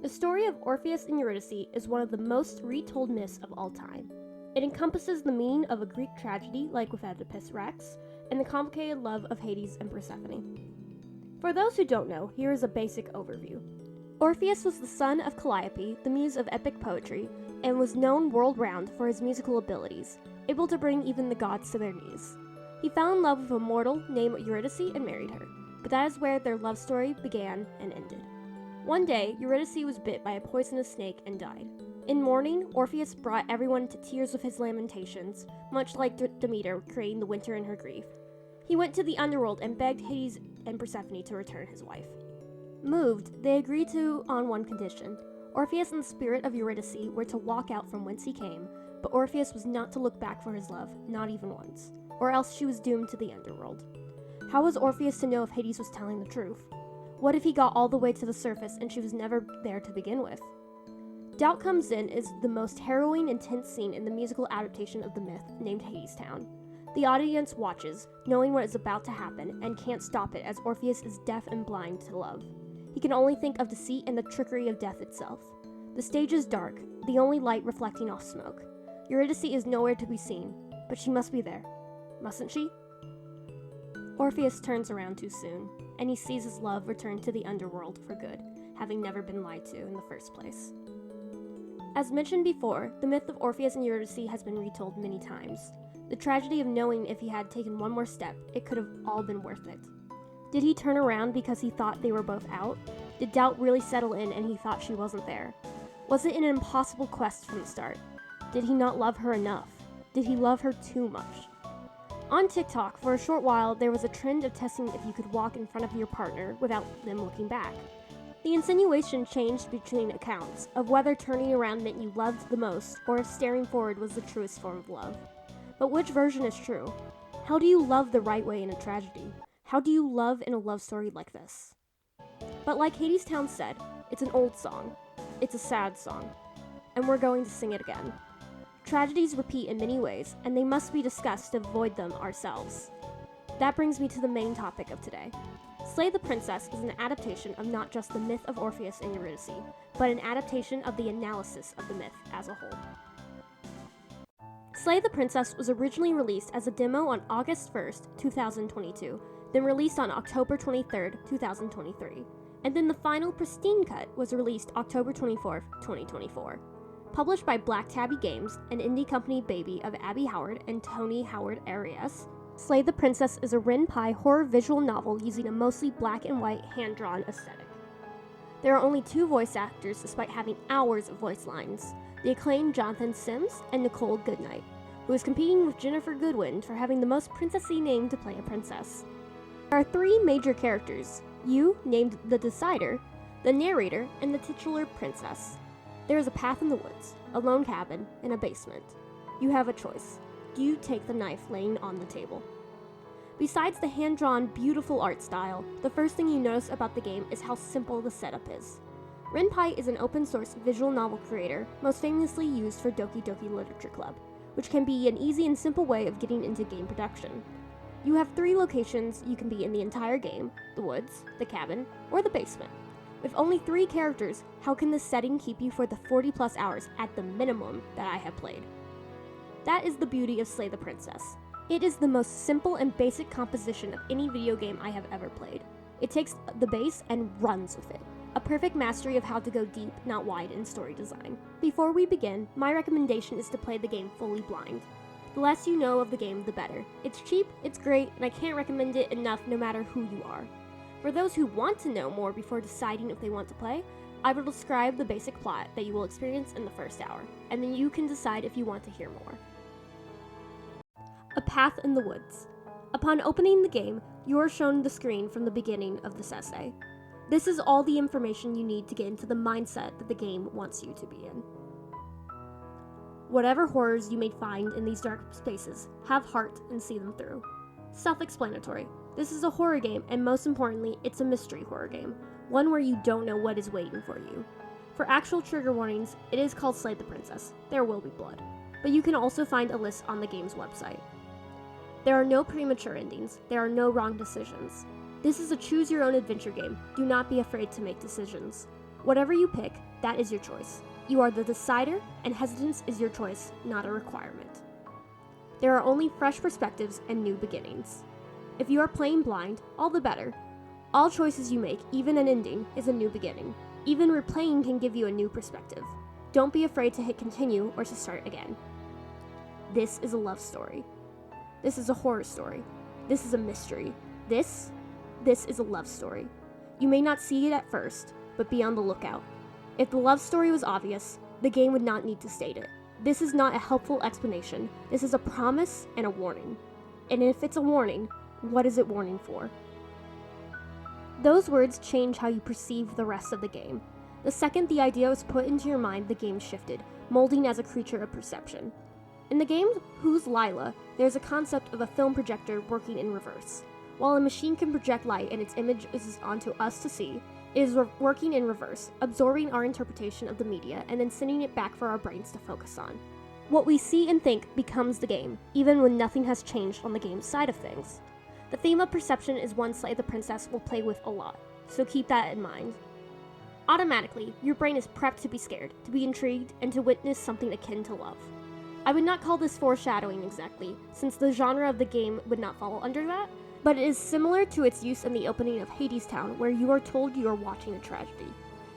The story of Orpheus and Eurydice is one of the most retold myths of all time. It encompasses the meaning of a Greek tragedy like with Oedipus Rex, and the complicated love of Hades and Persephone. For those who don't know, here is a basic overview. Orpheus was the son of Calliope, the muse of epic poetry, and was known world-round for his musical abilities, able to bring even the gods to their knees. He fell in love with a mortal named Eurydice and married her, but that is where their love story began and ended. One day, Eurydice was bit by a poisonous snake and died. In mourning, Orpheus brought everyone to tears with his lamentations, much like Demeter creating the winter in her grief. He went to the underworld and begged Hades and Persephone to return his wife. Moved, they agreed on one condition. Orpheus and the spirit of Eurydice were to walk out from whence he came, but Orpheus was not to look back for his love, not even once, or else she was doomed to the underworld. How was Orpheus to know if Hades was telling the truth? What if he got all the way to the surface and she was never there to begin with? Doubt Comes In is the most harrowing, intense scene in the musical adaptation of the myth named Hadestown. The audience watches, knowing what is about to happen, and can't stop it as Orpheus is deaf and blind to love. He can only think of deceit and the trickery of death itself. The stage is dark, the only light reflecting off smoke. Eurydice is nowhere to be seen, but she must be there. Mustn't she? Orpheus turns around too soon, and he sees his love return to the underworld for good, having never been lied to in the first place. As mentioned before, the myth of Orpheus and Eurydice has been retold many times. The tragedy of knowing if he had taken one more step, it could have all been worth it. Did he turn around because he thought they were both out? Did doubt really settle in and he thought she wasn't there? Was it an impossible quest from the start? Did he not love her enough? Did he love her too much? On TikTok, for a short while, there was a trend of testing if you could walk in front of your partner without them looking back. The insinuation changed between accounts of whether turning around meant you loved the most or if staring forward was the truest form of love. But which version is true? How do you love the right way in a tragedy? How do you love in a love story like this? But like Hadestown said, it's an old song. It's a sad song. And we're going to sing it again. Tragedies repeat in many ways, and they must be discussed to avoid them ourselves. That brings me to the main topic of today. Slay the Princess is an adaptation of not just the myth of Orpheus and Eurydice, but an adaptation of the analysis of the myth as a whole. Slay the Princess was originally released as a demo on August 1st, 2022, then released on October 23rd, 2023, and then the final pristine cut was released October 24th, 2024. Published by Black Tabby Games, an indie company baby of Abby Howard and Tony Howard Arias, Slay the Princess is a Ren'Py horror visual novel using a mostly black and white hand-drawn aesthetic. There are only 2 voice actors despite having hours of voice lines, the acclaimed Jonathan Sims and Nicole Goodnight, who is competing with Jennifer Goodwin for having the most princessy name to play a princess. There are 3 major characters, you, named the Decider, the narrator, and the titular princess. There is a path in the woods, a lone cabin, and a basement. You have a choice. Do you take the knife laying on the table? Besides the hand-drawn, beautiful art style, the first thing you notice about the game is how simple the setup is. Ren'Py is an open-source visual novel creator, most famously used for Doki Doki Literature Club, which can be an easy and simple way of getting into game production. You have 3 locations you can be in the entire game: the woods, the cabin, or the basement. With only 3 characters, how can this setting keep you for the 40+ hours at the minimum that I have played? That is the beauty of Slay the Princess. It is the most simple and basic composition of any video game I have ever played. It takes the base and runs with it. A perfect mastery of how to go deep, not wide, in story design. Before we begin, my recommendation is to play the game fully blind. The less you know of the game, the better. It's cheap, it's great, and I can't recommend it enough no matter who you are. For those who want to know more before deciding if they want to play, I will describe the basic plot that you will experience in the first hour, and then you can decide if you want to hear more. A path in the woods. Upon opening the game, you are shown the screen from the beginning of this essay. This is all the information you need to get into the mindset that the game wants you to be in. Whatever horrors you may find in these dark spaces, have heart and see them through. Self-explanatory. This is a horror game, and most importantly, it's a mystery horror game, one where you don't know what is waiting for you. For actual trigger warnings, it is called Slay the Princess. There will be blood, but you can also find a list on the game's website. There are no premature endings. There are no wrong decisions. This is a choose-your-own-adventure game. Do not be afraid to make decisions. Whatever you pick, that is your choice. You are the decider, and hesitance is your choice, not a requirement. There are only fresh perspectives and new beginnings. If you are playing blind, all the better. All choices you make, even an ending, is a new beginning. Even replaying can give you a new perspective. Don't be afraid to hit continue or to start again. This is a love story. This is a horror story. This is a mystery. This is a love story. You may not see it at first, but be on the lookout. If the love story was obvious, the game would not need to state it. This is not a helpful explanation. This is a promise and a warning. And if it's a warning, what is it warning for? Those words change how you perceive the rest of the game. The second the idea was put into your mind, the game shifted, molding as a creature of perception. In the game Who's Lila, there's a concept of a film projector working in reverse. While a machine can project light and its image is onto us to see, it is working in reverse, absorbing our interpretation of the media and then sending it back for our brains to focus on. What we see and think becomes the game, even when nothing has changed on the game's side of things. The theme of perception is one Slay the Princess will play with a lot, so keep that in mind. Automatically, your brain is prepped to be scared, to be intrigued, and to witness something akin to love. I would not call this foreshadowing exactly, since the genre of the game would not fall under that, but it is similar to its use in the opening of Hades Town, where you are told you are watching a tragedy.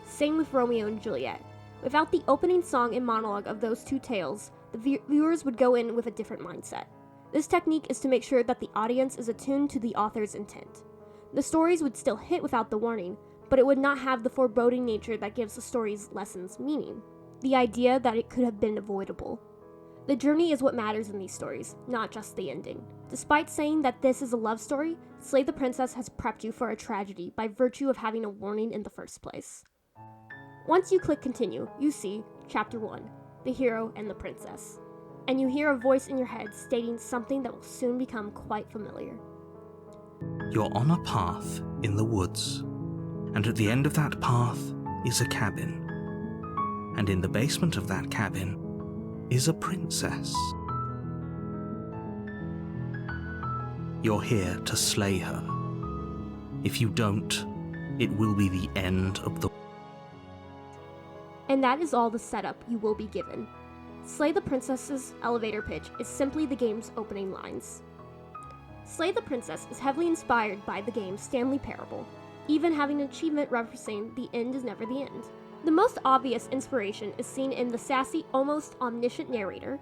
Same with Romeo and Juliet. Without the opening song and monologue of those two tales, the viewers would go in with a different mindset. This technique is to make sure that the audience is attuned to the author's intent. The stories would still hit without the warning, but it would not have the foreboding nature that gives the story's lessons meaning. The idea that it could have been avoidable. The journey is what matters in these stories, not just the ending. Despite saying that this is a love story, Slay the Princess has prepped you for a tragedy by virtue of having a warning in the first place. Once you click continue, you see Chapter 1, The Hero and the Princess. And you hear a voice in your head stating something that will soon become quite familiar. You're on a path in the woods, and at the end of that path is a cabin. And in the basement of that cabin is a princess. You're here to slay her. If you don't, it will be the end of the... And that is all the setup you will be given. Slay the Princess's elevator pitch is simply the game's opening lines. Slay the Princess is heavily inspired by the game Stanley Parable, even having an achievement referencing the end is never the end. The most obvious inspiration is seen in the sassy, almost omniscient narrator.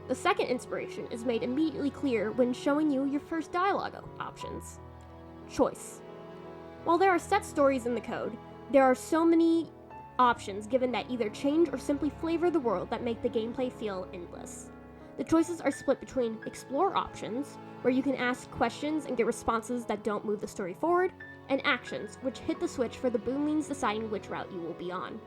The second inspiration is made immediately clear when showing you your first dialogue options. Choice. While there are set stories in the code, there are so many options given that either change or simply flavor the world that make the gameplay feel endless. The choices are split between explore options, where you can ask questions and get responses that don't move the story forward, and actions, which hit the switch for the boomlings deciding which route you will be on.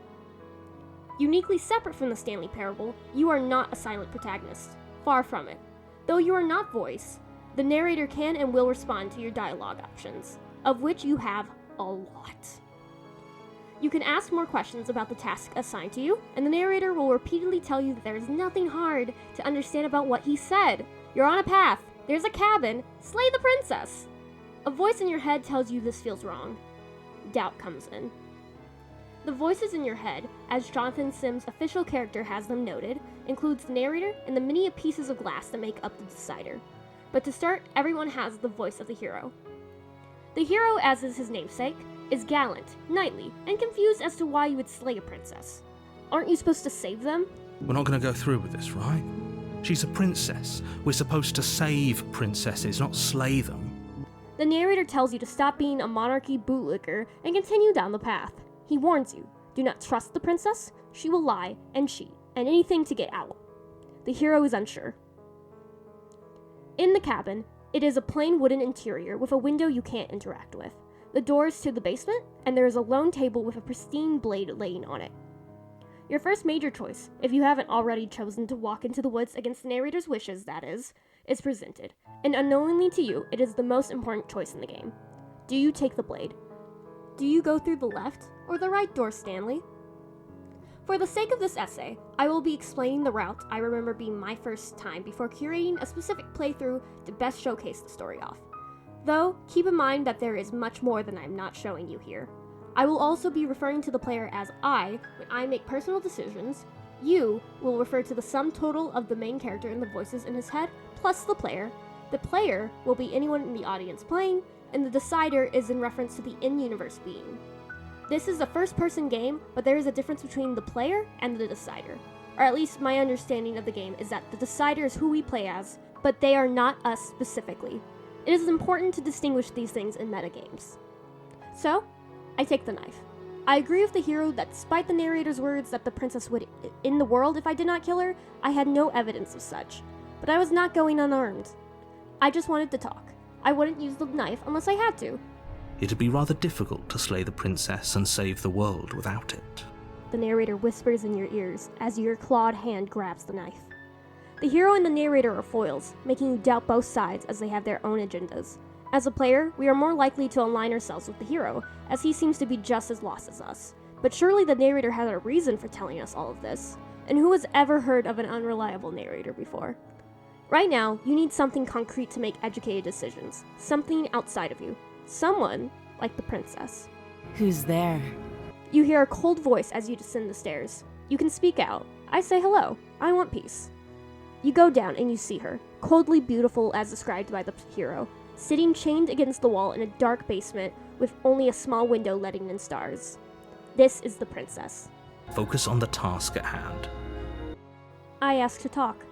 Uniquely separate from the Stanley Parable, you are not a silent protagonist. Far from it. Though you are not voice, the narrator can and will respond to your dialogue options, of which you have a lot. You can ask more questions about the task assigned to you, and the narrator will repeatedly tell you that there is nothing hard to understand about what he said. You're on a path, there's a cabin, slay the princess! A voice in your head tells you this feels wrong. Doubt comes in. The voices in your head, as Jonathan Sim's official character has them noted, includes the narrator and the many pieces of glass that make up the decider. But to start, everyone has the voice of the hero. The hero, as is his namesake, is gallant, knightly, and confused as to why you would slay a princess. Aren't you supposed to save them? We're not going to go through with this, right? She's a princess. We're supposed to save princesses, not slay them. The narrator tells you to stop being a monarchy bootlicker and continue down the path. He warns you, do not trust the princess, she will lie and cheat, and anything to get out. The hero is unsure. In the cabin, it is a plain wooden interior with a window you can't interact with. The door is to the basement, and there is a lone table with a pristine blade laying on it. Your first major choice, if you haven't already chosen to walk into the woods against the narrator's wishes, that is presented, and unknowingly to you, it is the most important choice in the game. Do you take the blade? Do you go through the left or the right door, Stanley? For the sake of this essay, I will be explaining the route I remember being my first time before curating a specific playthrough to best showcase the story off. Though, keep in mind that there is much more than I'm not showing you here. I will also be referring to the player as I when I make personal decisions. You will refer to the sum total of the main character and the voices in his head, plus the player. The player will be anyone in the audience playing, and the decider is in reference to the in-universe being. This is a first-person game, but there is a difference between the player and the decider. Or at least my understanding of the game is that the decider is who we play as, but they are not us specifically. It is important to distinguish these things in metagames. So, I take the knife. I agree with the hero that despite the narrator's words that the princess would end the world if I did not kill her, I had no evidence of such. But I was not going unarmed. I just wanted to talk. I wouldn't use the knife unless I had to. It'd be rather difficult to slay the princess and save the world without it. The narrator whispers in your ears as your clawed hand grabs the knife. The hero and the narrator are foils, making you doubt both sides as they have their own agendas. As a player, we are more likely to align ourselves with the hero, as he seems to be just as lost as us. But surely the narrator had a reason for telling us all of this. And who has ever heard of an unreliable narrator before? Right now, you need something concrete to make educated decisions. Something outside of you. Someone like the princess. Who's there? You hear a cold voice as you descend the stairs. You can speak out. I say hello. I want peace. You go down and you see her, coldly beautiful as described by the hero, sitting chained against the wall in a dark basement with only a small window letting in stars. This is the princess. Focus on the task at hand. I ask to talk.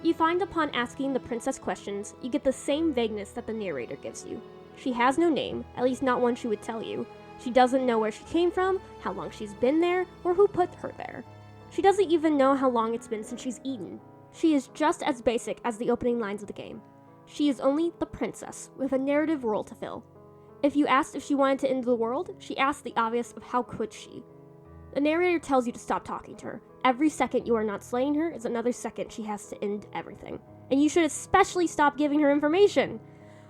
You find upon asking the princess questions, you get the same vagueness that the narrator gives you. She has no name, at least not one she would tell you. She doesn't know where she came from, how long she's been there, or who put her there. She doesn't even know how long it's been since she's eaten. She is just as basic as the opening lines of the game. She is only the princess, with a narrative role to fill. If you asked if she wanted to end the world, she asked the obvious of how could she. The narrator tells you to stop talking to her. Every second you are not slaying her is another second she has to end everything. And you should especially stop giving her information,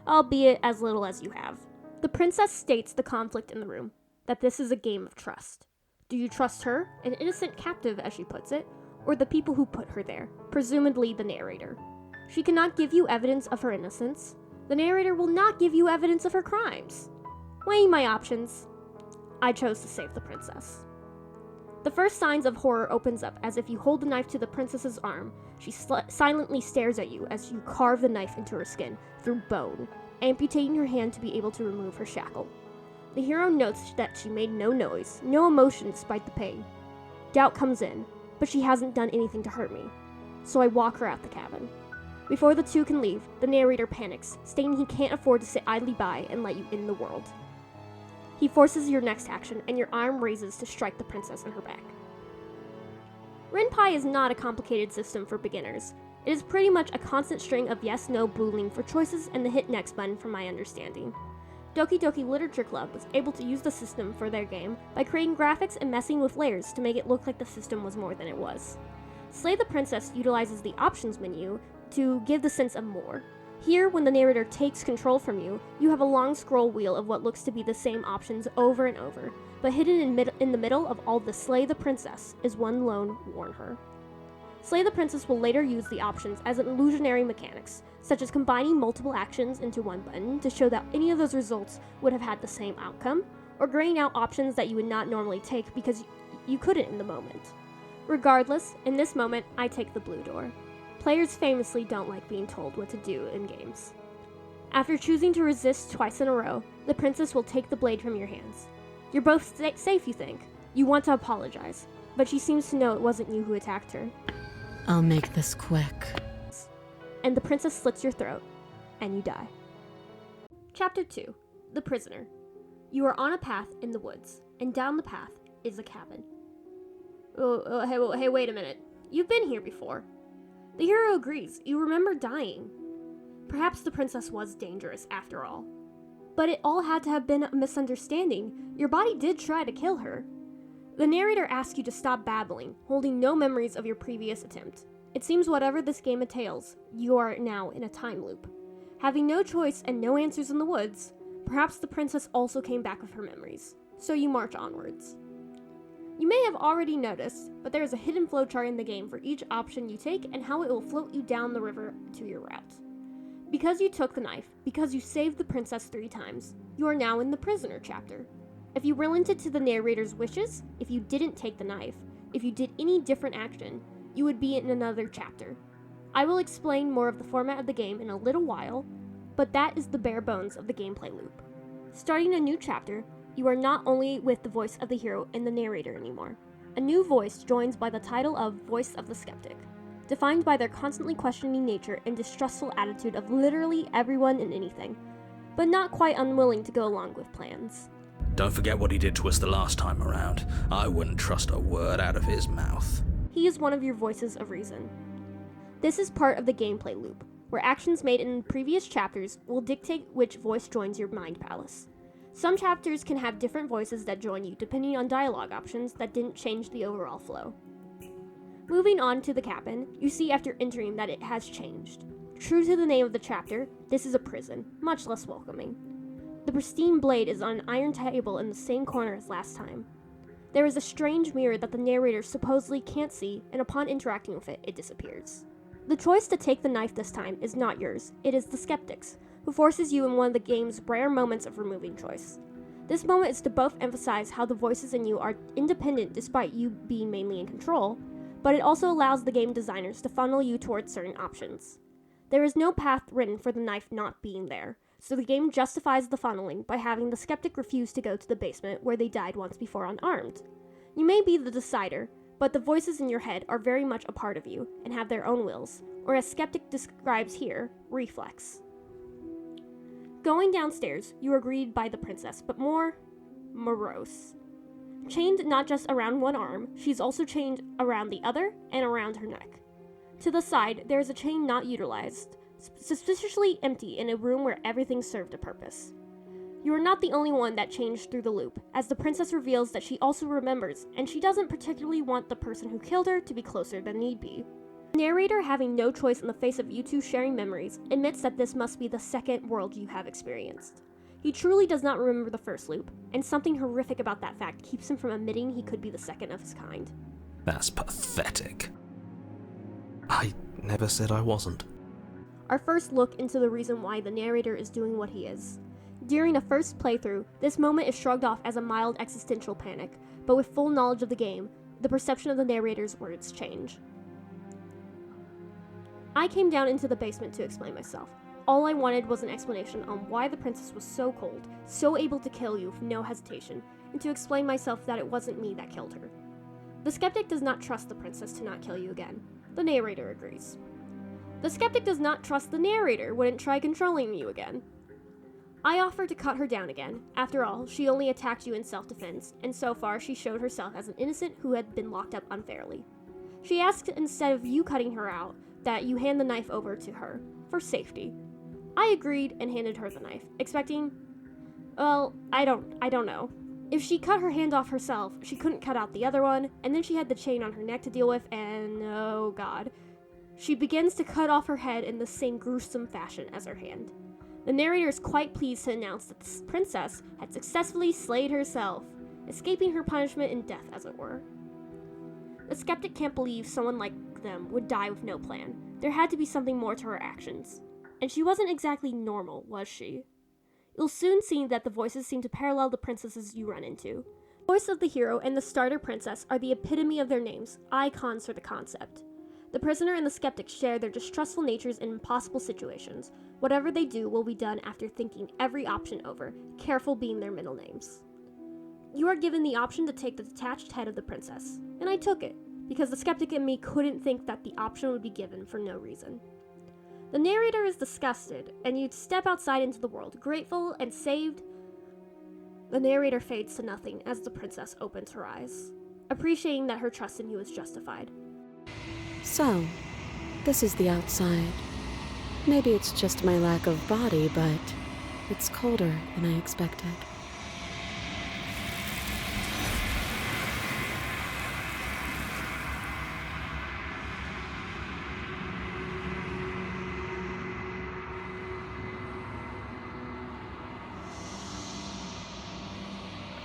albeit as little as you have. The princess states the conflict in the room, that this is a game of trust. Do you trust her, an innocent captive as she puts it, or the people who put her there, presumably the narrator? She cannot give you evidence of her innocence. The narrator will not give you evidence of her crimes. Weighing my options, I chose to save the princess. The first signs of horror opens up as if you hold the knife to the princess's arm. She silently stares at you as you carve the knife into her skin through bone, amputating her hand to be able to remove her shackle. The hero notes that she made no noise, no emotion despite the pain. Doubt comes in, but she hasn't done anything to hurt me, so I walk her out the cabin. Before the two can leave, the narrator panics, stating he can't afford to sit idly by and let you end the world. He forces your next action, and your arm raises to strike the princess in her back. Ren'Py is not a complicated system for beginners. It is pretty much a constant string of yes-no boolean for choices and the hit next button from my understanding. Doki Doki Literature Club was able to use the system for their game by creating graphics and messing with layers to make it look like the system was more than it was. Slay the Princess utilizes the options menu to give the sense of more. Here, when the narrator takes control from you, you have a long scroll wheel of what looks to be the same options over and over, but hidden in the middle of all the Slay the Princess is one lone warn her. Slay the Princess will later use the options as an illusionary mechanics, such as combining multiple actions into one button to show that any of those results would have had the same outcome, or graying out options that you would not normally take because you couldn't in the moment. Regardless, in this moment, I take the blue door. Players famously don't like being told what to do in games. After choosing to resist twice in a row, the princess will take the blade from your hands. You're both safe, you think. You want to apologize, but she seems to know it wasn't you who attacked her. I'll make this quick. And the princess slits your throat, and you die. Chapter 2. The Prisoner. You are on a path in the woods, and down the path is a cabin. Hey, wait a minute. You've been here before. The hero agrees. You remember dying. Perhaps the princess was dangerous after all. But it all had to have been a misunderstanding. Your body did try to kill her. The narrator asks you to stop babbling, holding no memories of your previous attempt. It seems whatever this game entails, you are now in a time loop. Having no choice and no answers in the woods, perhaps the princess also came back with her memories. So you march onwards. You may have already noticed, but there is a hidden flowchart in the game for each option you take and how it will float you down the river to your route. Because you took the knife, because you saved the princess 3 times, you are now in the prisoner chapter. If you relented to the narrator's wishes, if you didn't take the knife, if you did any different action, you would be in another chapter. I will explain more of the format of the game in a little while, but that is the bare bones of the gameplay loop. Starting a new chapter, you are not only with the voice of the hero and the narrator anymore. A new voice joins by the title of Voice of the Skeptic, defined by their constantly questioning nature and distrustful attitude of literally everyone and anything, but not quite unwilling to go along with plans. Don't forget what he did to us the last time around. I wouldn't trust a word out of his mouth. He is one of your voices of reason. This is part of the gameplay loop, where actions made in previous chapters will dictate which voice joins your mind palace. Some chapters can have different voices that join you depending on dialogue options that didn't change the overall flow. Moving on to the cabin, you see after entering that it has changed. True to the name of the chapter, this is a prison, much less welcoming. The pristine blade is on an iron table in the same corner as last time. There is a strange mirror that the narrator supposedly can't see, and upon interacting with it, it disappears. The choice to take the knife this time is not yours, it is the skeptic's, who forces you in one of the game's rare moments of removing choice. This moment is to both emphasize how the voices in you are independent despite you being mainly in control, but it also allows the game designers to funnel you towards certain options. There is no path written for the knife not being there, so the game justifies the funneling by having the skeptic refuse to go to the basement where they died once before unarmed. You may be the decider, but the voices in your head are very much a part of you and have their own wills, or as Skeptic describes here, reflex. Going downstairs, you are greeted by the princess, but more morose. Chained not just around one arm, she's also chained around the other and around her neck. To the side, there is a chain not utilized, suspiciously empty in a room where everything served a purpose. You are not the only one that changed through the loop, as the princess reveals that she also remembers, and she doesn't particularly want the person who killed her to be closer than need be. The narrator, having no choice in the face of you two sharing memories, admits that this must be the second world you have experienced. He truly does not remember the first loop, and something horrific about that fact keeps him from admitting he could be the second of his kind. That's pathetic. I never said I wasn't. Our first look into the reason why the narrator is doing what he is. During a first playthrough, this moment is shrugged off as a mild existential panic, but with full knowledge of the game, the perception of the narrator's words change. I came down into the basement to explain myself. All I wanted was an explanation on why the princess was so cold, so able to kill you with no hesitation, and to explain myself that it wasn't me that killed her. The skeptic does not trust the princess to not kill you again. The narrator agrees. The skeptic does not trust the narrator wouldn't try controlling you again. I offered to cut her down again. After all, she only attacked you in self-defense, and so far she showed herself as an innocent who had been locked up unfairly. She asked instead of you cutting her out, that you hand the knife over to her, for safety. I agreed and handed her the knife, expecting, well, I don't know. If she cut her hand off herself, she couldn't cut out the other one, and then she had the chain on her neck to deal with, and oh god. She begins to cut off her head in the same gruesome fashion as her hand. The narrator is quite pleased to announce that the princess had successfully slayed herself, escaping her punishment in death, as it were. The skeptic can't believe someone like them would die with no plan. There had to be something more to her actions. And she wasn't exactly normal, was she? You'll soon see that the voices seem to parallel the princesses you run into. The voice of the hero and the starter princess are the epitome of their names, icons for the concept. The prisoner and the skeptic share their distrustful natures in impossible situations. Whatever they do will be done after thinking every option over, careful being their middle names. You are given the option to take the detached head of the princess, and I took it, because the skeptic in me couldn't think that the option would be given for no reason. The narrator is disgusted, and you'd step outside into the world, grateful and saved. The narrator fades to nothing as the princess opens her eyes, appreciating that her trust in you is justified. So, this is the outside. Maybe it's just my lack of body, but it's colder than I expected.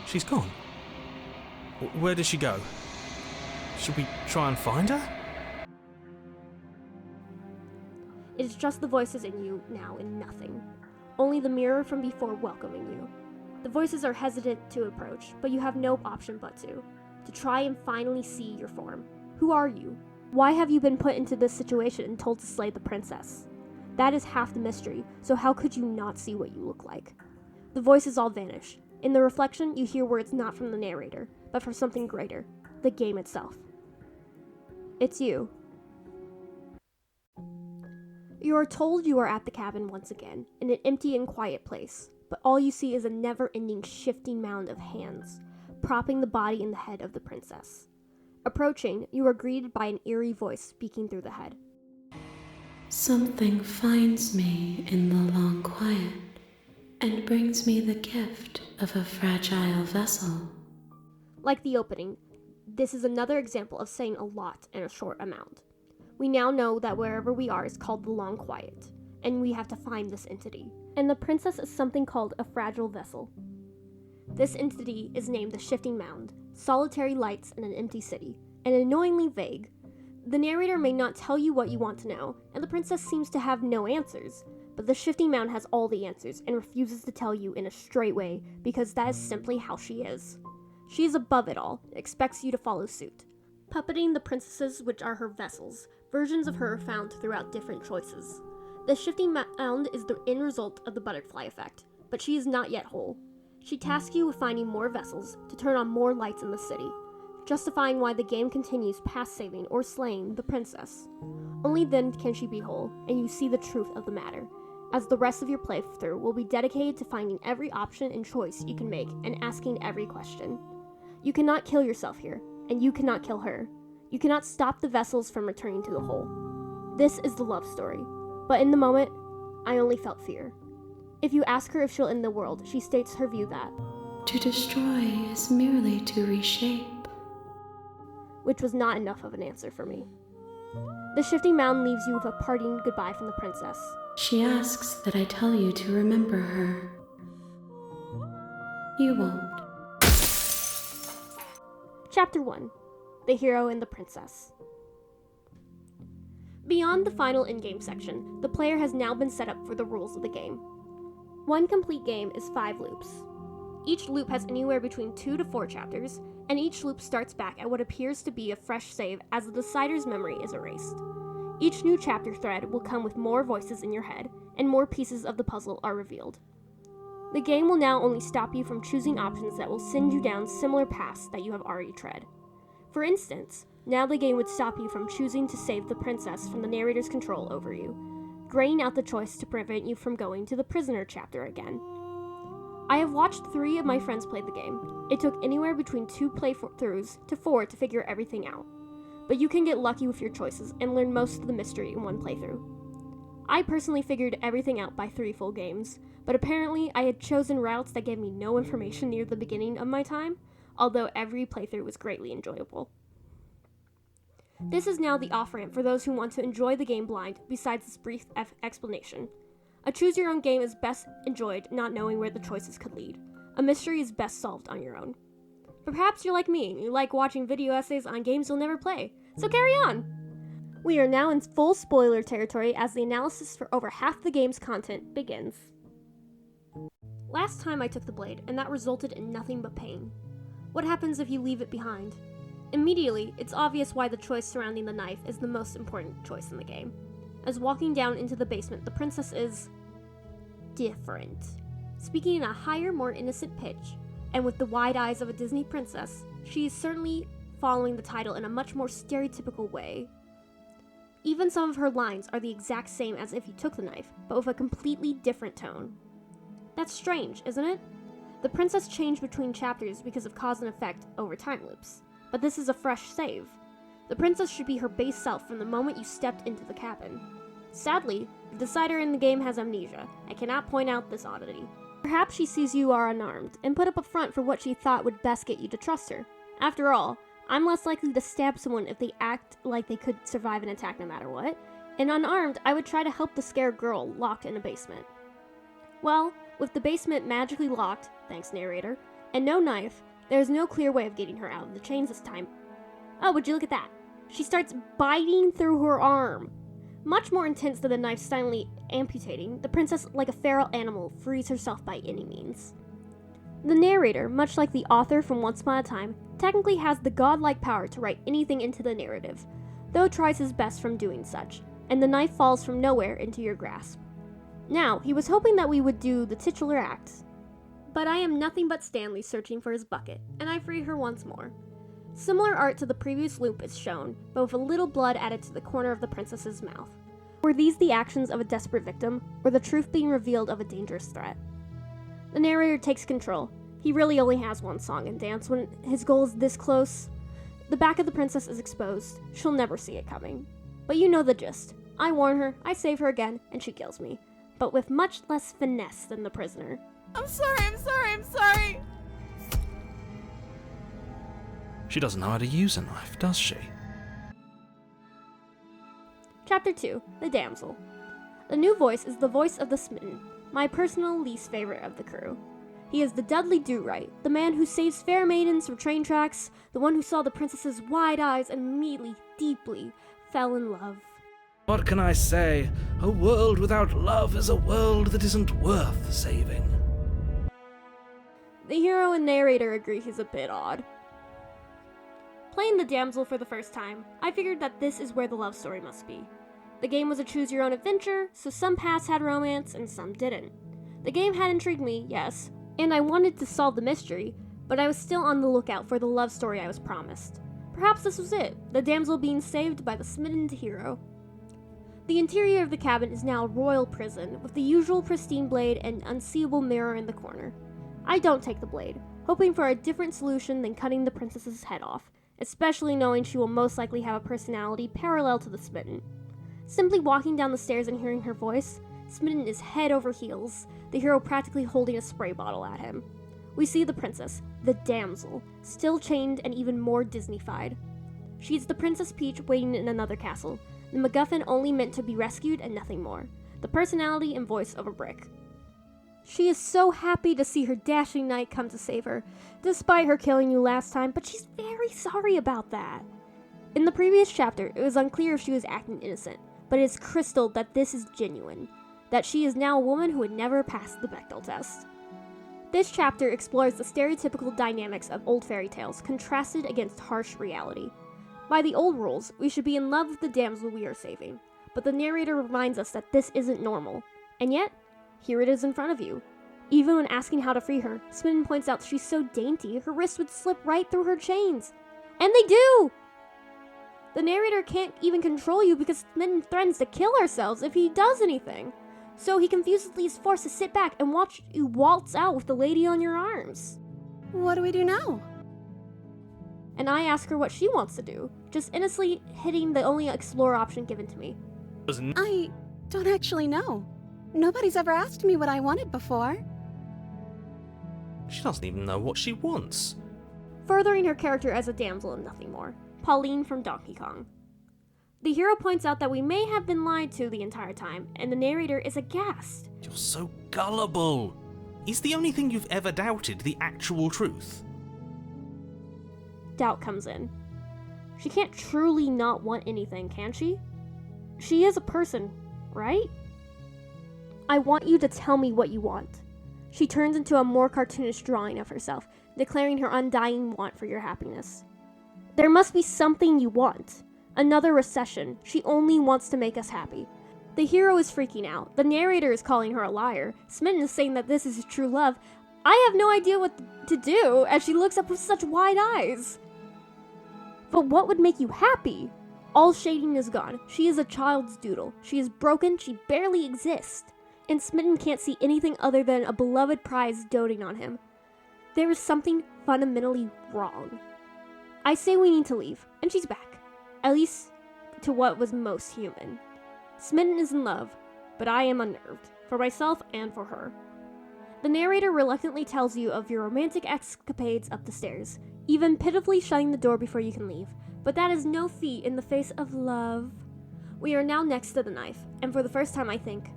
She's gone. Where did she go? Should we try and find her? It is just the voices in you now and nothing. Only the mirror from before welcoming you. The voices are hesitant to approach, but you have no option but to try and finally see your form. Who are you? Why have you been put into this situation and told to slay the princess? That is half the mystery, so how could you not see what you look like? The voices all vanish. In the reflection, you hear words not from the narrator, but from something greater, the game itself. It's you. You are told you are at the cabin once again, in an empty and quiet place, but all you see is a never-ending shifting mound of hands, propping the body and the head of the princess. Approaching, you are greeted by an eerie voice speaking through the head. Something finds me in the long quiet and brings me the gift of a fragile vessel. Like the opening, this is another example of saying a lot in a short amount. We now know that wherever we are is called the Long Quiet, and we have to find this entity. And the princess is something called a fragile vessel. This entity is named the Shifting Mound, solitary lights in an empty city, and annoyingly vague. The narrator may not tell you what you want to know, and the princess seems to have no answers, but the Shifting Mound has all the answers and refuses to tell you in a straight way because that is simply how she is. She is above it all and expects you to follow suit. Puppeting the princesses, which are her vessels, versions of her are found throughout different choices. The Shifting Mound is the end result of the butterfly effect, but she is not yet whole. She tasks you with finding more vessels to turn on more lights in the city, justifying why the game continues past saving or slaying the princess. Only then can she be whole, and you see the truth of the matter, as the rest of your playthrough will be dedicated to finding every option and choice you can make and asking every question. You cannot kill yourself here, and you cannot kill her. You cannot stop the vessels from returning to the whole. This is the love story, but in the moment, I only felt fear. If you ask her if she'll end the world, she states her view that To destroy is merely to reshape. Which was not enough of an answer for me. The Shifting Mound leaves you with a parting goodbye from the princess. She asks that I tell you to remember her. You won't. Chapter 1. The Hero and the Princess. Beyond the final in-game section, the player has now been set up for the rules of the game. One complete game is 5 loops. Each loop has anywhere between 2 to 4 chapters, and each loop starts back at what appears to be a fresh save as the decider's memory is erased. Each new chapter thread will come with more voices in your head, and more pieces of the puzzle are revealed. The game will now only stop you from choosing options that will send you down similar paths that you have already tread. For instance, now the game would stop you from choosing to save the princess from the narrator's control over you, graying out the choice to prevent you from going to the prisoner chapter again. I have watched 3 of my friends play the game. It took anywhere between 2 playthroughs to 4 to figure everything out, but you can get lucky with your choices and learn most of the mystery in 1 playthrough. I personally figured everything out by 3 full games, but apparently I had chosen routes that gave me no information near the beginning of my time, although every playthrough was greatly enjoyable. This is now the off-ramp for those who want to enjoy the game blind besides this brief explanation. A choose-your-own game is best enjoyed not knowing where the choices could lead. A mystery is best solved on your own. Perhaps you're like me and you like watching video essays on games you'll never play, so carry on! We are now in full spoiler territory as the analysis for over half the game's content begins. Last time I took the blade, and that resulted in nothing but pain. What happens if you leave it behind? Immediately, it's obvious why the choice surrounding the knife is the most important choice in the game. As walking down into the basement, the princess is different. Speaking in a higher, more innocent pitch, and with the wide eyes of a Disney princess, she is certainly following the title in a much more stereotypical way. Even some of her lines are the exact same as if you took the knife, but with a completely different tone. That's strange, isn't it? The princess changed between chapters because of cause and effect over time loops, but this is a fresh save. The princess should be her base self from the moment you stepped into the cabin. Sadly, the decider in the game has amnesia. I cannot point out this oddity. Perhaps she sees you are unarmed, and put up a front for what she thought would best get you to trust her. After all, I'm less likely to stab someone if they act like they could survive an attack no matter what, and unarmed, I would try to help the scared girl locked in a basement. Well, with the basement magically locked, thanks narrator, and no knife, there's no clear way of getting her out of the chains this time. Oh, would you look at that? She starts biting through her arm. Much more intense than the knife silently amputating, the princess, like a feral animal, frees herself by any means. The narrator, much like the author from Once Upon a Time, technically has the godlike power to write anything into the narrative, though tries his best from doing such, and the knife falls from nowhere into your grasp. Now, he was hoping that we would do the titular act, but I am nothing but Stanley searching for his bucket, and I free her once more. Similar art to the previous loop is shown, but with a little blood added to the corner of the princess's mouth. Were these the actions of a desperate victim, or the truth being revealed of a dangerous threat? The narrator takes control. He really only has one song and dance when his goal is this close. The back of the princess is exposed. She'll never see it coming. But you know the gist. I warn her, I save her again, and she kills me. But with much less finesse than the prisoner. I'm sorry. She doesn't know how to use a knife, does she? Chapter 2, The Damsel. The new voice is the voice of the smitten, my personal least favorite of the crew. He is the Dudley Do-Right, the man who saves fair maidens from train tracks, the one who saw the princess's wide eyes and immediately, deeply, fell in love. What can I say? A world without love is a world that isn't worth saving. The hero and narrator agree he's a bit odd. Playing the damsel for the first time, I figured that this is where the love story must be. The game was a choose-your-own adventure, so some paths had romance and some didn't. The game had intrigued me, yes, and I wanted to solve the mystery, but I was still on the lookout for the love story I was promised. Perhaps this was it, the damsel being saved by the smitten hero. The interior of the cabin is now a royal prison, with the usual pristine blade and unseeable mirror in the corner. I don't take the blade, hoping for a different solution than cutting the princess's head off, especially knowing she will most likely have a personality parallel to the smitten. Simply walking down the stairs and hearing her voice, Smitten is head over heels, the hero practically holding a spray bottle at him. We see the princess, the damsel, still chained and even more Disney-fied. She is the Princess Peach waiting in another castle, the MacGuffin only meant to be rescued and nothing more, the personality and voice of a brick. She is so happy to see her dashing knight come to save her, despite her killing you last time, but she's very sorry about that. In the previous chapter, it was unclear if she was acting innocent, but it is crystal that this is genuine, that she is now a woman who would never pass the Bechdel test. This chapter explores the stereotypical dynamics of old fairy tales contrasted against harsh reality. By the old rules, we should be in love with the damsel we are saving, but the narrator reminds us that this isn't normal, and yet, here it is in front of you. Even when asking how to free her, Smitten points out she's so dainty, her wrists would slip right through her chains. And they do! The narrator can't even control you because Smitten threatens to kill ourselves if he does anything. So he confusedly is forced to sit back and watch you waltz out with the lady on your arms. What do we do now? And I ask her what she wants to do, just innocently hitting the only explore option given to me. I don't actually know. Nobody's ever asked me what I wanted before. She doesn't even know what she wants. Furthering her character as a damsel and nothing more. Pauline from Donkey Kong. The hero points out that we may have been lied to the entire time, and the narrator is aghast. You're so gullible. Is the only thing you've ever doubted the actual truth? Doubt comes in. She can't truly not want anything, can she? She is a person, right? I want you to tell me what you want. She turns into a more cartoonish drawing of herself, declaring her undying want for your happiness. There must be something you want. Another recession. She only wants to make us happy. The hero is freaking out. The narrator is calling her a liar. Smitten is saying that this is true love. I have no idea what to do as she looks up with such wide eyes. But what would make you happy? All shading is gone. She is a child's doodle. She is broken. She barely exists. And Smitten can't see anything other than a beloved prize doting on him. There is something fundamentally wrong. I say we need to leave, and she's back. At least to what was most human. Smitten is in love, but I am unnerved, for myself and for her. The narrator reluctantly tells you of your romantic escapades up the stairs, even pitifully shutting the door before you can leave, but that is no feat in the face of love. We are now next to the knife, and for the first time I think,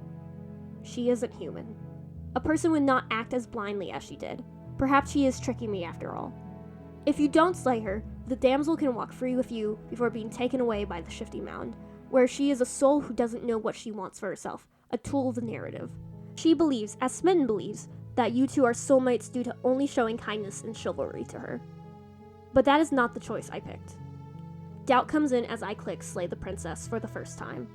she isn't human. A person would not act as blindly as she did. Perhaps she is tricking me after all. If you don't slay her, the damsel can walk free with you before being taken away by the shifty mound, where she is a soul who doesn't know what she wants for herself, a tool of the narrative. She believes, as Smitten believes, that you two are soulmates due to only showing kindness and chivalry to her. But that is not the choice I picked. Doubt comes in as I click Slay the Princess for the first time.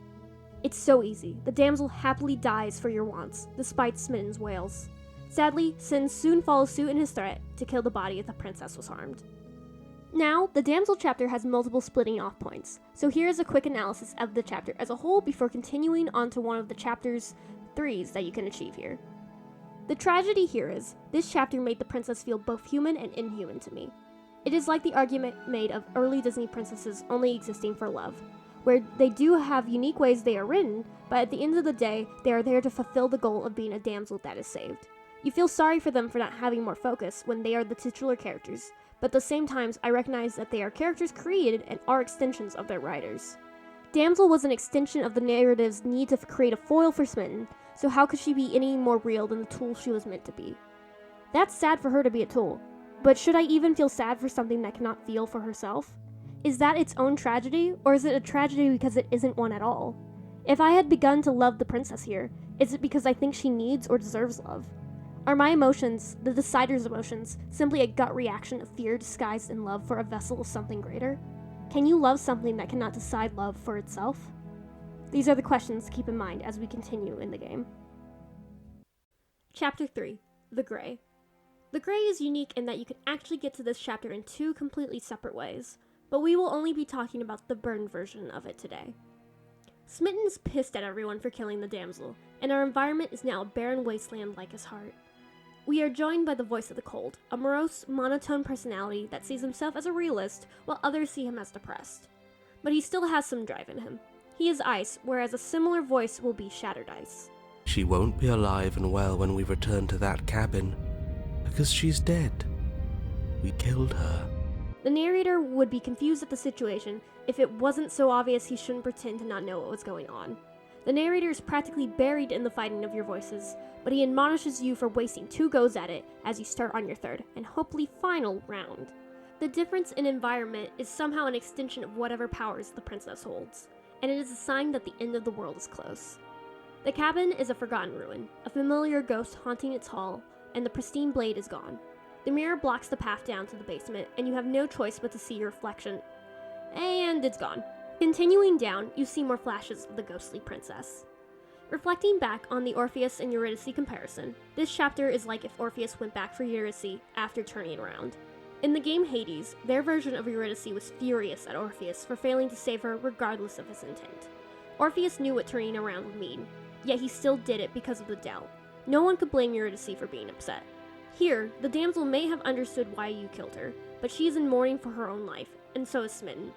It's so easy. The damsel happily dies for your wants, despite Smitten's wails. Sadly, Sin soon follows suit in his threat to kill the body if the princess was harmed. Now, the damsel chapter has multiple splitting off points, so here is a quick analysis of the chapter as a whole before continuing on to one of the chapter's 3s that you can achieve here. The tragedy here is, this chapter made the princess feel both human and inhuman to me. It is like the argument made of early Disney princesses only existing for love, where they do have unique ways they are written, but at the end of the day, they are there to fulfill the goal of being a damsel that is saved. You feel sorry for them for not having more focus when they are the titular characters, but at the same time, I recognize that they are characters created and are extensions of their writers. Damsel was an extension of the narrative's need to create a foil for Smitten, so how could she be any more real than the tool she was meant to be? That's sad for her to be a tool, but should I even feel sad for something that cannot feel for herself? Is that its own tragedy, or is it a tragedy because it isn't one at all? If I had begun to love the princess here, is it because I think she needs or deserves love? Are my emotions, the decider's emotions, simply a gut reaction of fear disguised in love for a vessel of something greater? Can you love something that cannot decide love for itself? These are the questions to keep in mind as we continue in the game. Chapter 3, The Grey. The Grey is unique in that you can actually get to this chapter in 2 completely separate ways, but we will only be talking about the burned version of it today. Smitten is pissed at everyone for killing the damsel, and our environment is now a barren wasteland like his heart. We are joined by the voice of the cold, a morose, monotone personality that sees himself as a realist while others see him as depressed. But he still has some drive in him. He is ice, whereas a similar voice will be shattered ice. She won't be alive and well when we return to that cabin, because she's dead. We killed her. The narrator would be confused at the situation if it wasn't so obvious he shouldn't pretend to not know what was going on. The narrator is practically buried in the fighting of your voices, but he admonishes you for wasting 2 goes at it as you start on your 3rd, and hopefully final round. The difference in environment is somehow an extension of whatever powers the princess holds, and it is a sign that the end of the world is close. The cabin is a forgotten ruin, a familiar ghost haunting its hall, and the pristine blade is gone. The mirror blocks the path down to the basement, and you have no choice but to see your reflection. And it's gone. Continuing down, you see more flashes of the ghostly princess. Reflecting back on the Orpheus and Eurydice comparison, this chapter is like if Orpheus went back for Eurydice after turning around. In the game Hades, their version of Eurydice was furious at Orpheus for failing to save her regardless of his intent. Orpheus knew what turning around would mean, yet he still did it because of the doubt. No one could blame Eurydice for being upset. Here, the damsel may have understood why you killed her, but she is in mourning for her own life, and so is Smitten.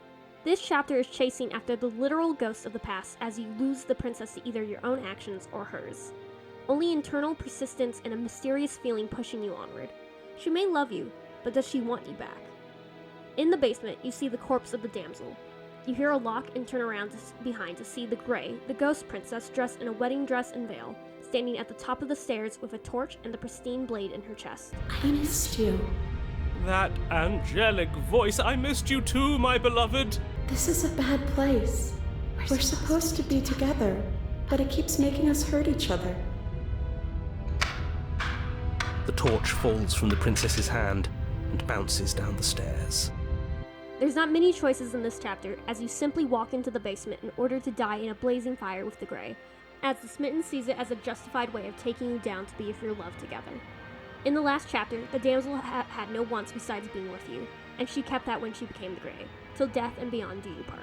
This chapter is chasing after the literal ghost of the past as you lose the princess to either your own actions or hers. Only internal persistence and a mysterious feeling pushing you onward. She may love you, but does she want you back? In the basement, you see the corpse of the damsel. You hear a lock and turn around behind to see the Grey, the ghost princess dressed in a wedding dress and veil, standing at the top of the stairs with a torch and the pristine blade in her chest. I missed you. That angelic voice, I missed you too, my beloved. This is a bad place. We're supposed to be together, but it keeps making us hurt each other. The torch falls from the princess's hand and bounces down the stairs. There's not many choices in this chapter, as you simply walk into the basement in order to die in a blazing fire with the Grey, as the Smitten sees it as a justified way of taking you down to be with your love together. In the last chapter, the damsel had no wants besides being with you, and she kept that when she became the Grey, till death and beyond do you part.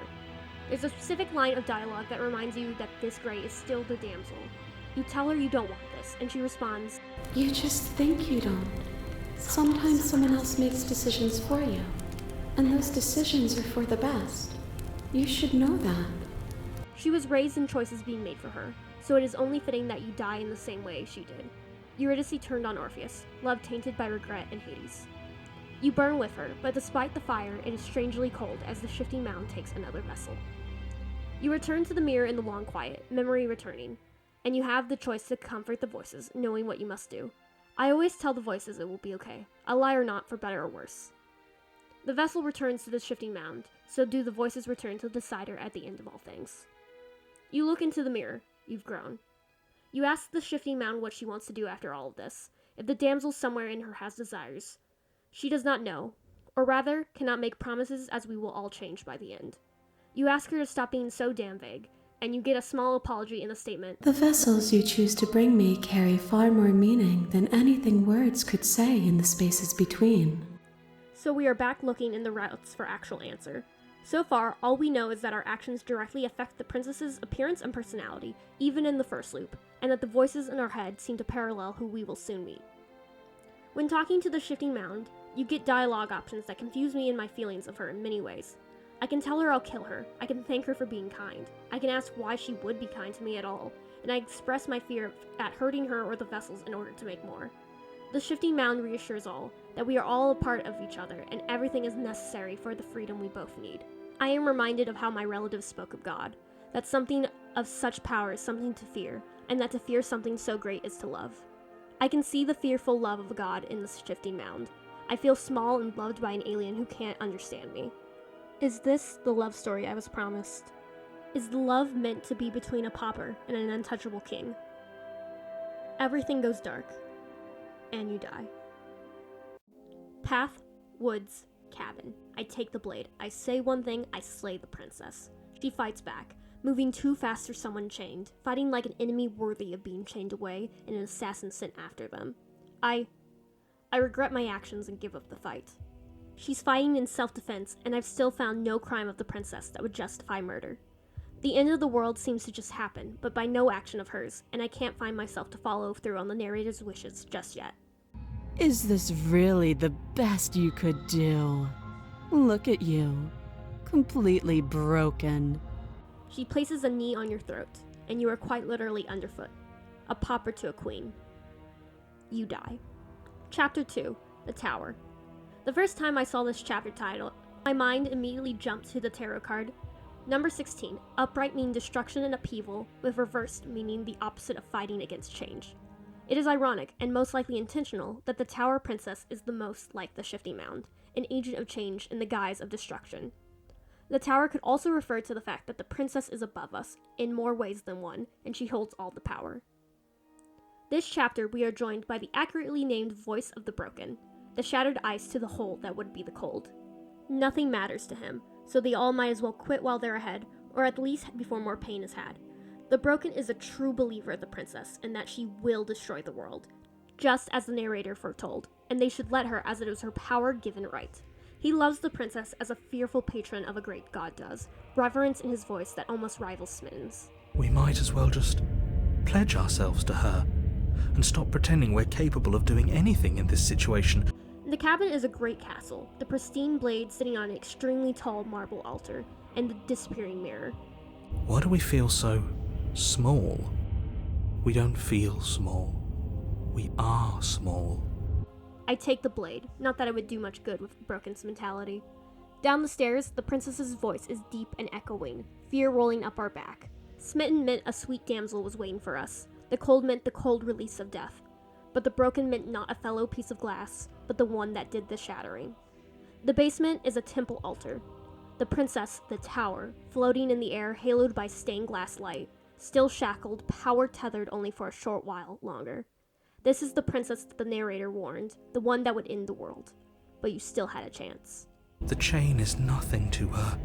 There's a specific line of dialogue that reminds you that this Grey is still the damsel. You tell her you don't want this, and she responds, You just think you don't. Sometimes someone else makes decisions for you, and those decisions are for the best. You should know that. She was raised in choices being made for her, so it is only fitting that you die in the same way she did. Eurydice turned on Orpheus, love tainted by regret and Hades. You burn with her, but despite the fire, it is strangely cold as the shifting mound takes another vessel. You return to the mirror in the long quiet, memory returning, and you have the choice to comfort the voices, knowing what you must do. I always tell the voices it will be okay, a lie or not, for better or worse. The vessel returns to the shifting mound, so do the voices return to the decider at the end of all things. You look into the mirror. You've grown. You ask the shifting mound what she wants to do after all of this. if the damsel somewhere in her has desires. She does not know, or rather, cannot make promises, as we will all change by the end. You ask her to stop being so damn vague, and you get a small apology in the statement, The vessels you choose to bring me carry far more meaning than anything words could say in the spaces between. So we are back looking in the routes for actual answer. So far, all we know is that our actions directly affect the princess's appearance and personality, even in the first loop, and that the voices in our head seem to parallel who we will soon meet. When talking to the shifting mound, you get dialogue options that confuse me in my feelings of her in many ways. I can tell her I'll kill her, I can thank her for being kind, I can ask why she would be kind to me at all, and I express my fear at hurting her or the vessels in order to make more. The shifting mound reassures all, that we are all a part of each other, and everything is necessary for the freedom we both need. I am reminded of how my relatives spoke of God, that something of such power is something to fear, and that to fear something so great is to love. I can see the fearful love of God in the shifting mound. I feel small and loved by an alien who can't understand me. Is this the love story I was promised? Is the love meant to be between a pauper and an untouchable king? Everything goes dark, and you die. Path, woods, cabin. I take the blade. I say one thing, I slay the princess. She fights back, moving too fast for someone chained, fighting like an enemy worthy of being chained away and an assassin sent after them. I regret my actions and give up the fight. She's fighting in self-defense, and I've still found no crime of the princess that would justify murder. The end of the world seems to just happen, but by no action of hers, and I can't find myself to follow through on the narrator's wishes just yet. Is this really the best you could do? Look at you, completely broken. She places a knee on your throat, and you are quite literally underfoot. A pauper to a queen. You die. Chapter 2, The Tower. The first time I saw this chapter title, my mind immediately jumped to the tarot card. Number 16, upright meaning destruction and upheaval, with reversed meaning the opposite of fighting against change. It is ironic, and most likely intentional, that the Tower Princess is the most like the Shifting Mound, an agent of change in the guise of destruction. The tower could also refer to the fact that the princess is above us, in more ways than one, and she holds all the power. This chapter we are joined by the accurately named Voice of the Broken, the shattered ice to the hole that would be the cold. Nothing matters to him, so they all might as well quit while they're ahead, or at least before more pain is had. The Broken is a true believer of the princess, and that she will destroy the world, just as the narrator foretold, and they should let her as it is her power-given right. He loves the princess as a fearful patron of a great god does, reverence in his voice that almost rivals Smitten's. We might as well just pledge ourselves to her and stop pretending we're capable of doing anything in this situation. The cabin is a great castle, the pristine blade sitting on an extremely tall marble altar, and the disappearing mirror. Why do we feel so small? We don't feel small. We are small. I take the blade, not that it would do much good with Broken's mentality. Down the stairs, the princess's voice is deep and echoing, fear rolling up our back. Smitten meant a sweet damsel was waiting for us. The cold meant the cold release of death. But the Broken meant not a fellow piece of glass, but the one that did the shattering. The basement is a temple altar. The princess, the tower, floating in the air, haloed by stained glass light, still shackled, power tethered only for a short while longer. This is the princess that the narrator warned, the one that would end the world. But you still had a chance. The chain is nothing to her.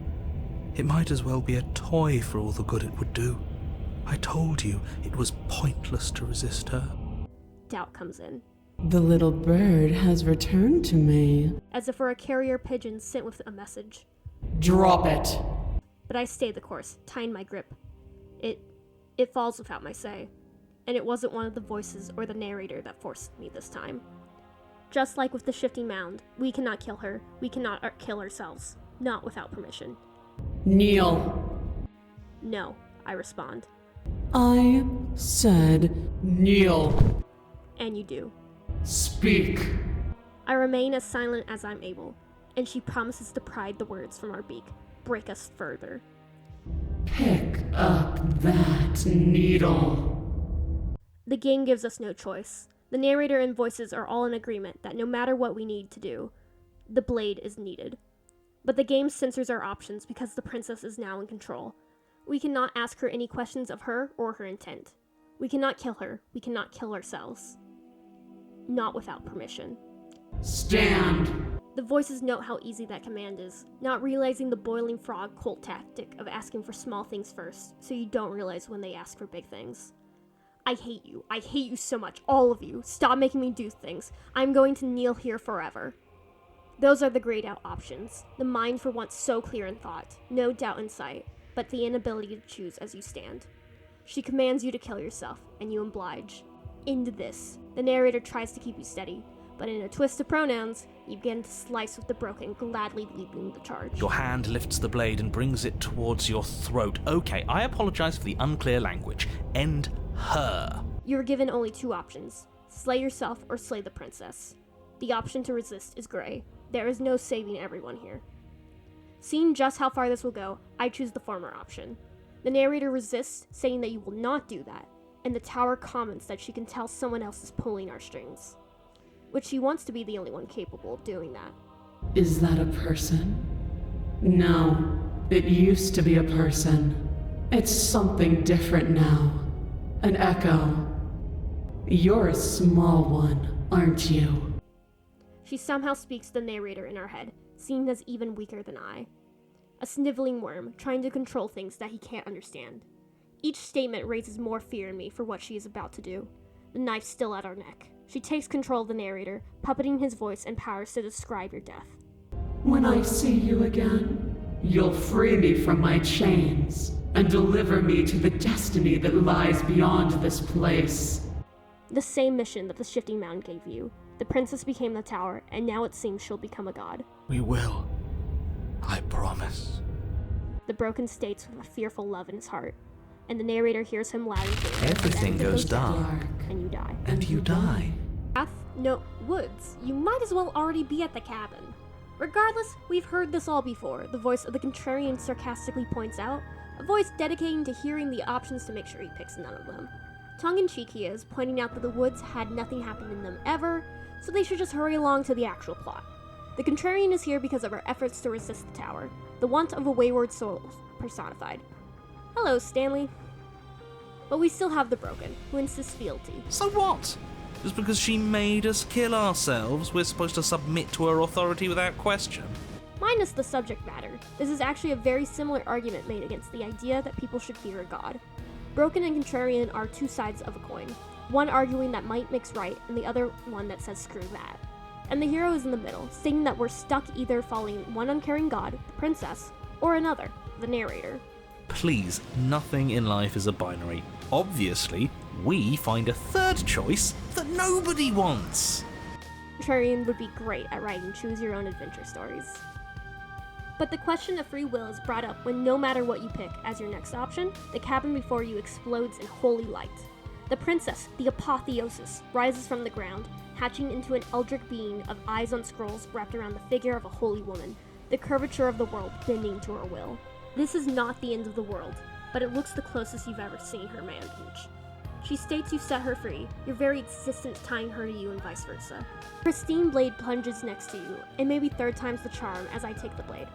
It might as well be a toy for all the good it would do. I told you it was pointless to resist her. Doubt comes in. The little bird has returned to me. As if for a carrier pigeon sent with a message. Drop it! But I stay the course, tying my grip. It falls without my say. And it wasn't one of the voices or the narrator that forced me this time. Just like with the Shifting Mound, we cannot kill her, we cannot kill ourselves, not without permission. Kneel! No, I respond. I said kneel. And you do. Speak. I remain as silent as I'm able, and she promises to pry the words from our beak, break us further. Pick up that needle. The game gives us no choice. The narrator and voices are all in agreement that no matter what we need to do, the blade is needed. But the game censors our options because the princess is now in control. We cannot ask her any questions of her or her intent. We cannot kill her. We cannot kill ourselves. not without permission. Stand! The voices note how easy that command is, not realizing the boiling frog cult tactic of asking for small things first, so you don't realize when they ask for big things. I hate you. I hate you so much. All of you. Stop making me do things. I'm going to kneel here forever. Those are the grayed out options. The mind for once so clear in thought, no doubt in sight, but the inability to choose as you stand. She commands you to kill yourself, and you oblige. Into this. The narrator tries to keep you steady, but in a twist of pronouns, you begin to slice with the broken, gladly leading the charge. Your hand lifts the blade and brings it towards your throat. Okay, I apologize for the unclear language. End her. You are given only 2 options. Slay yourself or slay the princess. The option to resist is gray. There is no saving everyone here. Seeing just how far this will go, I choose the former option. The narrator resists, saying that you will not do that, and the tower comments that she can tell someone else is pulling our strings, which she wants to be the only one capable of doing that. Is that a person? No, it used to be a person. It's something different now. An echo. You're a small one, aren't you? She somehow speaks to the narrator in her head, seen as even weaker than I. A sniveling worm, trying to control things that he can't understand. Each statement raises more fear in me for what she is about to do. The knife still at our neck. She takes control of the narrator, puppeting his voice and powers to describe your death. When I see you again, you'll free me from my chains and deliver me to the destiny that lies beyond this place. The same mission that the shifting mound gave you. The princess became the tower, and now it seems she'll become a god. We will. I promise. The broken states with a fearful love in his heart, and the narrator hears him loud and clear. Everything goes dark. And you die. And you die. Path? No, woods. You might as well already be at the cabin. Regardless, we've heard this all before, the voice of the contrarian sarcastically points out, a voice dedicating to hearing the options to make sure he picks none of them. Tongue-in-cheek he is, pointing out that the woods had nothing happen in them ever, so they should just hurry along to the actual plot. The contrarian is here because of our efforts to resist the tower, the want of a wayward soul personified. Hello, Stanley. But we still have the broken, who insists fealty. So what? Just because she made us kill ourselves, we're supposed to submit to her authority without question? Minus the subject matter, this is actually a very similar argument made against the idea that people should fear a god. Broken and contrarian are 2 sides of a coin, one arguing that might makes right, and the other one that says screw that. And the hero is in the middle, stating that we're stuck either following one uncaring god, the princess, or another, the narrator. Please, nothing in life is a binary. Obviously, we find a third choice that nobody wants. Contrarian would be great at writing choose-your-own-adventure stories. But the question of free will is brought up when no matter what you pick as your next option, the cabin before you explodes in holy light. The princess, the apotheosis, rises from the ground, hatching into an eldritch being of eyes on scrolls wrapped around the figure of a holy woman, the curvature of the world bending to her will. This is not the end of the world, but it looks the closest you've ever seen her manage. She states you set her free, your very existence tying her to you and vice versa. Pristine blade plunges next to you, and maybe 3rd time's the charm as I take the blade.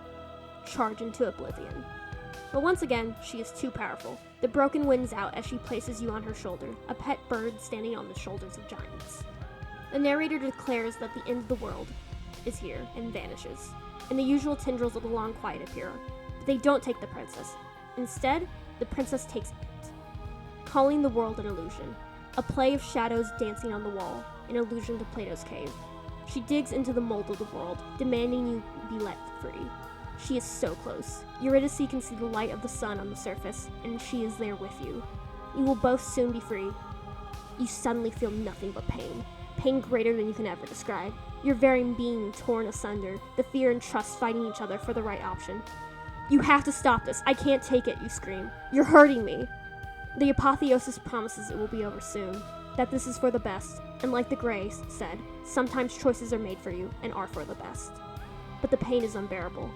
Charge into oblivion. But once again, she is too powerful. The broken wins out as she places you on her shoulder, a pet bird standing on the shoulders of giants. The narrator declares that the end of the world is here and vanishes, and the usual tendrils of the long quiet appear. But they don't take the princess. Instead, the princess takes it, calling the world an illusion, a play of shadows dancing on the wall, an allusion to Plato's cave. She digs into the mold of the world, demanding you be let free. She is so close. Eurydice can see the light of the sun on the surface, and she is there with you. You will both soon be free. You suddenly feel nothing but pain. Pain greater than you can ever describe. Your very being torn asunder, the fear and trust fighting each other for the right option. You have to stop this. I can't take it, you scream. You're hurting me. The apotheosis promises it will be over soon, that this is for the best, and like the Greys said, sometimes choices are made for you and are for the best. But the pain is unbearable.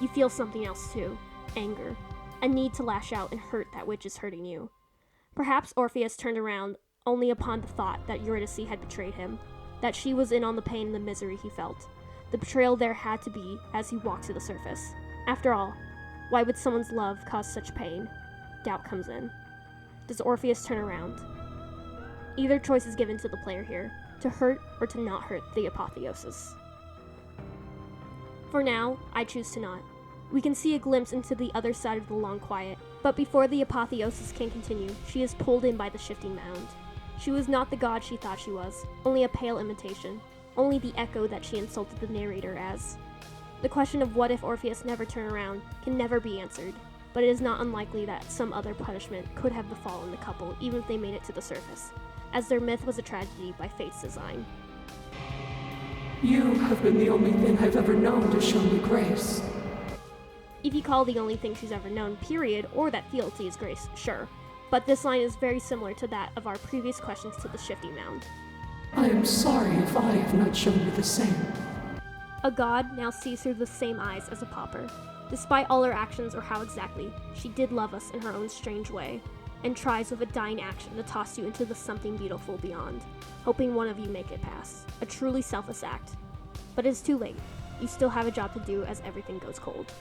You feel something else too, anger, a need to lash out and hurt that which is hurting you. Perhaps Orpheus turned around only upon the thought that Eurydice had betrayed him, that she was in on the pain and the misery he felt. The betrayal there had to be as he walked to the surface. After all, why would someone's love cause such pain? Doubt comes in. Does Orpheus turn around? Either choice is given to the player here. to hurt or to not hurt the apotheosis. For now, I choose to not. We can see a glimpse into the other side of the long quiet, but before the apotheosis can continue, she is pulled in by the shifting mound. She was not the god she thought she was, only a pale imitation, only the echo that she insulted the narrator as. The question of what if Orpheus never turned around can never be answered, but it is not unlikely that some other punishment could have befallen the couple even if they made it to the surface, as their myth was a tragedy by fate's design. You have been the only thing I've ever known to show me grace. If you call the only thing she's ever known, period, or that fealty is grace, sure. But this line is very similar to that of our previous questions to the shifting mound. I am sorry if I have not shown you the same. A god now sees through the same eyes as a pauper. Despite all her actions or how exactly, she did love us in her own strange way, and tries with a dying action to toss you into the something beautiful beyond, hoping one of you make it past. A truly selfless act. But it is too late. You still have a job to do as everything goes cold.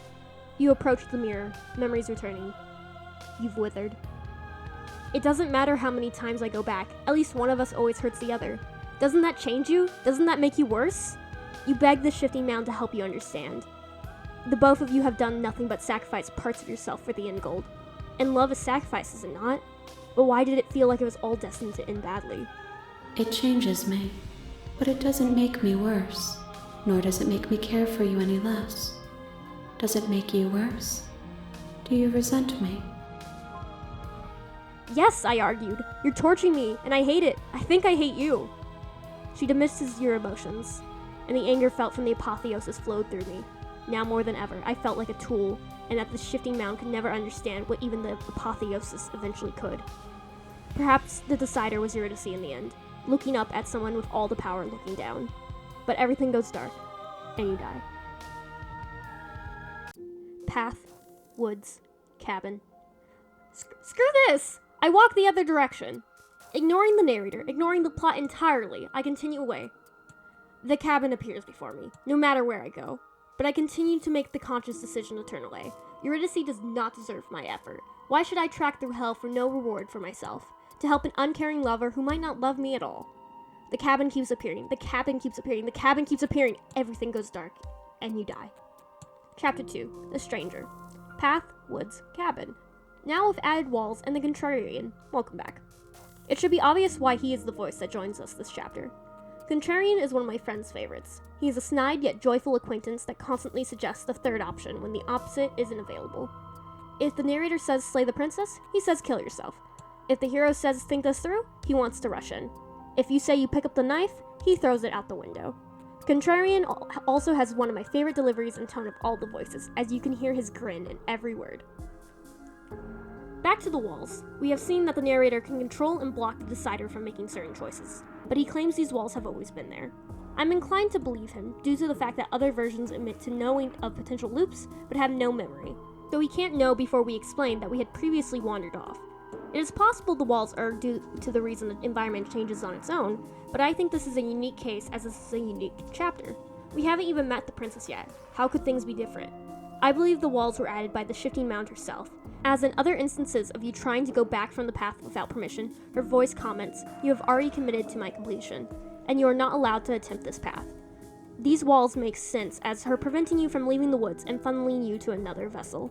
You approach the mirror, memories returning. You've withered. It doesn't matter how many times I go back, at least one of us always hurts the other. Doesn't that change you? Doesn't that make you worse? You beg the shifting mound to help you understand. The both of you have done nothing but sacrifice parts of yourself for the end goal. And love is sacrifice, is it not? But why did it feel like it was all destined to end badly? It changes me, but it doesn't make me worse, nor does it make me care for you any less. Does it make you worse? Do you resent me? Yes, I argued. You're torturing me, and I hate it. I think I hate you. She dismisses your emotions, and the anger felt from the apotheosis flowed through me. Now more than ever, I felt like a tool, and that the shifting mound could never understand what even the apotheosis eventually could. Perhaps the decider was Eurydice in the end, looking up at someone with all the power looking down. But everything goes dark, and you die. Path, woods, cabin. Screw this! I walk the other direction. Ignoring the narrator, ignoring the plot entirely, I continue away. The cabin appears before me, no matter where I go. But I continue to make the conscious decision to turn away. Eurydice does not deserve my effort. Why should I track through hell for no reward for myself? To help an uncaring lover who might not love me at all. The cabin keeps appearing, the cabin keeps appearing, the cabin keeps appearing. Everything goes dark, and you die. Chapter 2, The Stranger. Path, woods, cabin. Now with added walls and the Contrarian. Welcome back. It should be obvious why he is the voice that joins us this chapter. Contrarian is one of my friend's favorites. He is a snide yet joyful acquaintance that constantly suggests the third option when the opposite isn't available. If the narrator says slay the princess, he says kill yourself. If the hero says think this through, he wants to rush in. If you say you pick up the knife, he throws it out the window. Contrarian also has one of my favorite deliveries and tone of all the voices, as you can hear his grin in every word. Back to the walls. We have seen that the narrator can control and block the decider from making certain choices, but he claims these walls have always been there. I'm inclined to believe him, due to the fact that other versions admit to knowing of potential loops, but have no memory, though we can't know before we explain that we had previously wandered off. It is possible the walls are due to the reason the environment changes on its own, but I think this is a unique case as this is a unique chapter. We haven't even met the princess yet. How could things be different? I believe the walls were added by the shifting mound herself. As in other instances of you trying to go back from the path without permission, her voice comments, "You have already committed to my completion, and you are not allowed to attempt this path." These walls make sense as her preventing you from leaving the woods and funneling you to another vessel.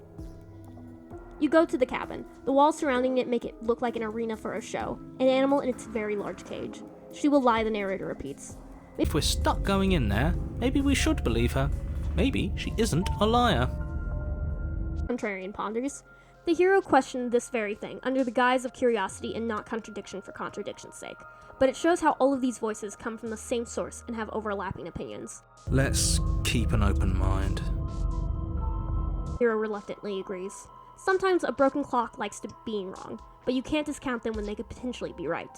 You go to the cabin. The walls surrounding it make it look like an arena for a show, an animal in its very large cage. She will lie, the narrator repeats. If we're stuck going in there, maybe we should believe her. Maybe she isn't a liar. Contrarian ponders. The hero questioned this very thing, under the guise of curiosity and not contradiction for contradiction's sake. But it shows how all of these voices come from the same source and have overlapping opinions. Let's keep an open mind. The hero reluctantly agrees. Sometimes a broken clock likes to being wrong, but you can't discount them when they could potentially be right.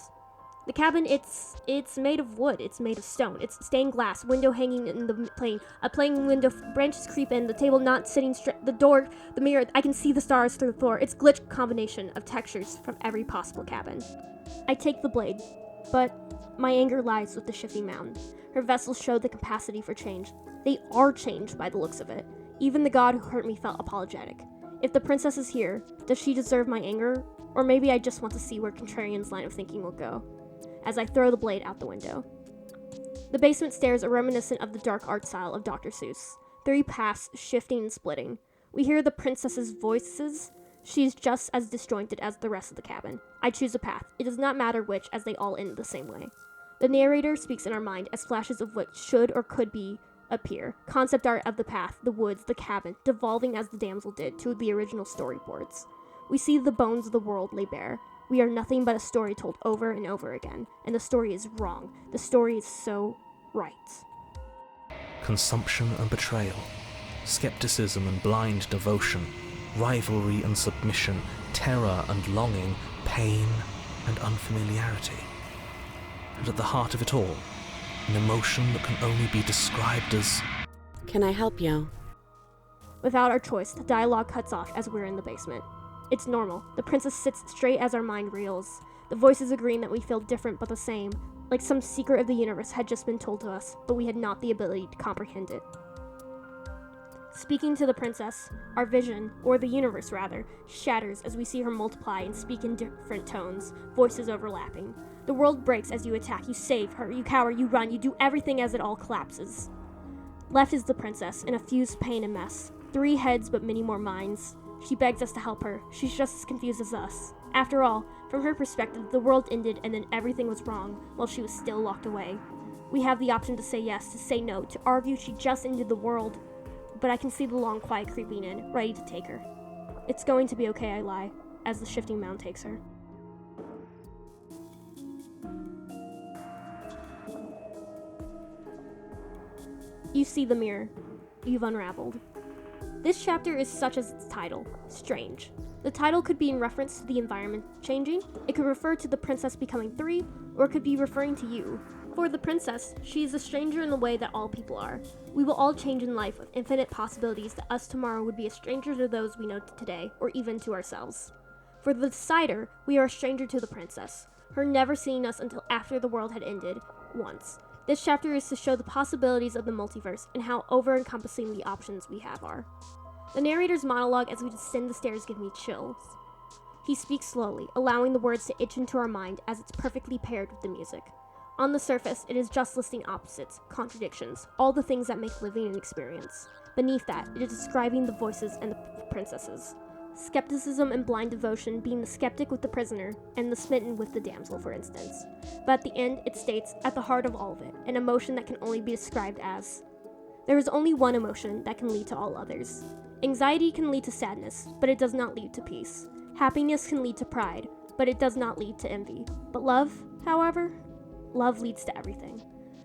The cabin, it's made of wood, it's made of stone, it's stained glass, window hanging in the plane, a plain window, branches creep in, the table not sitting straight, the door, the mirror, I can see the stars through the floor. It's glitch combination of textures from every possible cabin. I take the blade, but my anger lies with the shifting mound. Her vessels show the capacity for change. They are changed by the looks of it. Even the god who hurt me felt apologetic. If the princess is here, does she deserve my anger? Or maybe I just want to see where Contrarian's line of thinking will go, as I throw the blade out the window. The basement stairs are reminiscent of the dark art style of Dr. Seuss. 3 paths shifting and splitting. We hear the princess's voices. She's just as disjointed as the rest of the cabin. I choose a path. It does not matter which, as they all end the same way. The narrator speaks in our mind as flashes of what should or could be appear. Concept art of the path, the woods, the cabin, devolving as the damsel did to the original storyboards. We see the bones of the world lay bare. We are nothing but a story told over and over again, and the story is wrong. The story is so right. Consumption and betrayal, skepticism and blind devotion, rivalry and submission, terror and longing, pain and unfamiliarity. And at the heart of it all, an emotion that can only be described as... Can I help you? Without our choice, the dialogue cuts off as we're in the basement. It's normal. The princess sits straight as our mind reels. The voices agreeing that we feel different but the same, like some secret of the universe had just been told to us, but we had not the ability to comprehend it. Speaking to the princess, our vision, or the universe rather, shatters as we see her multiply and speak in different tones, voices overlapping. The world breaks as you attack, you save her, you cower, you run, you do everything as it all collapses. Left is the princess, in a fused pain and mess. 3 heads but many more minds. She begs us to help her. She's just as confused as us. After all, from her perspective, the world ended and then everything was wrong, while she was still locked away. We have the option to say yes, to say no, to argue she just ended the world, but I can see the long quiet creeping in, ready to take her. It's going to be okay, I lie, as the shifting mound takes her. You see the mirror. You've unraveled. This chapter is such as its title, strange. The title could be in reference to the environment changing, it could refer to the princess becoming 3, or it could be referring to you. For the princess, she is a stranger in the way that all people are. We will all change in life with infinite possibilities that us tomorrow would be a stranger to those we know today, or even to ourselves. For the decider, we are a stranger to the princess, her never seeing us until after the world had ended, once. This chapter is to show the possibilities of the multiverse and how over-encompassing the options we have are. The narrator's monologue as we descend the stairs give me chills. He speaks slowly, allowing the words to itch into our mind as it's perfectly paired with the music. On the surface, it is just listing opposites, contradictions, all the things that make living an experience. Beneath that, it is describing the voices and the princesses. Skepticism and blind devotion being the skeptic with the prisoner, and the smitten with the damsel, for instance. But at the end, it states, at the heart of all of it, an emotion that can only be described as... There is only one emotion that can lead to all others. Anxiety can lead to sadness, but it does not lead to peace. Happiness can lead to pride, but it does not lead to envy. But love, however, love leads to everything.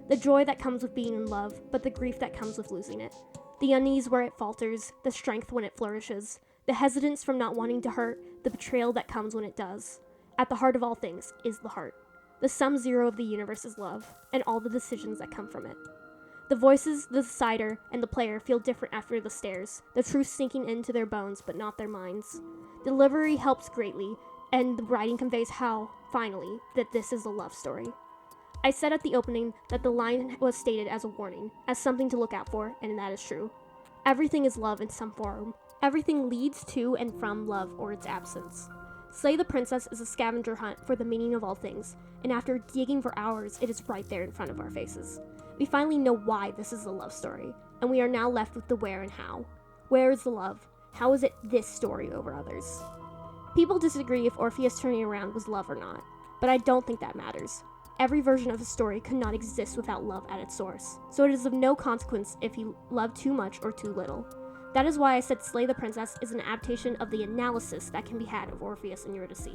The joy that comes with being in love, but the grief that comes with losing it. The unease where it falters, the strength when it flourishes, the hesitance from not wanting to hurt, the betrayal that comes when it does. At the heart of all things is the heart. The sum zero of the universe is love, and all the decisions that come from it. The voices, the decider, and the player feel different after the stairs, the truth sinking into their bones but not their minds. Delivery helps greatly, and the writing conveys how, finally, that this is a love story. I said at the opening that the line was stated as a warning, as something to look out for, and that is true. Everything is love in some form. Everything leads to and from love or its absence. Slay the Princess is a scavenger hunt for the meaning of all things, and after digging for hours, it is right there in front of our faces. We finally know why this is a love story, and we are now left with the where and how. Where is the love? How is it this story over others? People disagree if Orpheus turning around was love or not, but I don't think that matters. Every version of a story could not exist without love at its source, so it is of no consequence if he loved too much or too little. That is why I said Slay the Princess is an adaptation of the analysis that can be had of Orpheus and Eurydice.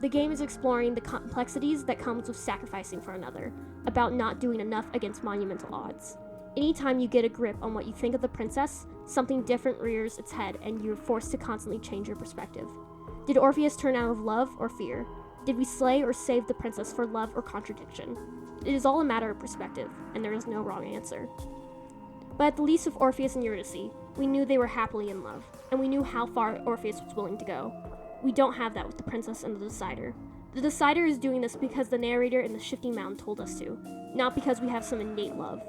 The game is exploring the complexities that comes with sacrificing for another, about not doing enough against monumental odds. Anytime you get a grip on what you think of the princess, something different rears its head and you're forced to constantly change your perspective. Did Orpheus turn out of love or fear? Did we slay or save the princess for love or contradiction? It is all a matter of perspective, and there is no wrong answer. But at the least with Orpheus and Eurydice, we knew they were happily in love, and we knew how far Orpheus was willing to go. We don't have that with the princess and the decider. The decider is doing this because the narrator in the shifting mound told us to, not because we have some innate love.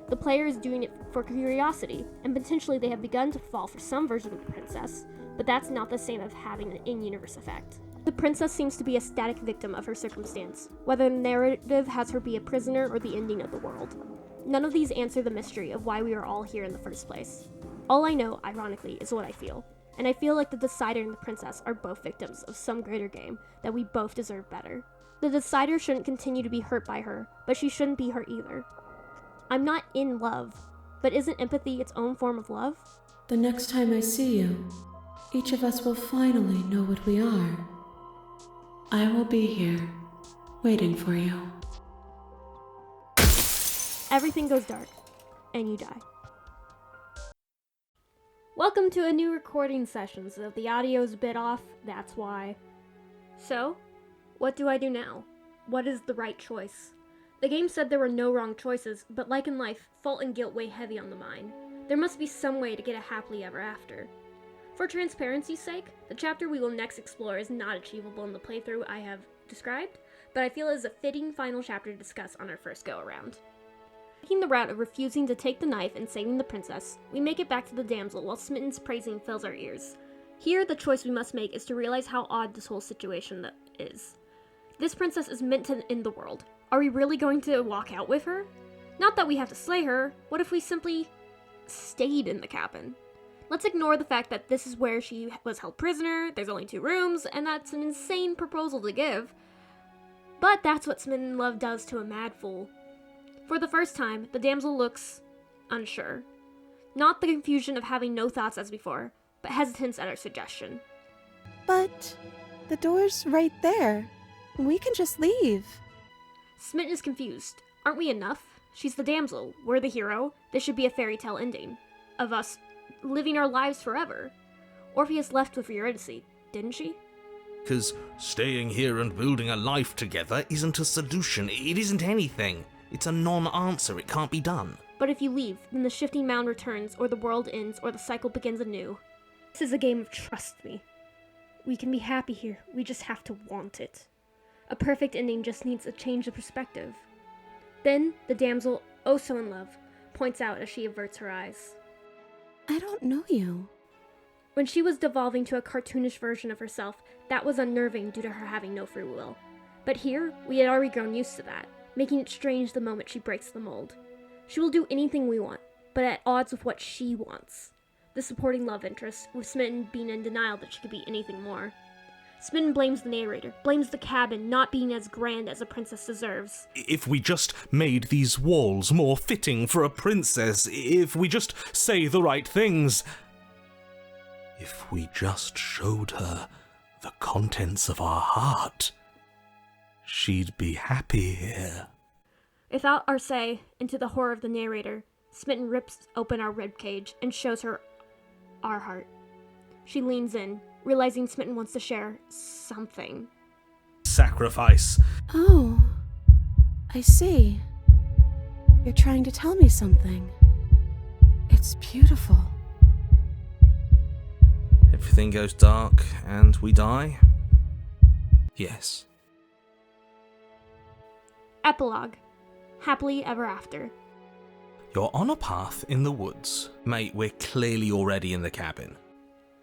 The player is doing it for curiosity, and potentially they have begun to fall for some version of the princess, but that's not the same as having an in-universe effect. The princess seems to be a static victim of her circumstance, whether the narrative has her be a prisoner or the ending of the world. None of these answer the mystery of why we are all here in the first place. All I know, ironically, is what I feel. And I feel like the Decider and the princess are both victims of some greater game, that we both deserve better. The Decider shouldn't continue to be hurt by her, but she shouldn't be hurt either. I'm not in love, but isn't empathy its own form of love? The next time I see you, each of us will finally know what we are. I will be here, waiting for you. Everything goes dark, and you die. Welcome to a new recording session, so if the audio's a bit off, that's why. So, what do I do now? What is the right choice? The game said there were no wrong choices, but like in life, fault and guilt weigh heavy on the mind. There must be some way to get a happily ever after. For transparency's sake, the chapter we will next explore is not achievable in the playthrough I have described, but I feel it is a fitting final chapter to discuss on our first go-around. Taking the route of refusing to take the knife and saving the princess, we make it back to the damsel while Smitten's praising fills our ears. Here, the choice we must make is to realize how odd this whole situation is. This princess is meant to end the world. Are we really going to walk out with her? Not that we have to slay her. What if we simply stayed in the cabin? Let's ignore the fact that this is where she was held prisoner, there's only 2 rooms, and that's an insane proposal to give. But that's what smitten love does to a mad fool. For the first time, the damsel looks unsure. Not the confusion of having no thoughts as before, but hesitance at our suggestion. But the door's right there. We can just leave. Smitten is confused. Aren't we enough? She's the damsel. We're the hero. This should be a fairy tale ending. Of us living our lives forever. Orpheus left with Eurydice, didn't she? 'Cause staying here and building a life together isn't a solution. It isn't anything. It's a non-answer. It can't be done. But if you leave, then the shifting mound returns, or the world ends, or the cycle begins anew. This is a game of trust me. We can be happy here. We just have to want it. A perfect ending just needs a change of perspective. Then, the damsel, oh so in love, points out as she averts her eyes. I don't know you. When she was devolving to a cartoonish version of herself, that was unnerving due to her having no free will. But here, we had already grown used to that, making it strange the moment she breaks the mold. She will do anything we want, but at odds with what she wants. The supporting love interest, with Smitten being in denial that she could be anything more. Smitten blames the narrator, blames the cabin not being as grand as a princess deserves. If we just made these walls more fitting for a princess, if we just say the right things, if we just showed her the contents of our heart, she'd be happy here. Without our say, into the horror of the narrator, Smitten rips open our ribcage and shows her our heart. She leans in, realizing Smitten wants to share something. Sacrifice. Oh, I see. You're trying to tell me something. It's beautiful. Everything goes dark and we die? Yes. Epilogue. Happily ever after. You're on a path in the woods. Mate, we're clearly already in the cabin.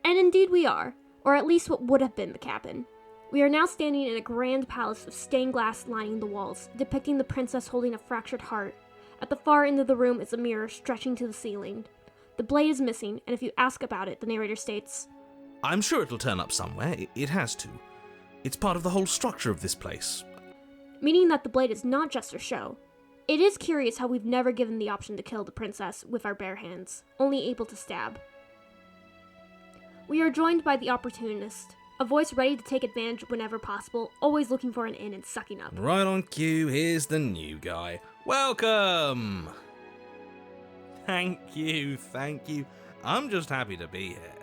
And indeed we are, or at least what would have been the cabin. We are now standing in a grand palace of stained glass lining the walls, depicting the princess holding a fractured heart. At the far end of the room is a mirror stretching to the ceiling. The blade is missing, and if you ask about it, the narrator states, I'm sure it'll turn up somewhere. It has to. It's part of the whole structure of this place. meaning that the blade is not just for show. It is curious how we've never given the option to kill the princess with our bare hands, only able to stab. We are joined by the opportunist, a voice ready to take advantage whenever possible, always looking for an in and sucking up. Right on cue, here's the new guy. Welcome! Thank you. I'm just happy to be here.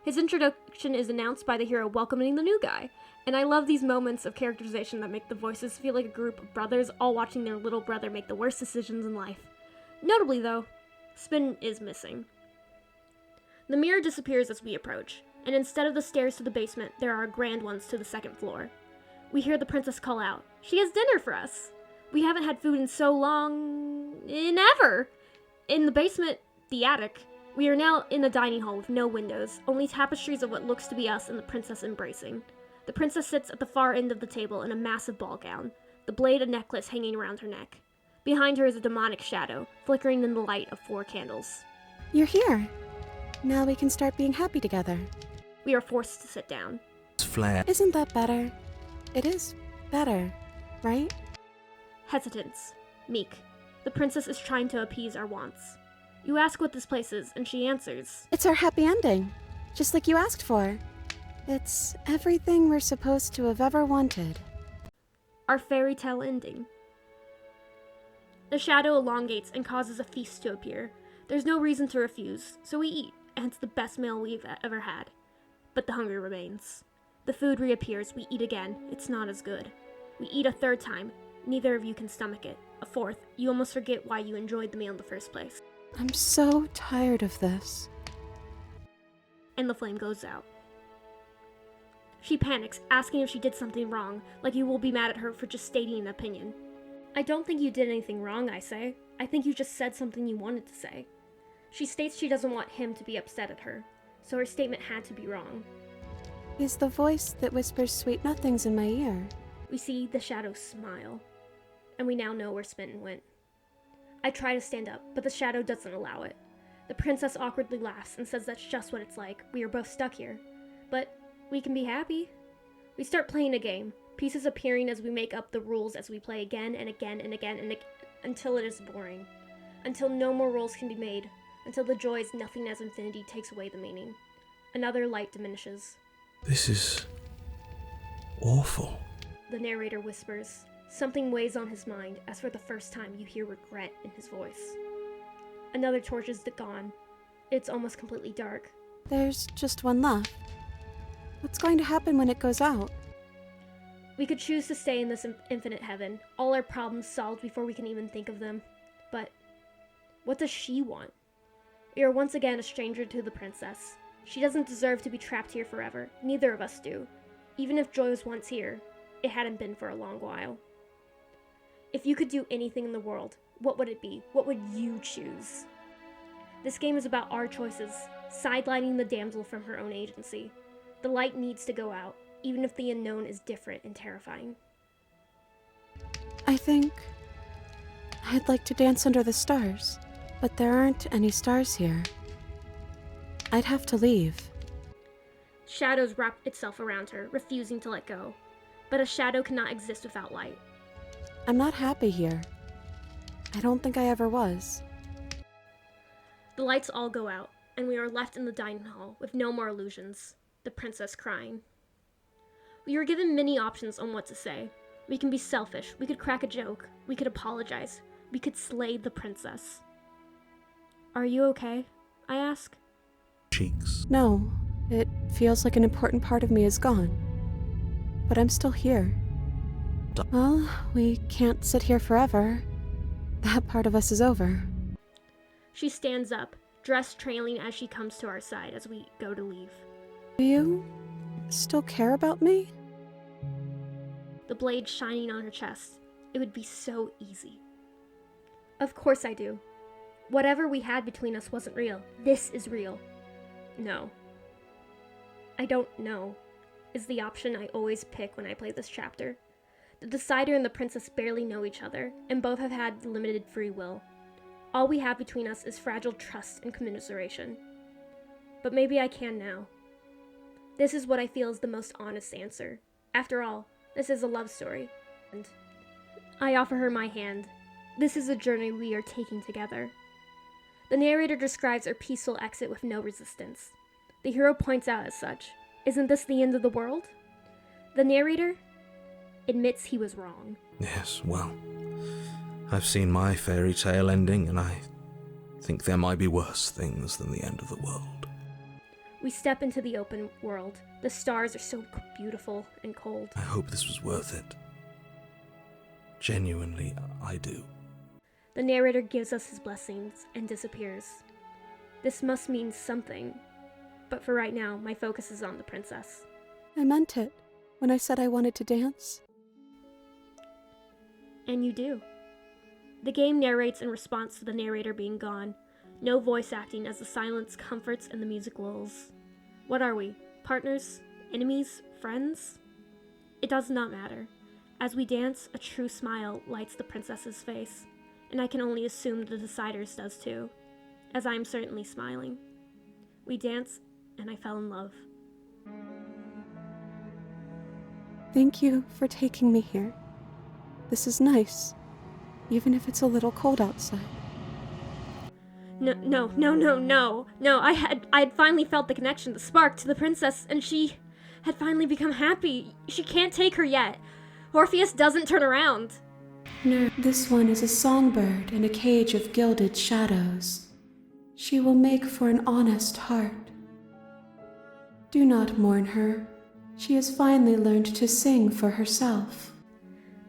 His introduction is announced by the hero welcoming the new guy, and I love these moments of characterization that make the voices feel like a group of brothers all watching their little brother make the worst decisions in life. Notably though, Spin is missing. The mirror disappears as we approach, and instead of the stairs to the basement, there are grand ones to the second floor. We hear the princess call out, "She has dinner for us! We haven't had food in so long... in ever!" In the basement, the attic, We are now in a dining hall with no windows, only tapestries of what looks to be us and the princess embracing. The princess sits at the far end of the table in a massive ball gown, the blade and necklace hanging around her neck. Behind her is a demonic shadow, flickering in the light of 4 candles. You're here. Now we can start being happy together. We are forced to sit down. Flare. Isn't that better? It is better, right? Hesitance. Meek. The princess is trying to appease our wants. You ask what this place is, and she answers. It's our happy ending, just like you asked for. It's everything we're supposed to have ever wanted. Our fairy tale ending. The shadow elongates and causes a feast to appear. There's no reason to refuse, so we eat, and it's the best meal we've ever had. But the hunger remains. The food reappears, we eat again. It's not as good. We eat a 3rd time. Neither of you can stomach it. A 4th, you almost forget why you enjoyed the meal in the first place. I'm so tired of this. And the flame goes out. She panics, asking if she did something wrong, like you will be mad at her for just stating an opinion. I don't think you did anything wrong, I say. I think you just said something you wanted to say. She states she doesn't want him to be upset at her, so her statement had to be wrong. He's the voice that whispers sweet nothings in my ear. We see the shadow smile, and we now know where Smitten went. I try to stand up, but the shadow doesn't allow it. The princess awkwardly laughs and says that's just what it's like. We are both stuck here. But we can be happy. We start playing a game, pieces appearing as we make up the rules as we play again and again and again and until it is boring. Until no more rules can be made. Until the joy is nothing as infinity takes away the meaning. Another light diminishes. This is awful. The narrator whispers. Something weighs on his mind as for the first time you hear regret in his voice. Another torch is gone. It's almost completely dark. There's just one left. What's going to happen when it goes out? We could choose to stay in this infinite heaven, all our problems solved before we can even think of them. But what does she want? We are once again a stranger to the princess. She doesn't deserve to be trapped here forever. Neither of us do. Even if Joy was once here, it hadn't been for a long while. If you could do anything in the world, what would it be? What would you choose? This game is about our choices, sidelining the damsel from her own agency. The light needs to go out, even if the unknown is different and terrifying. I think I'd like to dance under the stars, but there aren't any stars here. I'd have to leave. Shadows wrap itself around her, refusing to let go. But a shadow cannot exist without light. I'm not happy here. I don't think I ever was. The lights all go out, and we are left in the dining hall with no more illusions. The princess crying. We were given many options on what to say. We can be selfish, we could crack a joke, we could apologize, we could slay the princess. Are you okay? I ask. Cheeks. No, it feels like an important part of me is gone. But I'm still here. Well, we can't sit here forever. That part of us is over. She stands up, dress trailing as she comes to our side as we go to leave. Do you still care about me? The blade shining on her chest. It would be so easy. Of course I do. Whatever we had between us wasn't real. This is real. No. I don't know, is the option I always pick when I play this chapter. The decider and the princess barely know each other, and both have had limited free will. All we have between us is fragile trust and commiseration. But maybe I can now. This is what I feel is the most honest answer. After all, this is a love story. And I offer her my hand. This is a journey we are taking together. The narrator describes our peaceful exit with no resistance. The hero points out as such. Isn't this the end of the world? The narrator admits he was wrong. Yes, well, I've seen my fairy tale ending, and I think there might be worse things than the end of the world. We step into the open world. The stars are so beautiful and cold. I hope this was worth it. Genuinely, I do. The narrator gives us his blessings and disappears. This must mean something, but for right now, my focus is on the princess. I meant it when I said I wanted to dance. And you do. The game narrates in response to the narrator being gone. No voice acting as the silence comforts and the music lulls. What are we? Partners? Enemies? Friends? It does not matter. As we dance, a true smile lights the princess's face, and I can only assume the decider's does too, as I am certainly smiling. We dance, and I fell in love. Thank you for taking me here. This is nice, even if it's a little cold outside. No. I had finally felt the connection, the spark to the princess, and she had finally become happy. She can't take her yet. Orpheus doesn't turn around. No, this one is a songbird in a cage of gilded shadows. She will make for an honest heart. Do not mourn her. She has finally learned to sing for herself.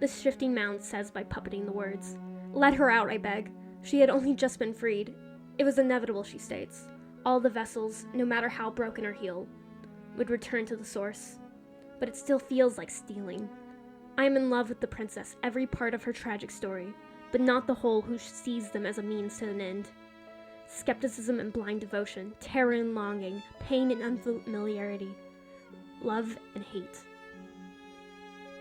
The shifting mound says by puppeting the words. Let her out, I beg. She had only just been freed. It was inevitable, she states. All the vessels, no matter how broken or healed, would return to the source. But it still feels like stealing. I am in love with the princess, every part of her tragic story, but not the whole who sees them as a means to an end. Skepticism and blind devotion, terror and longing, pain and unfamiliarity, love and hate.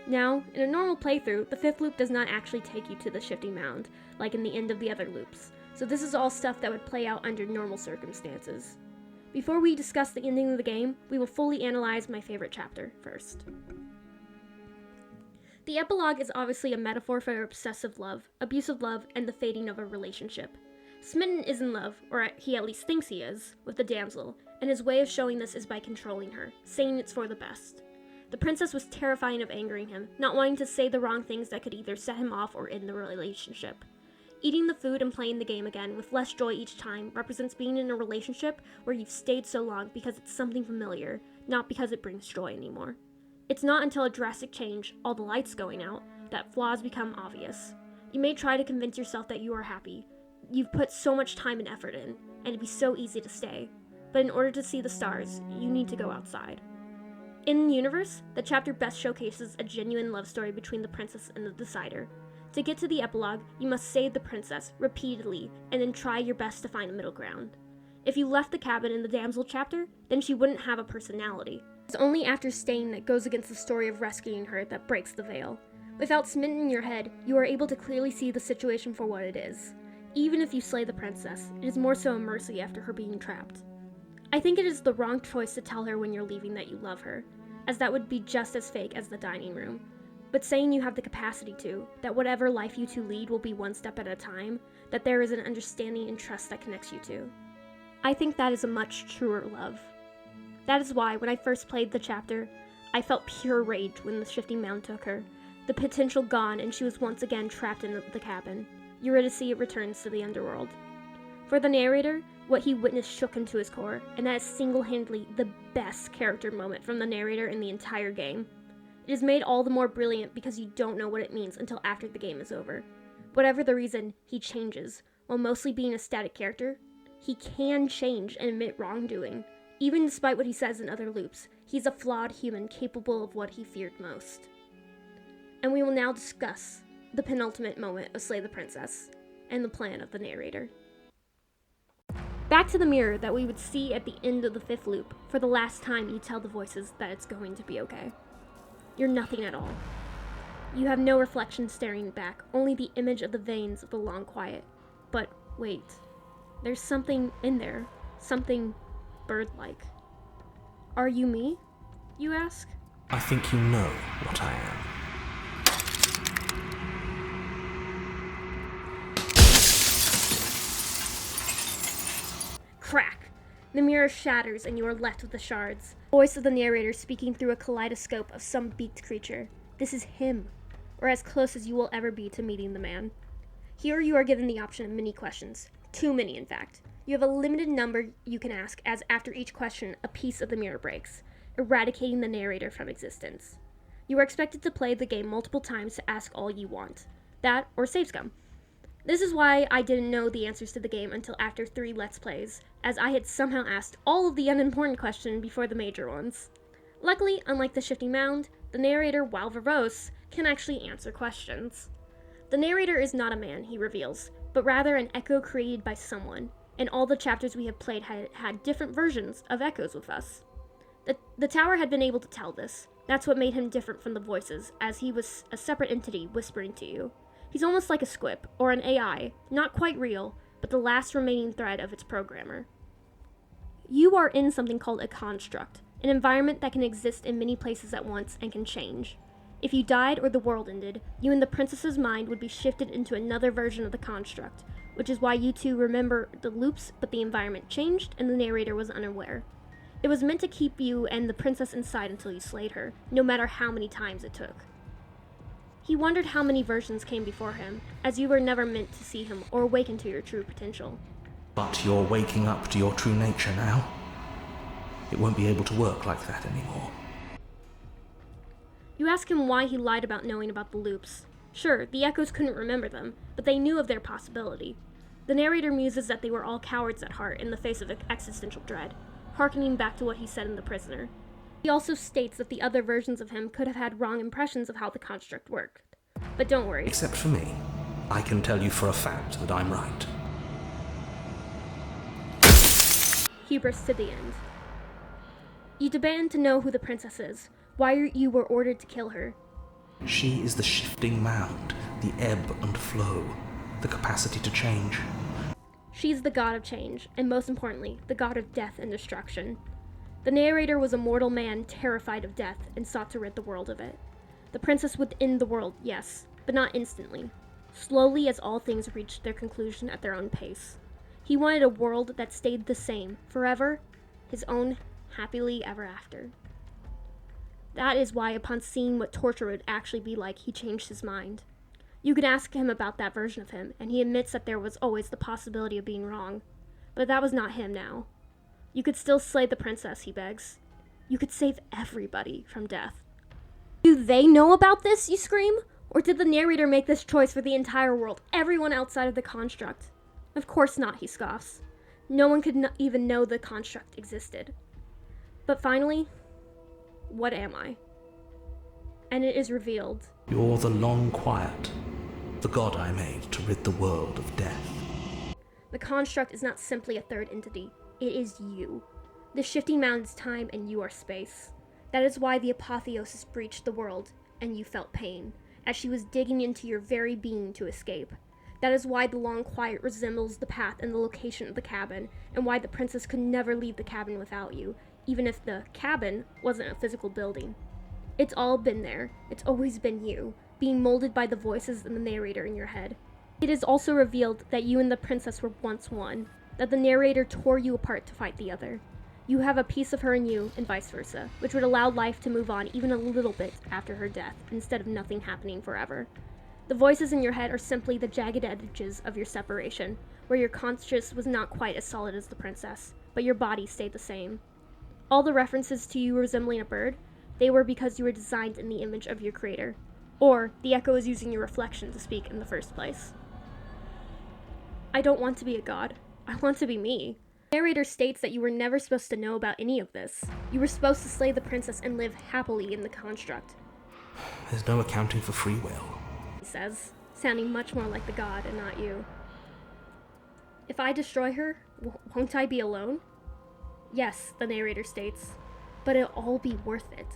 Now, in a normal playthrough, the 5th loop does not actually take you to the shifting mound, like in the end of the other loops, so this is all stuff that would play out under normal circumstances. Before we discuss the ending of the game, we will fully analyze my favorite chapter first. The epilogue is obviously a metaphor for obsessive love, abusive love, and the fading of a relationship. Smitten is in love, or he at least thinks he is, with the damsel, and his way of showing this is by controlling her, saying it's for the best. The princess was terrifying of angering him, not wanting to say the wrong things that could either set him off or end the relationship. Eating the food and playing the game again with less joy each time represents being in a relationship where you've stayed so long because it's something familiar, not because it brings joy anymore. It's not until a drastic change, all the lights going out, that flaws become obvious. You may try to convince yourself that you are happy. You've put so much time and effort in, and it'd be so easy to stay. But in order to see the stars, you need to go outside. In the universe, the chapter best showcases a genuine love story between the princess and the decider. To get to the epilogue, you must save the princess repeatedly, and then try your best to find a middle ground. If you left the cabin in the damsel chapter, then she wouldn't have a personality. It's only after staying that goes against the story of rescuing her that breaks the veil. Without Smitten in your head, you are able to clearly see the situation for what it is. Even if you slay the princess, it is more so a mercy after her being trapped. I think it is the wrong choice to tell her when you're leaving that you love her, as that would be just as fake as the dining room. But saying you have the capacity to, that whatever life you two lead will be one step at a time, that there is an understanding and trust that connects you two. I think that is a much truer love. That is why, when I first played the chapter, I felt pure rage when the shifting mound took her, the potential gone, and she was once again trapped in the cabin. Eurydice returns to the underworld. For the narrator, what he witnessed shook him to his core, and that is single-handedly the best character moment from the narrator in the entire game. It is made all the more brilliant because you don't know what it means until after the game is over. Whatever the reason, he changes. While mostly being a static character, he can change and admit wrongdoing. Even despite what he says in other loops, he's a flawed human capable of what he feared most. And we will now discuss the penultimate moment of Slay the Princess, and the plan of the narrator. Back to the mirror that we would see at the end of the 5th loop, for the last time you tell the voices that it's going to be okay. You're nothing at all. You have no reflection staring back, only the image of the veins of the long quiet. But wait, there's something in there, something bird-like. Are you me, you ask? I think you know what I am. Crack! The mirror shatters and you are left with the shards. The voice of the narrator speaking through a kaleidoscope of some beaked creature. This is him, or as close as you will ever be to meeting the man. Here you are given the option of many questions. Too many, in fact. You have a limited number you can ask, as after each question, a piece of the mirror breaks, eradicating the narrator from existence. You are expected to play the game multiple times to ask all you want. That, or save scum. This is why I didn't know the answers to the game until after 3 Let's Plays, as I had somehow asked all of the unimportant questions before the major ones. Luckily, unlike the shifting mound, the narrator, while verbose, can actually answer questions. The narrator is not a man, he reveals, but rather an echo created by someone, and all the chapters we have played had different versions of echoes with us. The tower had been able to tell this. That's what made him different from the voices, as he was a separate entity whispering to you. He's almost like a squip, or an AI, not quite real, but the last remaining thread of its programmer. You are in something called a construct, an environment that can exist in many places at once and can change. If you died or the world ended, you and the princess's mind would be shifted into another version of the construct, which is why you two remember the loops, but the environment changed and the narrator was unaware. It was meant to keep you and the princess inside until you slayed her, no matter how many times it took. He wondered how many versions came before him, as you were never meant to see him or awaken to your true potential. But you're waking up to your true nature now. It won't be able to work like that anymore. You ask him why he lied about knowing about the loops. Sure, the echoes couldn't remember them, but they knew of their possibility. The narrator muses that they were all cowards at heart in the face of existential dread, hearkening back to what he said in The Prisoner. He also states that the other versions of him could have had wrong impressions of how the construct worked. But don't worry. Except for me. I can tell you for a fact that I'm right. Hubris to the end. You demand to know who the princess is, why you were ordered to kill her. She is the shifting mound, the ebb and flow, the capacity to change. She's the god of change, and most importantly, the god of death and destruction. The narrator was a mortal man terrified of death and sought to rid the world of it. The princess would end the world, yes, but not instantly. Slowly as all things reached their conclusion at their own pace. He wanted a world that stayed the same, forever, his own happily ever after. That is why, upon seeing what torture would actually be like, he changed his mind. You could ask him about that version of him, and he admits that there was always the possibility of being wrong. But that was not him now. You could still slay the princess, he begs. You could save everybody from death. Do they know about this, you scream? Or did the narrator make this choice for the entire world, everyone outside of the construct? Of course not, he scoffs. No one could even know the construct existed. But finally, what am I? And it is revealed. You're the long quiet, the god I made to rid the world of death. The construct is not simply a third entity. It is you. The shifting mound is time and you are space. That is why the apotheosis breached the world, and you felt pain, as she was digging into your very being to escape. That is why the long quiet resembles the path and the location of the cabin, and why the princess could never leave the cabin without you, even if the cabin wasn't a physical building. It's all been there. It's always been you, being molded by the voices and the narrator in your head. It is also revealed that you and the princess were once one, that the narrator tore you apart to fight the other. You have a piece of her in you, and vice versa, which would allow life to move on even a little bit after her death, instead of nothing happening forever. The voices in your head are simply the jagged edges of your separation, where your conscience was not quite as solid as the princess, but your body stayed the same. All the references to you resembling a bird, they were because you were designed in the image of your creator, or the echo is using your reflection to speak in the first place. I don't want to be a god. I want to be me. The narrator states that you were never supposed to know about any of this. You were supposed to slay the princess and live happily in the construct. There's no accounting for free will, He says, sounding much more like the god and not you. If I destroy her, won't I be alone? Yes, the narrator states, but it'll all be worth it.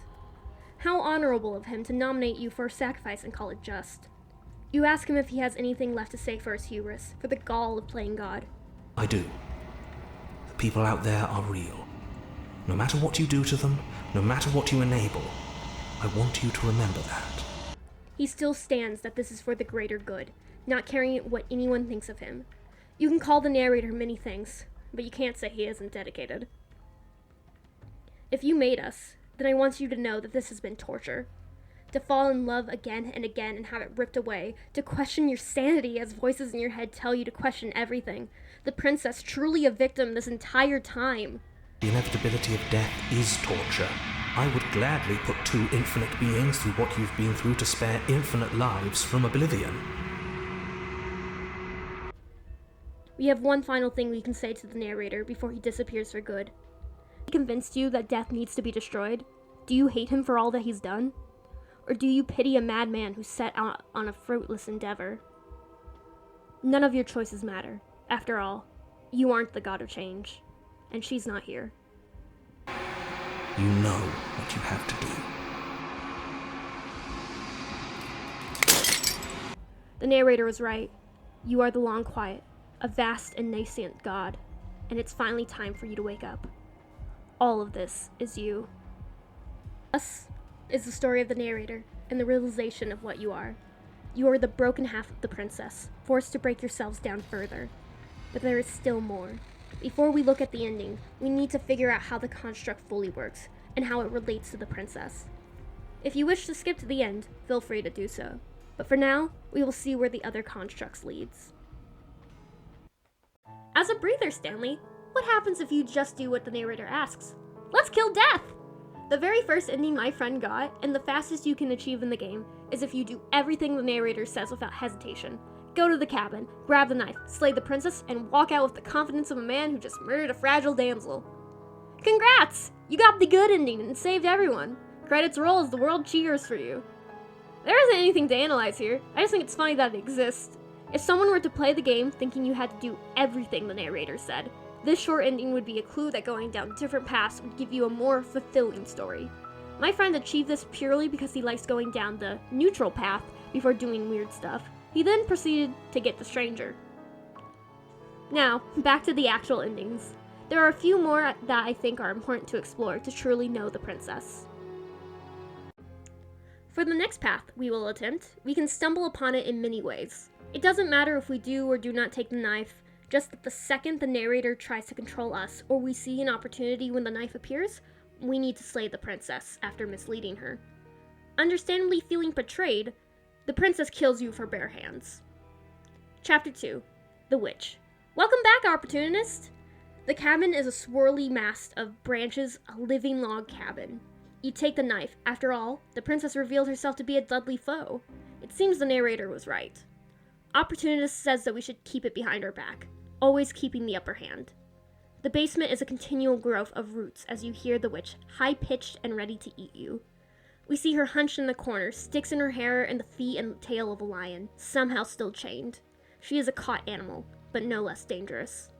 How honorable of him to nominate you for a sacrifice and call it just. You ask him if he has anything left to say for his hubris, for the gall of playing God. I do. The people out there are real. No matter what you do to them, no matter what you enable, I want you to remember that. He still stands that this is for the greater good, not caring what anyone thinks of him. You can call the narrator many things, but you can't say he isn't dedicated. If you made us, then I want you to know that this has been torture. To fall in love again and again and have it ripped away, to question your sanity as voices in your head tell you to question everything. The princess, truly a victim this entire time. The inevitability of death is torture. I would gladly put two infinite beings through what you've been through to spare infinite lives from oblivion. We have one final thing we can say to the narrator before he disappears for good. He convinced you that death needs to be destroyed? Do you hate him for all that he's done? Or do you pity a madman who set out on a fruitless endeavor? None of your choices matter. After all, You aren't the god of change, and she's not here. You know what you have to do. The narrator was right. You are the long quiet, a vast and nascent god, and it's finally time for you to wake up. All of this is you. Us is the story of the narrator and the realization of what you are. You are the broken half of the princess, forced to break yourselves down further. But there is still more. Before we look at the ending, we need to figure out how the construct fully works and how it relates to the princess. If you wish to skip to the end, feel free to do so. But for now, we will see where the other constructs leads. As a breather, Stanley, what happens if you just do what the narrator asks? Let's kill death! The very first ending my friend got, and the fastest you can achieve in the game, is if you do everything the narrator says without hesitation. Go to the cabin, grab the knife, slay the princess, and walk out with the confidence of a man who just murdered a fragile damsel. Congrats! You got the good ending and saved everyone. Credits roll as the world cheers for you. There isn't anything to analyze here. I just think it's funny that it exists. If someone were to play the game thinking you had to do everything the narrator said, this short ending would be a clue that going down different paths would give you a more fulfilling story. My friend achieved this purely because he likes going down the neutral path before doing weird stuff. He then proceeded to get the stranger. Now, back to the actual endings. There are a few more that I think are important to explore to truly know the princess. For the next path we will attempt, we can stumble upon it in many ways. It doesn't matter if we do or do not take the knife, just that the second the narrator tries to control us or we see an opportunity when the knife appears, we need to slay the princess after misleading her. Understandably feeling betrayed, the princess kills you for bare hands. Chapter 2. The Witch. Welcome back, opportunist! The cabin is a swirly mass of branches, a living log cabin. You take the knife. After all, the princess revealed herself to be a deadly foe. It seems the narrator was right. Opportunist says that we should keep it behind our back, always keeping the upper hand. The basement is a continual growth of roots as you hear the witch, high-pitched and ready to eat you. We see her hunched in the corner, sticks in her hair and the feet and tail of a lion, somehow still chained. She is a caught animal, but no less dangerous.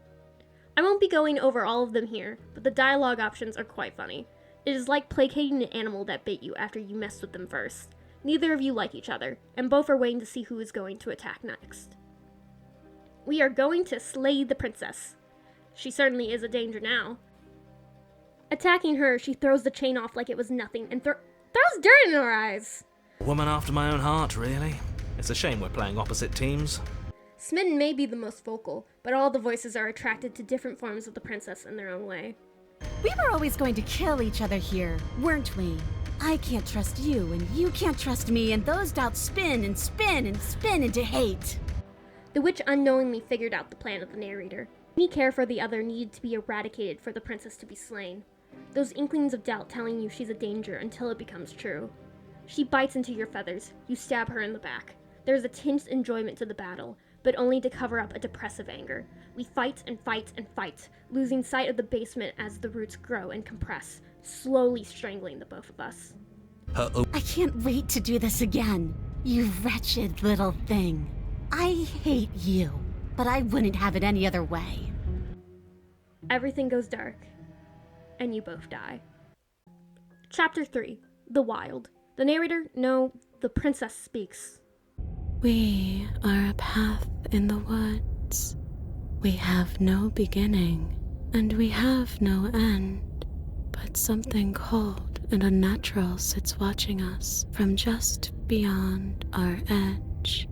I won't be going over all of them here, but the dialogue options are quite funny. It is like placating an animal that bit you after you messed with them first. Neither of you like each other, and both are waiting to see who is going to attack next. We are going to slay the princess. She certainly is a danger now. Attacking her, she throws the chain off like it was nothing and throws dirt in her eyes. Woman after my own heart, really. It's a shame we're playing opposite teams. Smitten may be the most vocal, but all the voices are attracted to different forms of the princess in their own way. We were always going to kill each other here, weren't we? I can't trust you, and you can't trust me, and those doubts spin and spin and spin into hate. The witch unknowingly figured out the plan of the narrator. Any care for the other needed to be eradicated for the princess to be slain. Those inklings of doubt telling you she's a danger until it becomes true. She bites into your feathers. You stab her in the back. There is a tinged enjoyment to the battle, but only to cover up a depressive anger. We fight and fight and fight, losing sight of the basement as the roots grow and compress, slowly strangling the both of us. I can't wait to do this again, you wretched little thing. I hate you, but I wouldn't have it any other way. Everything goes dark, and you both die. Chapter 3. The Wild. The narrator, no, the princess speaks. We are a path in the woods. We have no beginning, and we have no end. But something cold and unnatural sits watching us from just beyond our edge.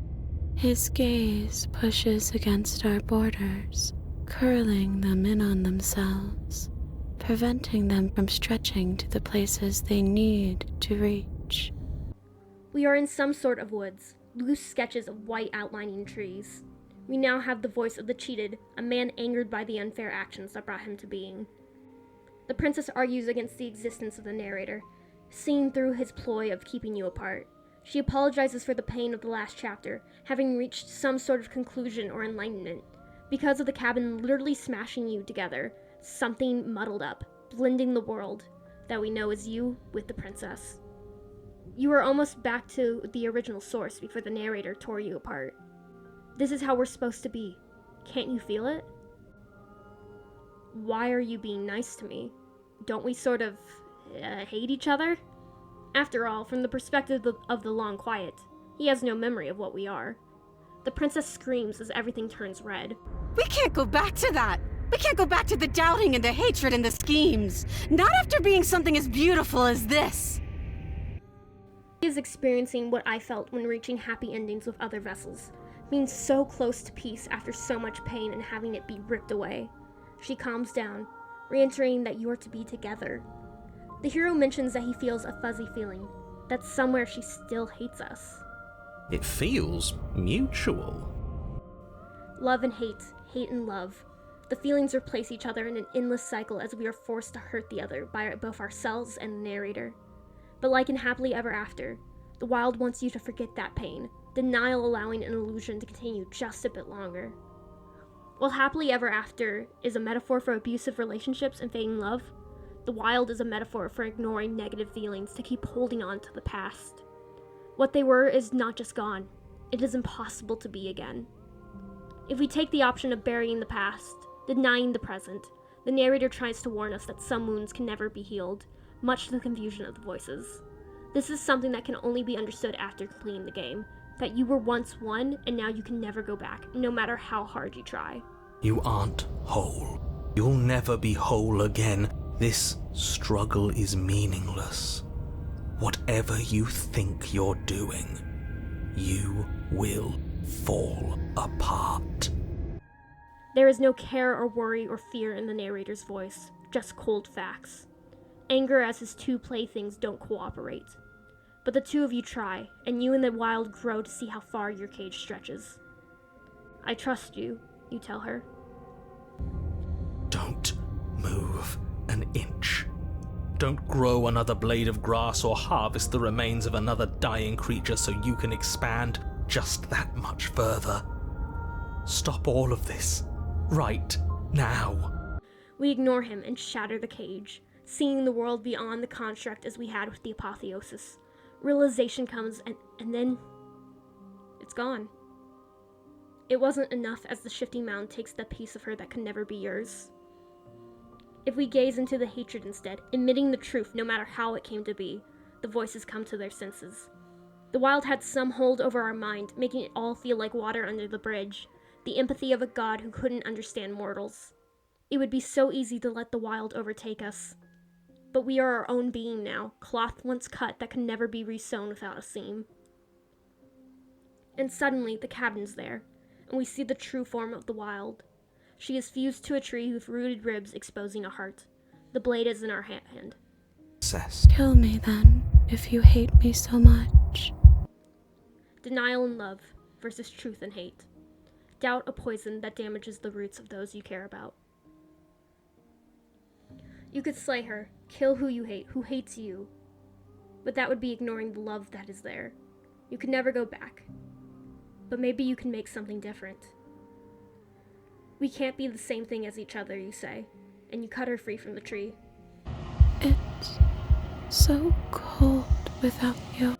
His gaze pushes against our borders, curling them in on themselves, preventing them from stretching to the places they need to reach. We are in some sort of woods, loose sketches of white outlining trees. We now have the voice of the cheated, a man angered by the unfair actions that brought him to being. The princess argues against the existence of the narrator, seeing through his ploy of keeping you apart. She apologizes for the pain of the last chapter, having reached some sort of conclusion or enlightenment. Because of the cabin literally smashing you together, something muddled up, blending the world that we know is you with the princess. You are almost back to the original source before the narrator tore you apart. This is how we're supposed to be. Can't you feel it? Why are you being nice to me? Don't we sort of hate each other? After all, from the perspective of the long quiet, he has no memory of what we are. The princess screams as everything turns red. We can't go back to that! We can't go back to the doubting and the hatred and the schemes! Not after being something as beautiful as this! He is experiencing what I felt when reaching happy endings with other vessels, being so close to peace after so much pain and having it be ripped away. She calms down, reiterating that you are to be together. The hero mentions that he feels a fuzzy feeling, that somewhere she still hates us. It feels mutual. Love and hate, hate and love. The feelings replace each other in an endless cycle as we are forced to hurt the other by both ourselves and the narrator. But like in Happily Ever After, the wild wants you to forget that pain, denial allowing an illusion to continue just a bit longer. While Happily Ever After is a metaphor for abusive relationships and fading love, the wild is a metaphor for ignoring negative feelings to keep holding on to the past. What they were is not just gone, it is impossible to be again. If we take the option of burying the past, denying the present, the narrator tries to warn us that some wounds can never be healed, much to the confusion of the voices. This is something that can only be understood after completing the game, that you were once one and now you can never go back, no matter how hard you try. You aren't whole. You'll never be whole again. This struggle is meaningless. Whatever you think you're doing, you will fall apart. There is no care or worry or fear in the narrator's voice, just cold facts. Anger as his two playthings don't cooperate. But the two of you try, and you and the wild grow to see how far your cage stretches. I trust you, you tell her. Don't move an inch. Don't grow another blade of grass or harvest the remains of another dying creature so you can expand just that much further. Stop all of this, right now. We ignore him and shatter the cage, seeing the world beyond the construct as we had with the apotheosis. Realization comes and then it's gone. It wasn't enough as the shifting mound takes the piece of her that could never be yours. If we gaze into the hatred instead, admitting the truth no matter how it came to be, the voices come to their senses. The wild had some hold over our mind, making it all feel like water under the bridge, the empathy of a god who couldn't understand mortals. It would be so easy to let the wild overtake us. But we are our own being now, cloth once cut that can never be resewn without a seam. And suddenly, the cabin's there, and we see the true form of the wild. She is fused to a tree with rooted ribs exposing a heart. The blade is in our hand. Kill me then, if you hate me so much. Denial and love versus truth and hate. Doubt a poison that damages the roots of those you care about. You could slay her, kill who you hate, who hates you. But that would be ignoring the love that is there. You could never go back. But maybe you can make something different. We can't be the same thing as each other, you say, and you cut her free from the tree. It's so cold without you.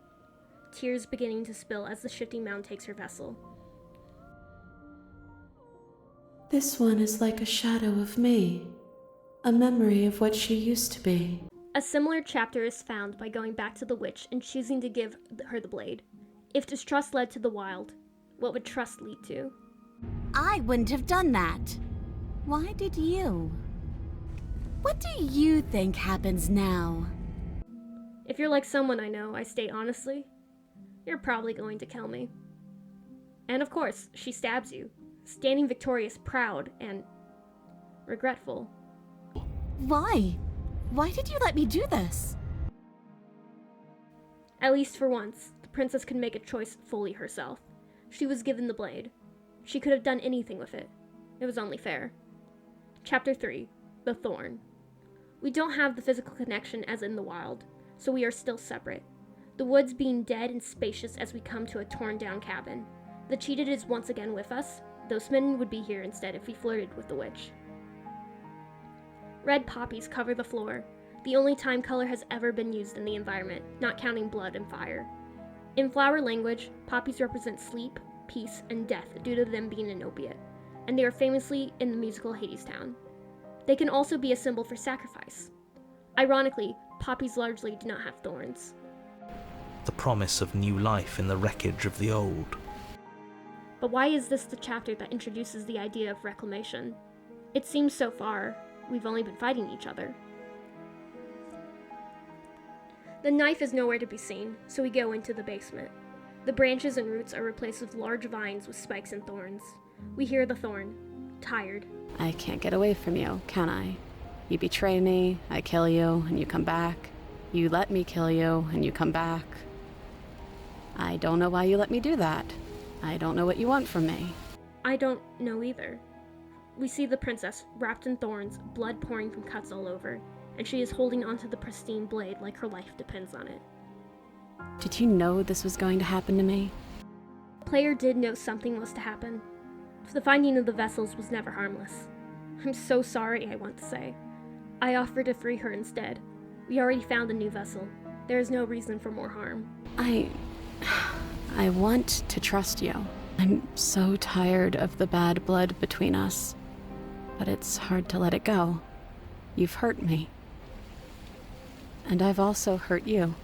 Tears beginning to spill as the shifting mound takes her vessel. This one is like a shadow of me, a memory of what she used to be. A similar chapter is found by going back to the witch and choosing to give her the blade. If distrust led to the wild, what would trust lead to? I wouldn't have done that. Why did you? What do you think happens now? If you're like someone I know, I state honestly, you're probably going to kill me. And of course, she stabs you, standing victorious, proud, and regretful. Why? Why did you let me do this? At least for once, the princess could make a choice fully herself. She was given the blade. She could have done anything with it. It was only fair. Chapter 3, The Thorn. We don't have the physical connection as in the wild, so we are still separate. The woods being dead and spacious as we come to a torn down cabin. The cheated is once again with us, though smitten would be here instead if we flirted with the witch. Red poppies cover the floor, the only time color has ever been used in the environment, not counting blood and fire. In flower language, poppies represent sleep, peace, and death due to them being an opiate, and they are famously in the musical Hadestown. They can also be a symbol for sacrifice. Ironically, poppies largely do not have thorns. The promise of new life in the wreckage of the old. But why is this the chapter that introduces the idea of reclamation? It seems so far, we've only been fighting each other. The knife is nowhere to be seen, so we go into the basement. The branches and roots are replaced with large vines with spikes and thorns. We hear the thorn, tired. I can't get away from you, can I? You betray me, I kill you, and you come back. You let me kill you, and you come back. I don't know why you let me do that. I don't know what you want from me. I don't know either. We see the princess, wrapped in thorns, blood pouring from cuts all over, and she is holding onto the pristine blade like her life depends on it. Did you know this was going to happen to me? The player did know something was to happen. The finding of the vessels was never harmless. I'm so sorry, I want to say. I offered to free her instead. We already found a new vessel. There is no reason for more harm. I want to trust you. I'm so tired of the bad blood between us. But it's hard to let it go. You've hurt me. And I've also hurt you.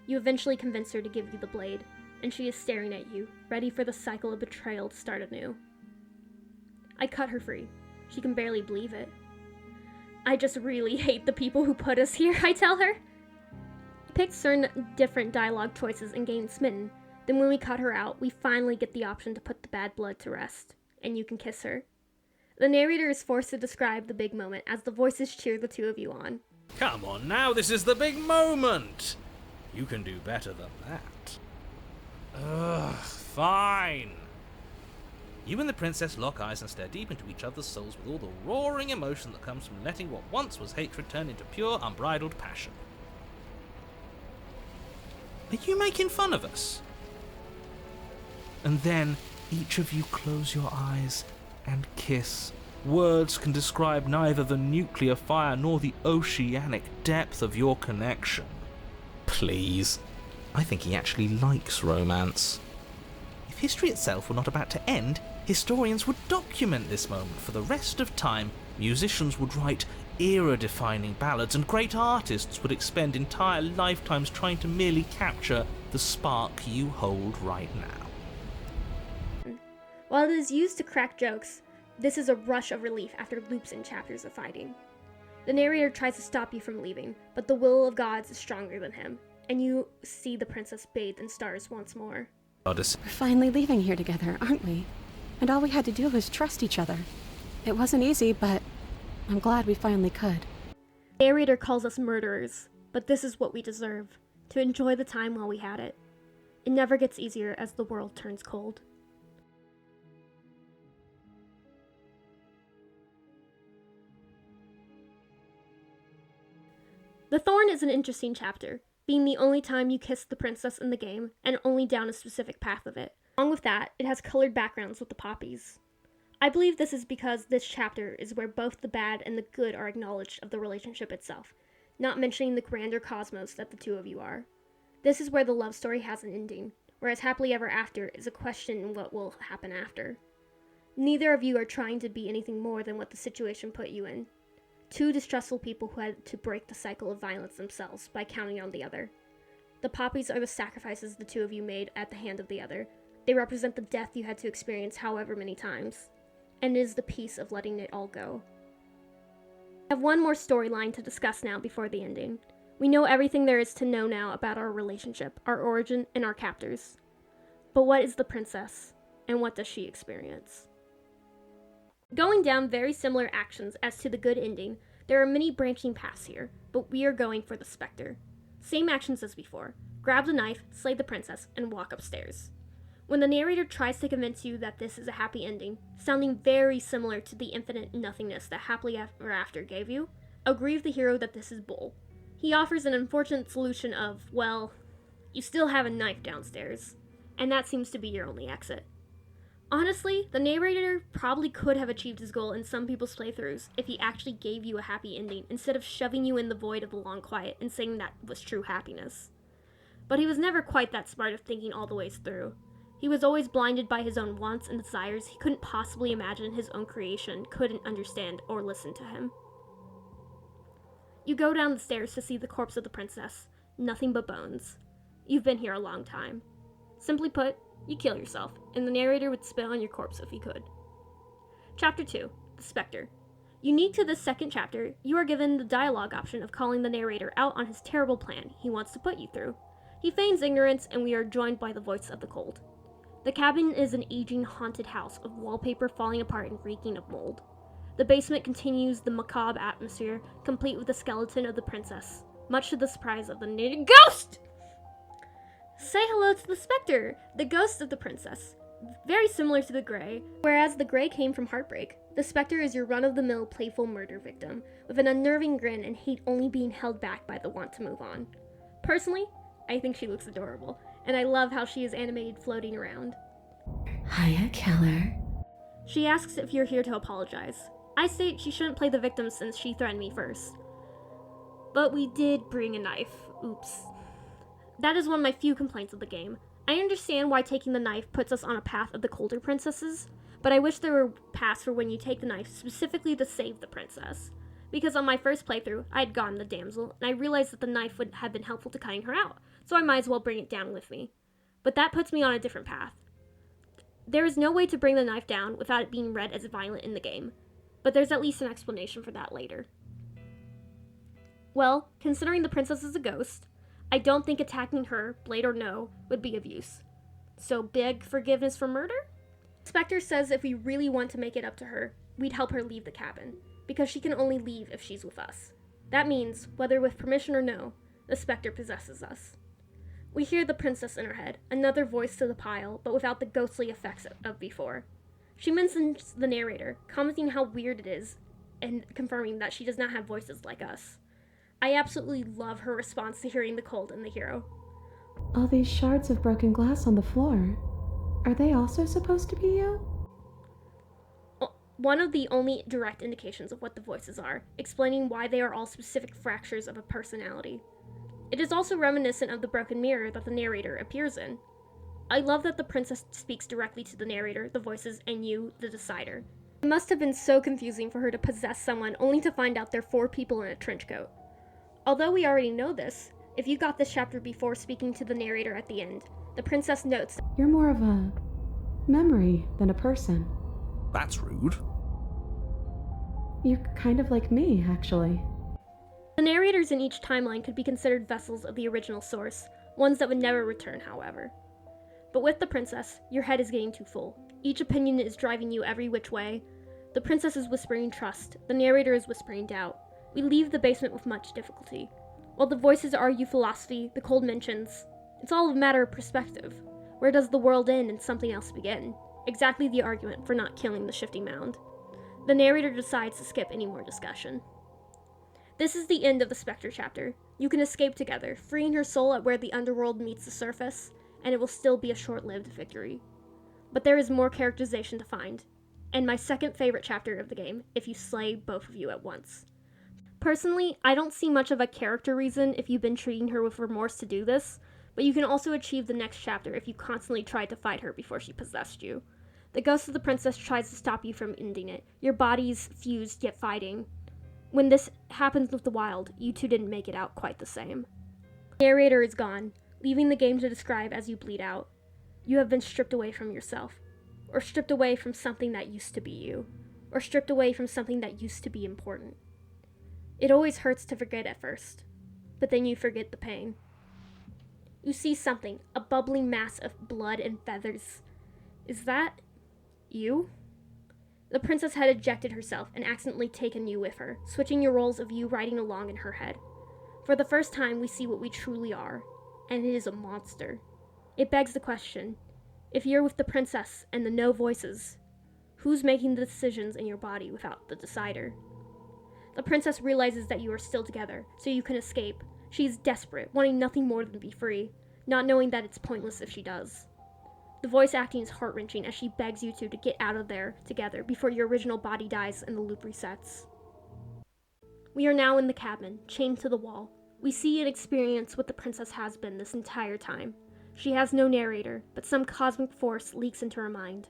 You eventually convince her to give you the blade, and she is staring at you, ready for the cycle of betrayal to start anew. I cut her free. She can barely believe it. I just really hate the people who put us here, I tell her. We picked certain different dialogue choices and gained smitten. Then when we cut her out, we finally get the option to put the bad blood to rest, and you can kiss her. The narrator is forced to describe the big moment as the voices cheer the two of you on. Come on now, this is the big moment! You can do better than that. Ugh, fine. You and the princess lock eyes and stare deep into each other's souls with all the roaring emotion that comes from letting what once was hatred turn into pure, unbridled passion. Are you making fun of us? And then each of you close your eyes and kiss. Words can describe neither the nuclear fire nor the oceanic depth of your connection. Please. I think he actually likes romance. If history itself were not about to end, historians would document this moment for the rest of time. Musicians would write era-defining ballads, and great artists would expend entire lifetimes trying to merely capture the spark you hold right now. While it is used to crack jokes, this is a rush of relief after loops and chapters of fighting. The narrator tries to stop you from leaving, but the will of gods is stronger than him, and you see the princess bathed in stars once more. We're finally leaving here together, aren't we? And all we had to do was trust each other. It wasn't easy, but I'm glad we finally could. The narrator calls us murderers, but this is what we deserve, to enjoy the time while we had it. It never gets easier as the world turns cold. The Thorn is an interesting chapter, being the only time you kiss the princess in the game, and only down a specific path of it. Along with that, it has colored backgrounds with the poppies. I believe this is because this chapter is where both the bad and the good are acknowledged of the relationship itself, not mentioning the grander cosmos that the two of you are. This is where the love story has an ending, whereas happily ever after is a question in what will happen after. Neither of you are trying to be anything more than what the situation put you in. Two distrustful people who had to break the cycle of violence themselves by counting on the other. The poppies are the sacrifices the two of you made at the hand of the other. They represent the death you had to experience however many times, and it is the peace of letting it all go. I have one more storyline to discuss now before the ending. We know everything there is to know now about our relationship, our origin, and our captors. But what is the princess, and what does she experience? Going down very similar actions as to the good ending, there are many branching paths here, but we are going for the specter. Same actions as before. Grab the knife, slay the princess, and walk upstairs. When the narrator tries to convince you that this is a happy ending, sounding very similar to the infinite nothingness that Happily Ever After gave you, agree with the hero that this is bull. He offers an unfortunate solution of, well, you still have a knife downstairs, and that seems to be your only exit. Honestly, the narrator probably could have achieved his goal in some people's playthroughs if he actually gave you a happy ending instead of shoving you in the void of the long quiet and saying that was true happiness. But he was never quite that smart of thinking all the ways through. He was always blinded by his own wants and desires. He couldn't possibly imagine his own creation, couldn't understand or listen to him. You go down the stairs to see the corpse of the princess. Nothing but bones. You've been here a long time. Simply put, you kill yourself, and the narrator would spit on your corpse if he could. Chapter 2, The Spectre. Unique to this second chapter, you are given the dialogue option of calling the narrator out on his terrible plan he wants to put you through. He feigns ignorance, and we are joined by the voice of the cold. The cabin is an aging, haunted house of wallpaper falling apart and reeking of mold. The basement continues the macabre atmosphere, complete with the skeleton of the princess, much to the surprise of the native ghost! Say hello to the Spectre, the ghost of the princess. Very similar to the Grey, whereas the Grey came from heartbreak. The Spectre is your run-of-the-mill playful murder victim, with an unnerving grin and hate only being held back by the want to move on. Personally, I think she looks adorable, and I love how she is animated floating around. Hiya, killer. She asks if you're here to apologize. I state she shouldn't play the victim since she threatened me first. But we did bring a knife. Oops. That is one of my few complaints of the game. I understand why taking the knife puts us on a path of the colder princesses, but I wish there were paths for when you take the knife specifically to save the princess. Because on my first playthrough, I had gotten the damsel, and I realized that the knife would have been helpful to cutting her out, so I might as well bring it down with me. But that puts me on a different path. There is no way to bring the knife down without it being read as violent in the game, but there's at least an explanation for that later. Well, considering the princess is a ghost, I don't think attacking her, blade or no, would be of use. So beg forgiveness for murder? Spectre says if we really want to make it up to her, we'd help her leave the cabin, because she can only leave if she's with us. That means, whether with permission or no, the Spectre possesses us. We hear the princess in her head, another voice to the pile, but without the ghostly effects of before. She mentions the narrator, commenting how weird it is, and confirming that she does not have voices like us. I absolutely love her response to hearing the cold and the hero. All these shards of broken glass on the floor. Are they also supposed to be you? One of the only direct indications of what the voices are, explaining why they are all specific fractures of a personality. It is also reminiscent of the broken mirror that the narrator appears in. I love that the princess speaks directly to the narrator, the voices, and you, the decider. It must have been so confusing for her to possess someone only to find out they're 4 people in a trench coat. Although we already know this, if you got this chapter before speaking to the narrator at the end, the princess notes You're more of a memory than a person. That's rude. You're kind of like me, actually. the narrators in each timeline could be considered vessels of the original source, ones that would never return, however. But with the princess, your head is getting too full. Each opinion is driving you every which way. The princess is whispering trust, the narrator is whispering doubt. We leave the basement with much difficulty. While the voices argue philosophy, the cold mentions, it's all a matter of perspective. Where does the world end and something else begin? Exactly the argument for not killing the shifting mound. The narrator decides to skip any more discussion. This is the end of the Spectre chapter. You can escape together, freeing her soul at where the underworld meets the surface, and it will still be a short-lived victory. But there is more characterization to find, and my second favorite chapter of the game, if you slay both of you at once. Personally, I don't see much of a character reason if you've been treating her with remorse to do this, but you can also achieve the next chapter if you constantly tried to fight her before she possessed you. The ghost of the princess tries to stop you from ending it. Your bodies fused yet fighting. When this happens with the wild, you two didn't make it out quite the same. The narrator is gone, leaving the game to describe as you bleed out. You have been stripped away from yourself, or stripped away from something that used to be you, or stripped away from something that used to be important. It always hurts to forget at first, but then you forget the pain. You see something, a bubbling mass of blood and feathers. Is that you? The princess had ejected herself and accidentally taken you with her, switching your roles of you riding along in her head. For the first time, we see what we truly are, and it is a monster. It begs the question, if you're with the princess and the no voices, who's making the decisions in your body without the decider? The princess realizes that you are still together, so you can escape. She is desperate, wanting nothing more than be free, not knowing that it's pointless if she does. The voice acting is heart-wrenching as she begs you two to get out of there together before your original body dies and the loop resets. We are now in the cabin, chained to the wall. We see and experience what the princess has been this entire time. She has no narrator, but some cosmic force leaks into her mind.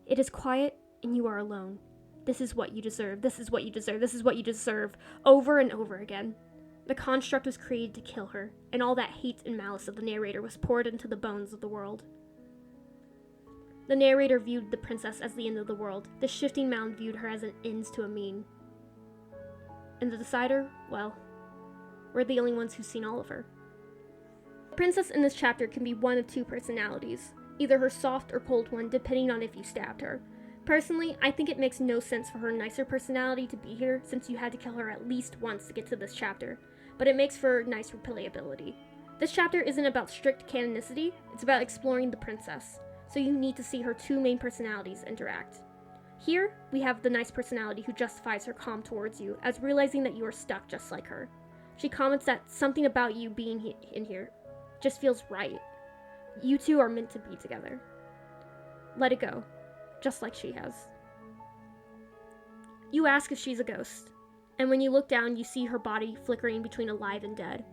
It is quiet, and you are alone. This is what you deserve, this is what you deserve, this is what you deserve, over and over again. The construct was created to kill her, and all that hate and malice of the narrator was poured into the bones of the world. The narrator viewed the princess as the end of the world. The shifting mound viewed her as an ends to a mean. And the decider, well, we're the only ones who've seen all of her. The princess in this chapter can be one of two personalities, either her soft or cold one, depending on if you stabbed her. Personally, I think it makes no sense for her nicer personality to be here, since you had to kill her at least once to get to this chapter, but it makes for nice replayability. This chapter isn't about strict canonicity, it's about exploring the princess, so you need to see her two main personalities interact. Here, we have the nice personality who justifies her calm towards you as realizing that you are stuck just like her. She comments that something about you being in here just feels right. You two are meant to be together. Let it go, just like she has. You ask if she's a ghost, and when you look down, you see her body flickering between alive and dead.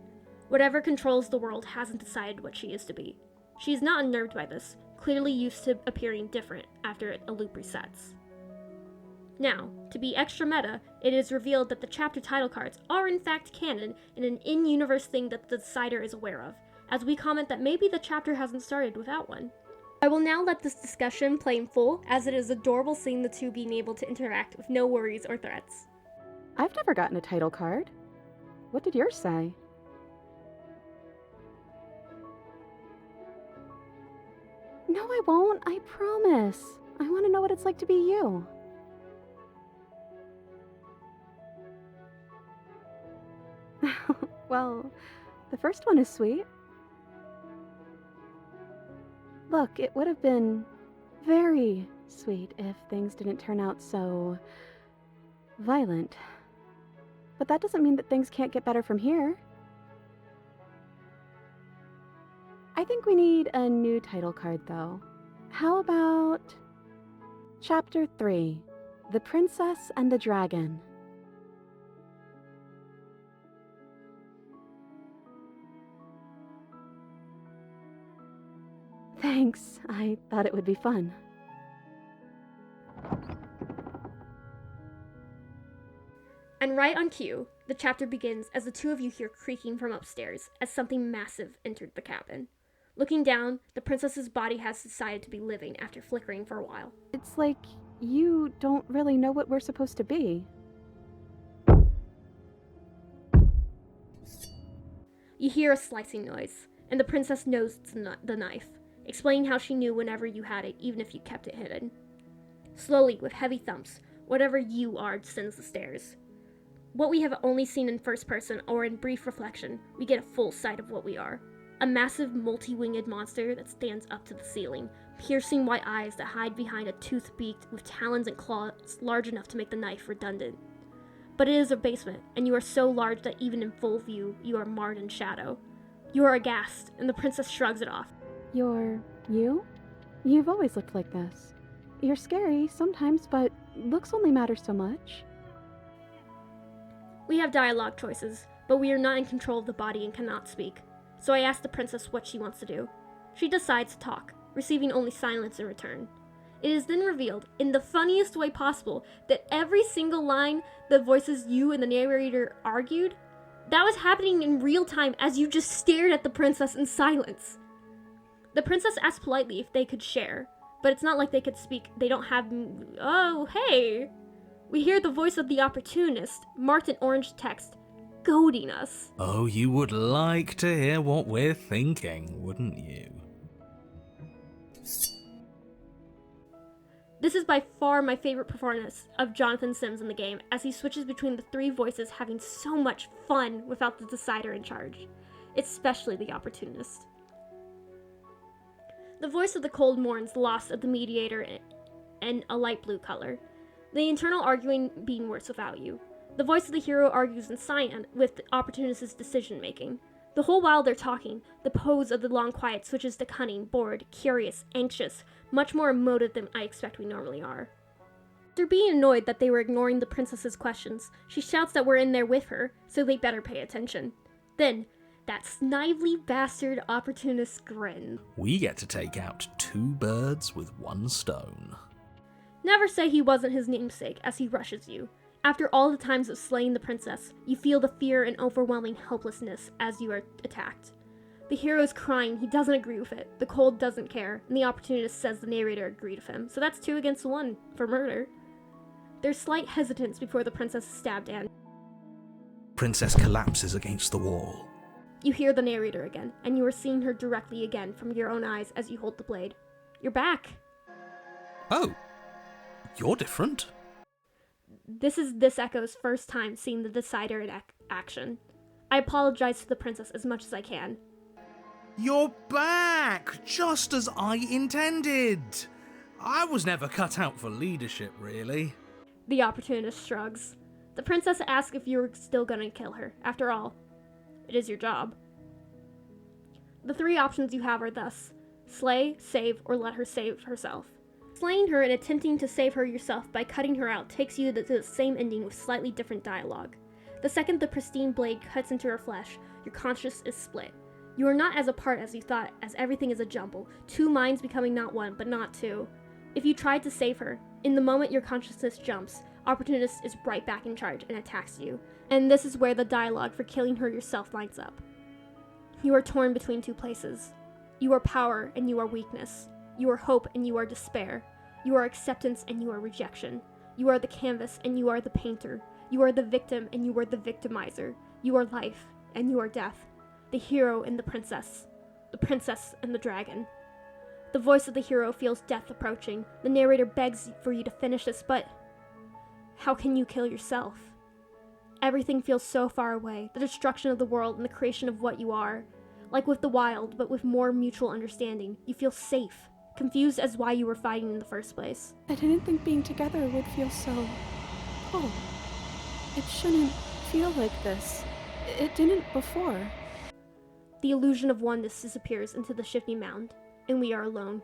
Whatever controls the world hasn't decided what she is to be. She is not unnerved by this, clearly used to appearing different after a loop resets. Now, to be extra meta, it is revealed that the chapter title cards are in fact canon and an in-universe thing that the decider is aware of, as we comment that maybe the chapter hasn't started without one. I will now let this discussion play in full, as it is adorable seeing the two being able to interact with no worries or threats. I've never gotten a title card. What did yours say? No, I won't. I promise. I want to know what it's like to be you. Well, the first one is sweet. Look, it would have been very sweet if things didn't turn out so violent. But that doesn't mean that things can't get better from here. I think we need a new title card, though. How about Chapter 3, The Princess and the Dragon? Thanks. I thought it would be fun. And right on cue, the chapter begins as the two of you hear creaking from upstairs as something massive entered the cabin. Looking down, the princess's body has decided to be living after flickering for a while. It's like you don't really know what we're supposed to be. You hear a slicing noise, and the princess knows it's the knife, explaining how she knew whenever you had it, even if you kept it hidden. Slowly, with heavy thumps, whatever you are descends the stairs. What we have only seen in first person or in brief reflection, we get a full sight of what we are. A massive multi-winged monster that stands up to the ceiling, piercing white eyes that hide behind a tooth beak with talons and claws large enough to make the knife redundant. But it is a basement, and you are so large that even in full view, you are marred in shadow. You are aghast, and the princess shrugs it off. You're you? You've always looked like this. You're scary sometimes, but looks only matter so much. We have dialogue choices, but we are not in control of the body and cannot speak. So I ask the princess what she wants to do. She decides to talk, receiving only silence in return. It is then revealed, in the funniest way possible, that every single line the voices you and the narrator argued, that was happening in real time as you just stared at the princess in silence. The princess asked politely if they could share, but it's not like they could speak. They don't have... Oh, hey! We hear the voice of the opportunist, marked in orange text, goading us. Oh, you would like to hear what we're thinking, wouldn't you? This is by far my favorite performance of Jonathan Sims in the game, as he switches between the three voices having so much fun without the decider in charge, especially the opportunist. The voice of the cold mourns the loss of the mediator in a light blue color, the internal arguing being worse without you. The voice of the hero argues in cyan with the opportunist's decision-making. The whole while they're talking, the pose of the long quiet switches to cunning, bored, curious, anxious, much more emotive than I expect we normally are. After being annoyed that they were ignoring the princess's questions, she shouts that we're in there with her, so they better pay attention. Then, That snively bastard opportunist grin. We get to take out 2 birds with 1 stone. Never say he wasn't his namesake as he rushes you. After all the times of slaying the princess, you feel the fear and overwhelming helplessness as you are attacked. The hero is crying, he doesn't agree with it, the cold doesn't care, and the opportunist says the narrator agreed with him, so that's 2 against 1 for murder. There's slight hesitance before the princess is stabbed in. Princess collapses against the wall. You hear the narrator again, and you are seeing her directly again from your own eyes as you hold the blade. You're back! Oh, you're different. This is this Echo's first time seeing the Decider in action. I apologize to the princess as much as I can. You're back, just as I intended. I was never cut out for leadership, really. The opportunist shrugs. The princess asks if you were still gonna kill her. After all, it is your job. The 3 options you have are thus: slay, save, or let her save herself. Slaying her and attempting to save her yourself by cutting her out takes you to the same ending with slightly different dialogue. The second the pristine blade cuts into her flesh, your conscience is split. You are not as apart as you thought, as everything is a jumble, 2 minds becoming not 1, but not 2. If you tried to save her, in the moment your consciousness jumps, Opportunist is right back in charge and attacks you. And this is where the dialogue for killing her yourself lines up. You are torn between 2 places. You are power and you are weakness. You are hope and you are despair. You are acceptance and you are rejection. You are the canvas and you are the painter. You are the victim and you are the victimizer. You are life and you are death. The hero and the princess. The princess and the dragon. The voice of the hero feels death approaching. The narrator begs for you to finish this, but how can you kill yourself? Everything feels so far away. The destruction of the world and the creation of what you are. Like with the wild, but with more mutual understanding. You feel safe. Confused as why you were fighting in the first place. I didn't think being together would feel so cold. It shouldn't feel like this. It didn't before. The illusion of oneness disappears into the shifting mound, and we are alone.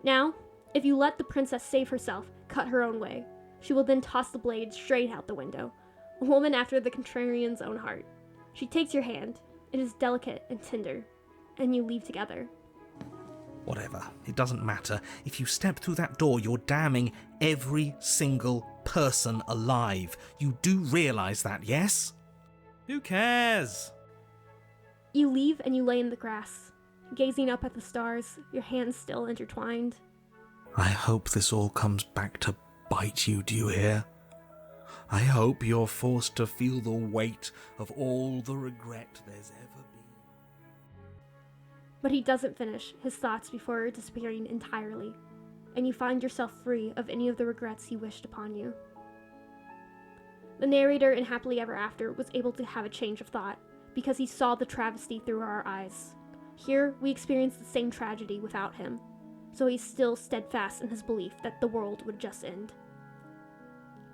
Now, if you let the princess save herself, cut her own way, she will then toss the blade straight out the window. A woman after the contrarian's own heart. She takes your hand. It is delicate and tender, and you leave together. Whatever, it doesn't matter. If you step through that door, you're damning every single person alive. You do realize that, yes? Who cares? You leave and you lay in the grass, gazing up at the stars, your hands still intertwined. I hope this all comes back to bite you, do you hear? I hope you're forced to feel the weight of all the regret there's ever been. But he doesn't finish his thoughts before disappearing entirely, and you find yourself free of any of the regrets he wished upon you. The narrator in Happily Ever After was able to have a change of thought, because he saw the travesty through our eyes. Here, we experience the same tragedy without him, so he's still steadfast in his belief that the world would just end.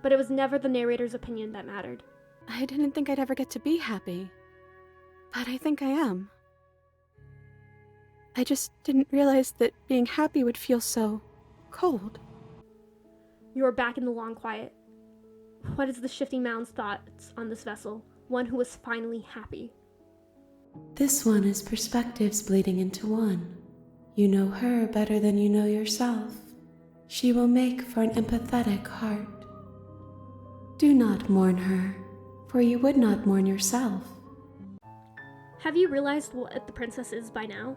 But it was never the narrator's opinion that mattered. I didn't think I'd ever get to be happy, but I think I am. I just didn't realize that being happy would feel so cold. You are back in the long quiet. What is the shifting mound's thoughts on this vessel, one who is finally happy? This one is perspectives bleeding into one. You know her better than you know yourself. She will make for an empathetic heart. Do not mourn her, for you would not mourn yourself. Have you realized what the princess is by now?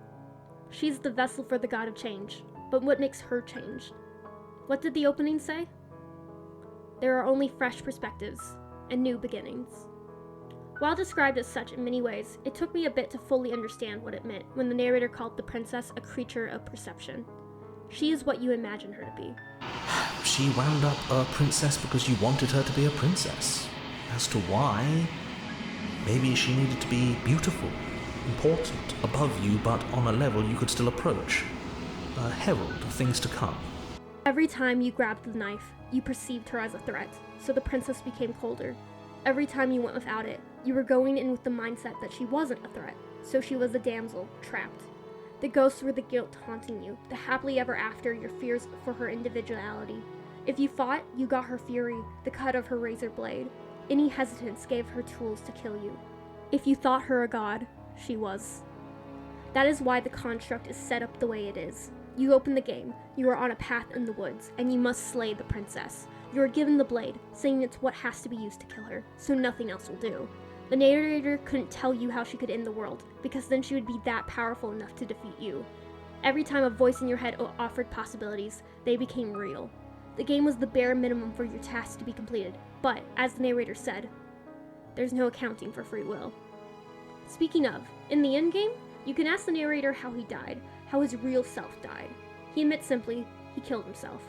She's the vessel for the god of change, but what makes her change? What did the opening say? There are only fresh perspectives and new beginnings. While described as such in many ways, it took me a bit to fully understand what it meant when the narrator called the princess a creature of perception. She is what you imagine her to be. She wound up a princess because you wanted her to be a princess. As to why, maybe she needed to be beautiful, important, above you, but on a level you could still approach. A herald of things to come. Every time you grabbed the knife, you perceived her as a threat, so the princess became colder. Every time you went without it, you were going in with the mindset that she wasn't a threat, so she was a damsel, trapped. The ghosts were the guilt haunting you, the happily ever after, your fears for her individuality. If you fought, you got her fury, the cut of her razor blade. Any hesitance gave her tools to kill you. If you thought her a god, she was. That is why the construct is set up the way it is. You open the game, you are on a path in the woods, and you must slay the princess. You are given the blade, saying it's what has to be used to kill her, so nothing else will do. The narrator couldn't tell you how she could end the world, because then she would be that powerful enough to defeat you. Every time a voice in your head offered possibilities, they became real. The game was the bare minimum for your task to be completed, but, as the narrator said, there's no accounting for free will. Speaking of, in the endgame, you can ask the narrator how he died, how his real self died. He admits simply, he killed himself.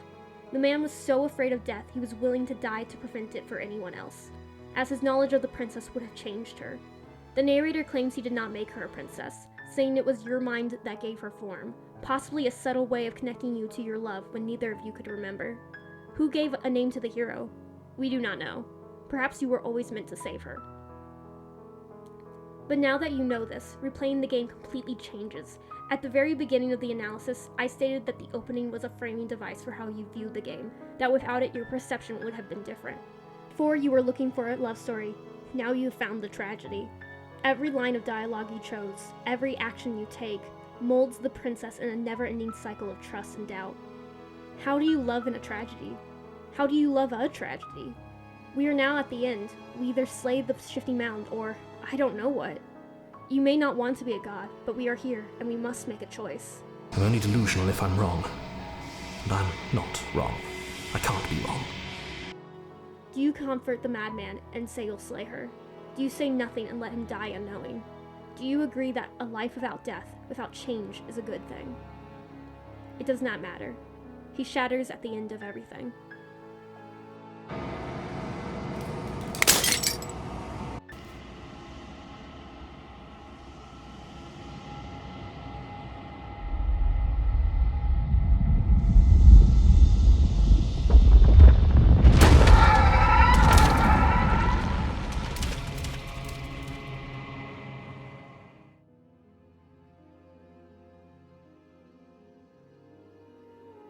The man was so afraid of death, he was willing to die to prevent it for anyone else, as his knowledge of the princess would have changed her. The narrator claims he did not make her a princess, saying it was your mind that gave her form, possibly a subtle way of connecting you to your love when neither of you could remember. Who gave a name to the hero? We do not know. Perhaps you were always meant to save her. But now that you know this, replaying the game completely changes. At the very beginning of the analysis, I stated that the opening was a framing device for how you viewed the game, that without it your perception would have been different. Before you were looking for a love story, now you have found the tragedy. Every line of dialogue you chose, every action you take, molds the princess in a never-ending cycle of trust and doubt. How do you love in a tragedy? How do you love a tragedy? We are now at the end. We either slay the shifting mound or I don't know what. You may not want to be a god, but we are here, and we must make a choice. I'm only delusional if I'm wrong. And I'm not wrong. I can't be wrong. Do you comfort the madman and say you'll slay her? Do you say nothing and let him die unknowing? Do you agree that a life without death, without change, is a good thing? It does not matter. He shatters at the end of everything.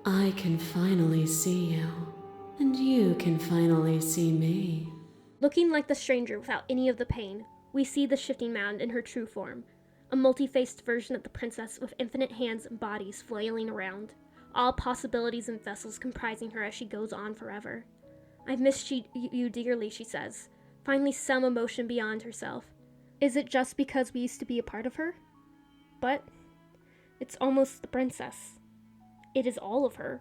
I can finally see you, and you can finally see me. Looking like the stranger without any of the pain, we see the shifting mound in her true form, a multi-faced version of the princess with infinite hands and bodies flailing around, all possibilities and vessels comprising her as she goes on forever. I've missed you dearly, she says, finally some emotion beyond herself. Is it just because we used to be a part of her? But it's almost the princess. It is all of her.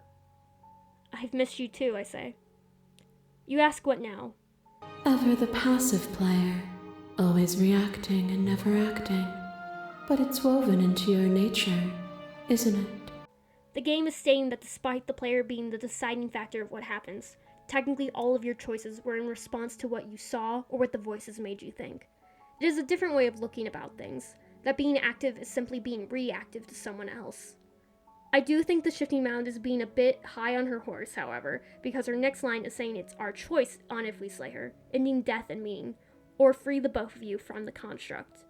I've missed you too, I say. You ask what now? Ever the passive player, always reacting and never acting. But it's woven into your nature, isn't it? The game is stating that despite the player being the deciding factor of what happens, technically all of your choices were in response to what you saw or what the voices made you think. It is a different way of looking about things, that being active is simply being reactive to someone else. I do think the shifting mound is being a bit high on her horse, however, because her next line is saying it's our choice on if we slay her, ending death and meaning, or free the both of you from the construct.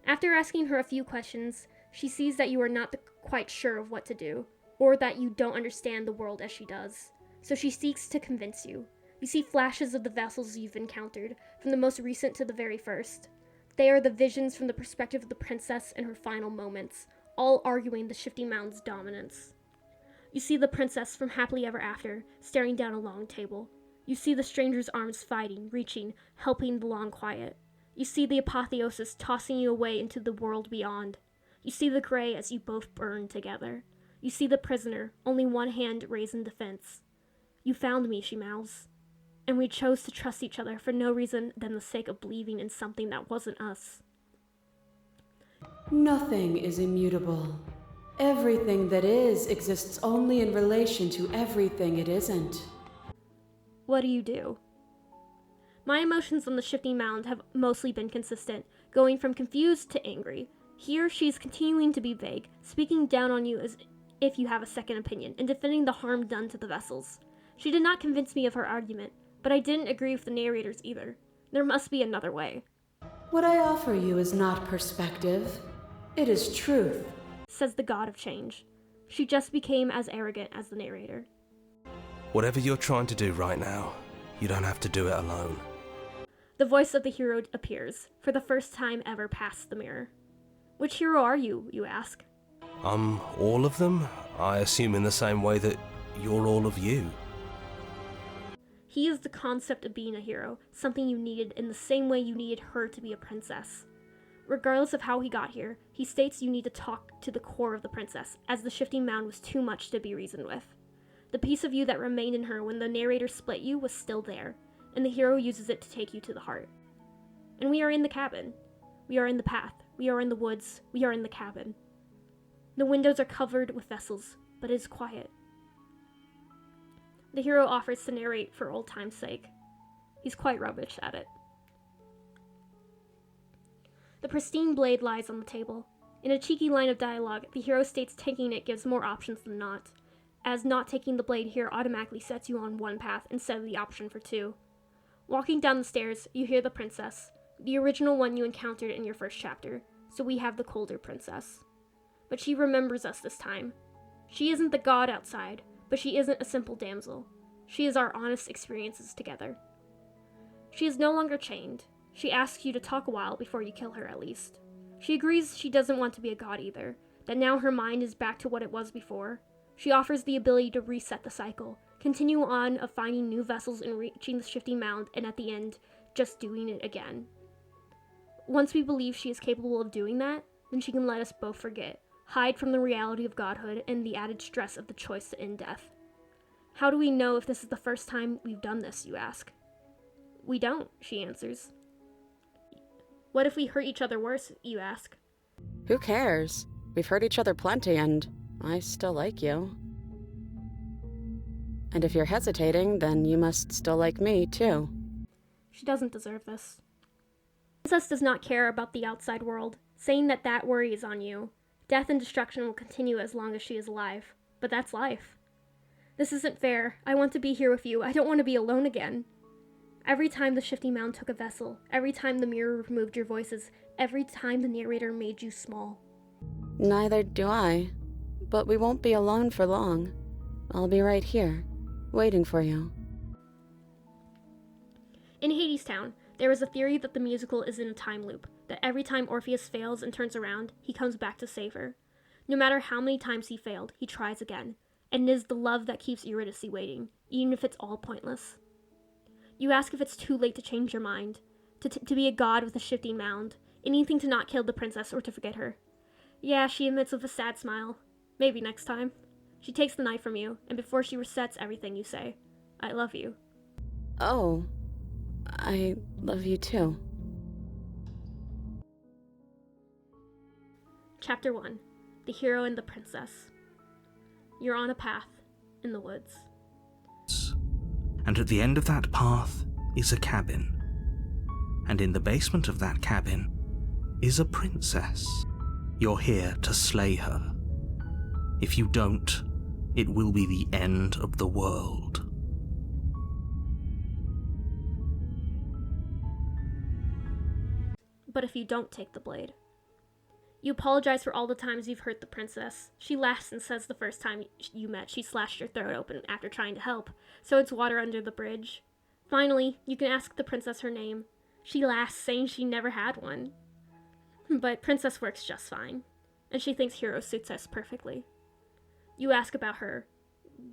After asking her a few questions, she sees that you are not quite sure of what to do, or that you don't understand the world as she does. So she seeks to convince you. You see flashes of the vessels you've encountered, from the most recent to the very first. They are the visions from the perspective of the princess in her final moments, all arguing the shifting mound's dominance. You see the princess from Happily Ever After, staring down a long table. You see the stranger's arms fighting, reaching, helping the long quiet. You see the apotheosis tossing you away into the world beyond. You see the gray as you both burn together. You see the prisoner, only one hand raised in defense. You found me, she mouths. And we chose to trust each other for no reason than the sake of believing in something that wasn't us. Nothing is immutable. Everything that is exists only in relation to everything it isn't. What do you do? My emotions on the shifting mound have mostly been consistent, going from confused to angry. Here, she's continuing to be vague, speaking down on you as if you have a second opinion, and defending the harm done to the vessels. She did not convince me of her argument, but I didn't agree with the narrators either. There must be another way. What I offer you is not perspective. It is truth, says the god of change. She just became as arrogant as the narrator. Whatever you're trying to do right now, you don't have to do it alone. The voice of the hero appears, for the first time ever past the mirror. Which hero are you, you ask? All of them? I assume in the same way that you're all of you. He is the concept of being a hero, something you needed in the same way you needed her to be a princess. Regardless of how he got here, he states you need to talk to the core of the princess, as the shifting mound was too much to be reasoned with. The piece of you that remained in her when the narrator split you was still there, and the hero uses it to take you to the heart. And we are in the cabin. We are in the path. We are in the woods. We are in the cabin. The windows are covered with vessels, but it is quiet. The hero offers to narrate for old time's sake. He's quite rubbish at it. The pristine blade lies on the table. In a cheeky line of dialogue, the hero states taking it gives more options than not, as not taking the blade here automatically sets you on one path instead of the option for two. Walking down the stairs, you hear the princess, the original one you encountered in your first chapter, so we have the colder princess. But she remembers us this time. She isn't the god outside, but she isn't a simple damsel. She is our honest experiences together. She is no longer chained. She asks you to talk a while before you kill her at least. She agrees she doesn't want to be a god either, that now her mind is back to what it was before. She offers the ability to reset the cycle, continue on of finding new vessels and reaching the shifting mound, and at the end, just doing it again. Once we believe she is capable of doing that, then she can let us both forget, hide from the reality of godhood and the added stress of the choice to end death. How do we know if this is the first time we've done this, you ask? We don't, she answers. What if we hurt each other worse, you ask? Who cares? We've hurt each other plenty, and I still like you. And if you're hesitating, then you must still like me, too. She doesn't deserve this. The princess does not care about the outside world, saying that worry is on you. Death and destruction will continue as long as she is alive. But that's life. This isn't fair. I want to be here with you. I don't want to be alone again. Every time the shifting mound took a vessel, every time the mirror removed your voices, every time the narrator made you small. Neither do I. But we won't be alone for long. I'll be right here, waiting for you. In Hadestown, there is a theory that the musical is in a time loop, that every time Orpheus fails and turns around, he comes back to save her. No matter how many times he failed, he tries again, and it is the love that keeps Eurydice waiting, even if it's all pointless. You ask if it's too late to change your mind, to be a god with a shifting mound, anything to not kill the princess or to forget her. Yeah, she admits with a sad smile. Maybe next time. She takes the knife from you, and before she resets everything you say, I love you. Oh, I love you too. Chapter 1. The Hero and the Princess. You're on a path in the woods. And at the end of that path is a cabin. And in the basement of that cabin is a princess. You're here to slay her. If you don't, it will be the end of the world. But if you don't take the blade. You apologize for all the times you've hurt the princess. She laughs and says the first time you met she slashed your throat open after trying to help, so it's water under the bridge. Finally, you can ask the princess her name. She laughs, saying she never had one. But princess works just fine, and she thinks hero suits us perfectly. You ask about her.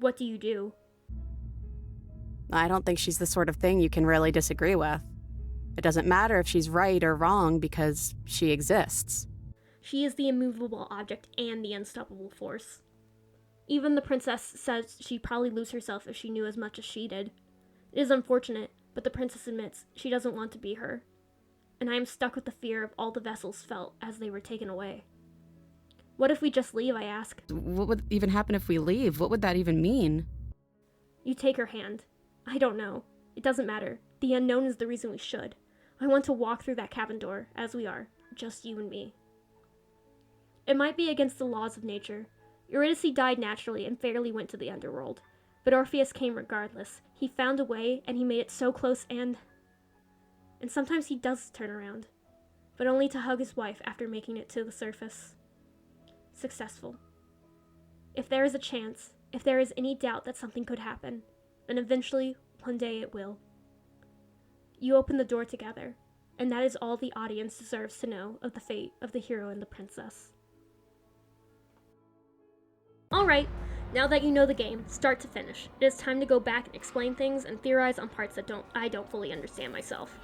What do you do? I don't think she's the sort of thing you can really disagree with. It doesn't matter if she's right or wrong because she exists. She is the immovable object and the unstoppable force. Even the princess says she'd probably lose herself if she knew as much as she did. It is unfortunate, but the princess admits she doesn't want to be her. And I am stuck with the fear of all the vessels felt as they were taken away. What if we just leave, I ask? What would even happen if we leave? What would that even mean? You take her hand. I don't know. It doesn't matter. The unknown is the reason we should. I want to walk through that cabin door, as we are, just you and me. It might be against the laws of nature. Eurydice died naturally and fairly went to the underworld. But Orpheus came regardless. He found a way, and he made it so close, and sometimes he does turn around. But only to hug his wife after making it to the surface. Successful. If there is a chance, if there is any doubt that something could happen, then eventually, one day it will. you open the door together, and that is all the audience deserves to know of the fate of the hero and the princess. Alright, now that you know the game, start to finish, it is time to go back and explain things and theorize on parts that I don't fully understand myself.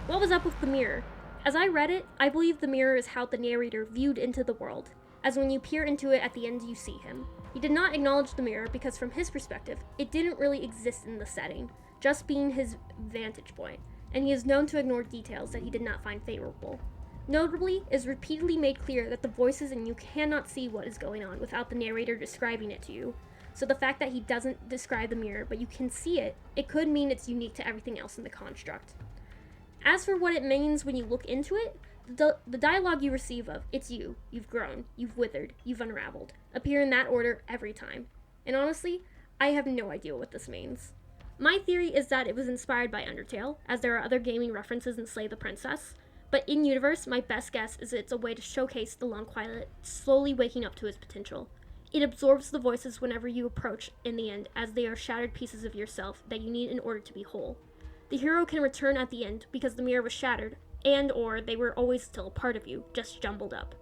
What was up with the mirror? As I read it, I believe the mirror is how the narrator viewed into the world, as when you peer into it at the end you see him. He did not acknowledge the mirror because from his perspective, it didn't really exist in the setting, just being his vantage point, and he is known to ignore details that he did not find favorable. Notably, it is repeatedly made clear that the voices and you cannot see what is going on without the narrator describing it to you. So the fact that he doesn't describe the mirror, but you can see it, it could mean it's unique to everything else in the construct. As for what it means when you look into it, the dialogue you receive of, it's you, you've grown, you've withered, you've unraveled, appear in that order every time. And honestly, I have no idea what this means. My theory is that it was inspired by Undertale, as there are other gaming references in Slay the Princess, but in universe, my best guess is it's a way to showcase the Lone Quiet slowly waking up to his potential. It absorbs the voices whenever you approach in the end, as they are shattered pieces of yourself that you need in order to be whole. The hero can return at the end because the mirror was shattered, and or they were always still a part of you, just jumbled up.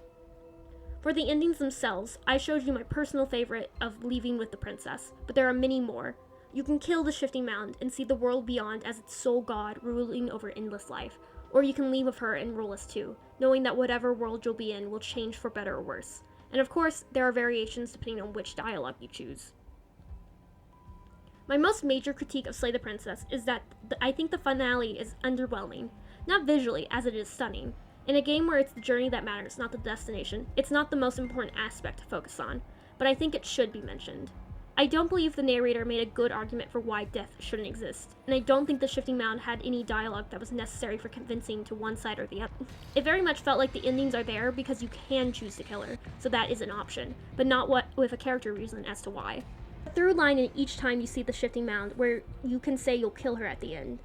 For the endings themselves, I showed you my personal favorite of leaving with the princess, but there are many more. You can kill the shifting mound and see the world beyond as its sole god ruling over endless life, or you can leave with her and rule as two, knowing that whatever world you'll be in will change for better or worse. And of course, there are variations depending on which dialogue you choose. My most major critique of Slay the Princess is that I think the finale is underwhelming, not visually, as it is stunning. In a game where it's the journey that matters, not the destination, it's not the most important aspect to focus on, but I think it should be mentioned. I don't believe the narrator made a good argument for why death shouldn't exist, and I don't think the shifting mound had any dialogue that was necessary for convincing to one side or the other. It very much felt like the endings are there because you can choose to kill her, so that is an option, but not with a character reason as to why. A through line in each time you see the shifting mound where you can say you'll kill her at the end,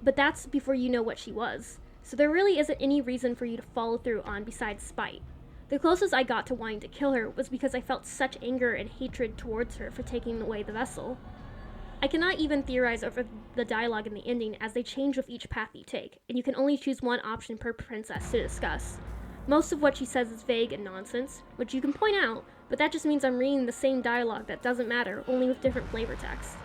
but that's before you know what she was, so there really isn't any reason for you to follow through on besides spite. The closest I got to wanting to kill her was because I felt such anger and hatred towards her for taking away the vessel. I cannot even theorize over the dialogue in the ending as they change with each path you take, and you can only choose one option per princess to discuss. Most of what she says is vague and nonsense, which you can point out, but that just means I'm reading the same dialogue that doesn't matter, only with different flavor text.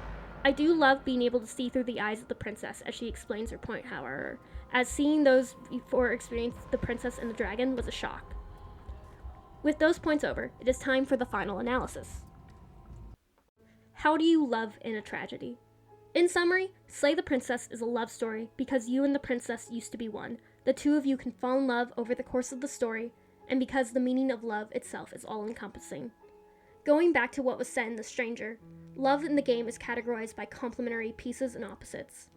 I do love being able to see through the eyes of the princess as she explains her point, however, as seeing those before experienced the princess and the dragon was a shock. With those points over, it is time for the final analysis. How do you love in a tragedy? In summary, Slay the Princess is a love story because you and the princess used to be one. The two of you can fall in love over the course of the story, and because the meaning of love itself is all-encompassing. Going back to what was said in The Stranger, love in the game is categorized by complementary pieces and opposites.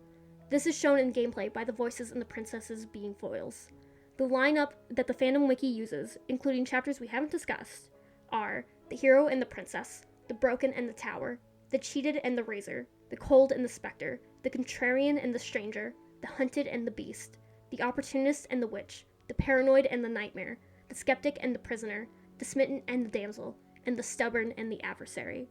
This is shown in gameplay by the voices and the princesses being foils. The lineup that the fandom wiki uses, including chapters we haven't discussed, are the hero and the princess, the broken and the tower, the cheated and the razor, the cold and the specter, the contrarian and the stranger, the hunted and the beast, the opportunist and the witch, the paranoid and the nightmare, the skeptic and the prisoner, the smitten and the damsel, and the stubborn and the adversary.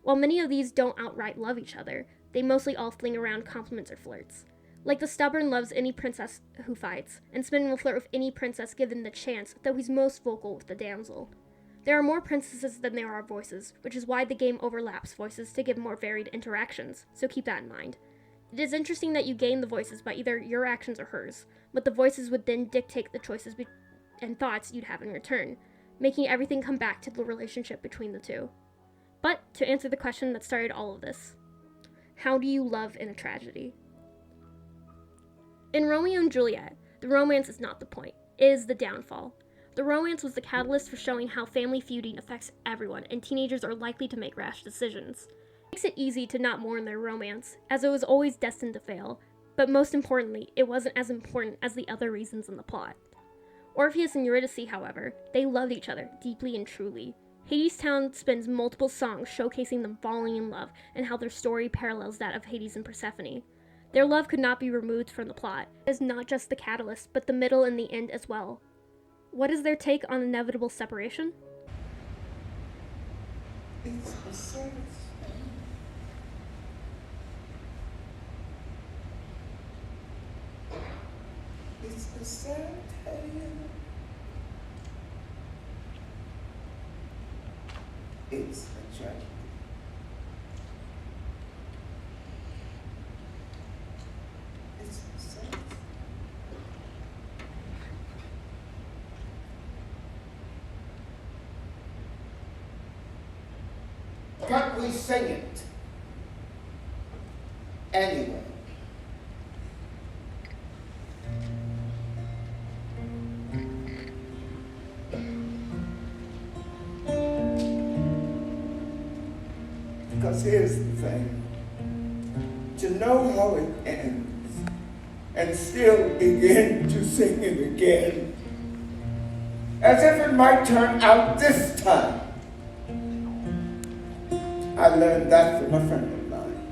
While many of these don't outright love each other, they mostly all fling around compliments or flirts. Like the stubborn loves any princess who fights, and Smitten will flirt with any princess given the chance, though he's most vocal with the damsel. There are more princesses than there are voices, which is why the game overlaps voices to give more varied interactions, so keep that in mind. It is interesting that you gain the voices by either your actions or hers, but the voices would then dictate the choices and thoughts you'd have in return, making everything come back to the relationship between the two. But, to answer the question that started all of this, how do you love in a tragedy? In Romeo and Juliet, the romance is not the point, it is the downfall. The romance was the catalyst for showing how family feuding affects everyone, and teenagers are likely to make rash decisions. It makes it easy to not mourn their romance, as it was always destined to fail, but most importantly, it wasn't as important as the other reasons in the plot. Orpheus and Eurydice, however, they loved each other, deeply and truly. Hades Town spends multiple songs showcasing them falling in love, and how their story parallels that of Hades and Persephone. Their love could not be removed from the plot. It is not just the catalyst, but the middle and the end as well. What is their take on inevitable separation? The sad tale. It's a tragedy. It's sad. But we sing it anyway. Because here's the thing, to know how it ends and still begin to sing it again, as if it might turn out this time. I learned that from a friend of mine.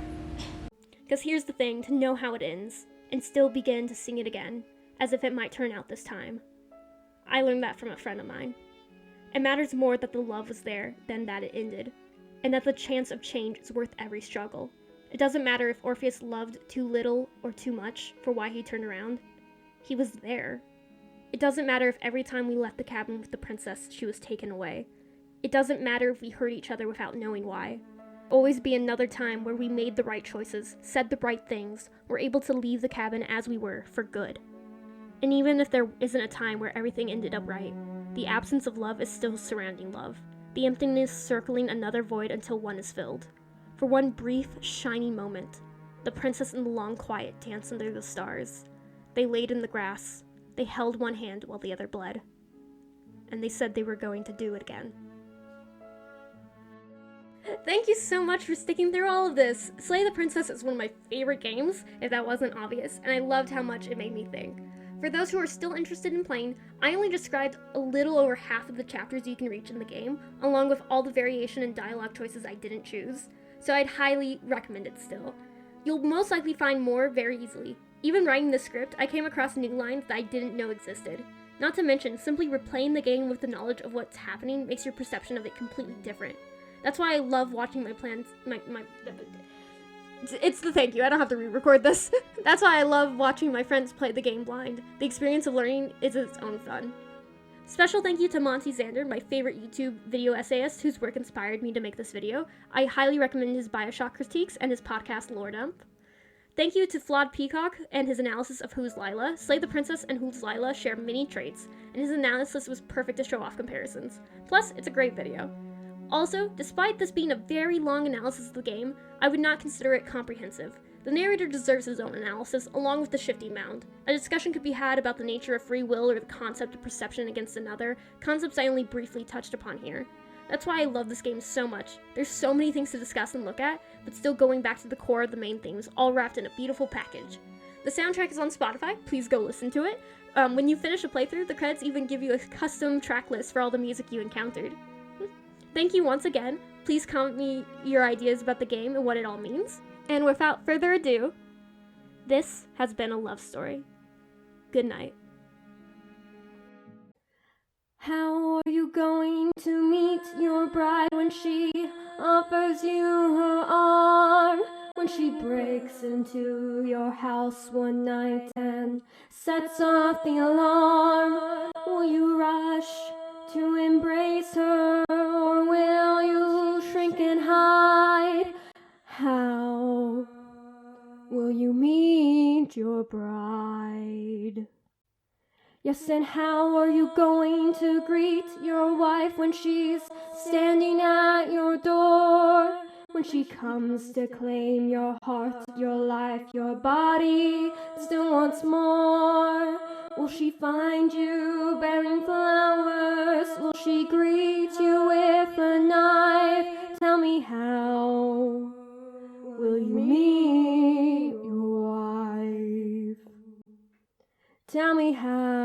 Because here's the thing, to know how it ends and still begin to sing it again, as if it might turn out this time. I learned that from a friend of mine. It matters more that the love was there than that it ended, and that the chance of change is worth every struggle. It doesn't matter if Orpheus loved too little or too much for why he turned around. He was there. It doesn't matter if every time we left the cabin with the princess, she was taken away. It doesn't matter if we hurt each other without knowing why. Always be another time where we made the right choices, said the right things, were able to leave the cabin as we were, for good. And even if there isn't a time where everything ended up right, the absence of love is still surrounding love, the emptiness circling another void until one is filled. For one brief, shiny moment, the princess and the long quiet danced under the stars. They laid in the grass, they held one hand while the other bled. And they said they were going to do it again. Thank you so much for sticking through all of this. Slay the Princess is one of my favorite games, if that wasn't obvious, and I loved how much it made me think. For those who are still interested in playing, I only described a little over half of the chapters you can reach in the game, along with all the variation and dialogue choices I didn't choose, so I'd highly recommend it still. You'll most likely find more very easily. Even writing the script, I came across new lines that I didn't know existed. Not to mention, simply replaying the game with the knowledge of what's happening makes your perception of it completely different. That's why I love watching my plans, it's the thank you, I don't have to re-record this. That's why I love watching my friends play the game blind. The experience of learning is its own fun. Special thank you to Monty Zander, my favorite YouTube video essayist whose work inspired me to make this video. I highly recommend his Bioshock critiques and his podcast Lore Dump. Thank you to Flawed Peacock and his analysis of Who's Lila. Slay the Princess and Who's Lila share many traits, and his analysis was perfect to show off comparisons. Plus, it's a great video. Also, despite this being a very long analysis of the game, I would not consider it comprehensive. The narrator deserves his own analysis, along with the shifty mound. A discussion could be had about the nature of free will or the concept of perception against another, concepts I only briefly touched upon here. That's why I love this game so much. There's so many things to discuss and look at, but still going back to the core of the main themes, all wrapped in a beautiful package. The soundtrack is on Spotify, please go listen to it. When you finish a playthrough, the credits even give you a custom track list for all the music you encountered. Thank you once again. Please comment me your ideas about the game and what it all means. And without further ado, this has been a love story. Good night. How are you going to meet your bride when she offers you her arm? When she breaks into your house one night and sets off the alarm? Will you rush to embrace her, or will you shrink and hide? How will you meet your bride? Yes, and how are you going to greet your wife when she's standing at your door? When she comes to claim your heart, your life, your body still wants more? Will she find you bearing flowers? Will she greet you with a knife? Tell me, how will you meet your wife? Tell me how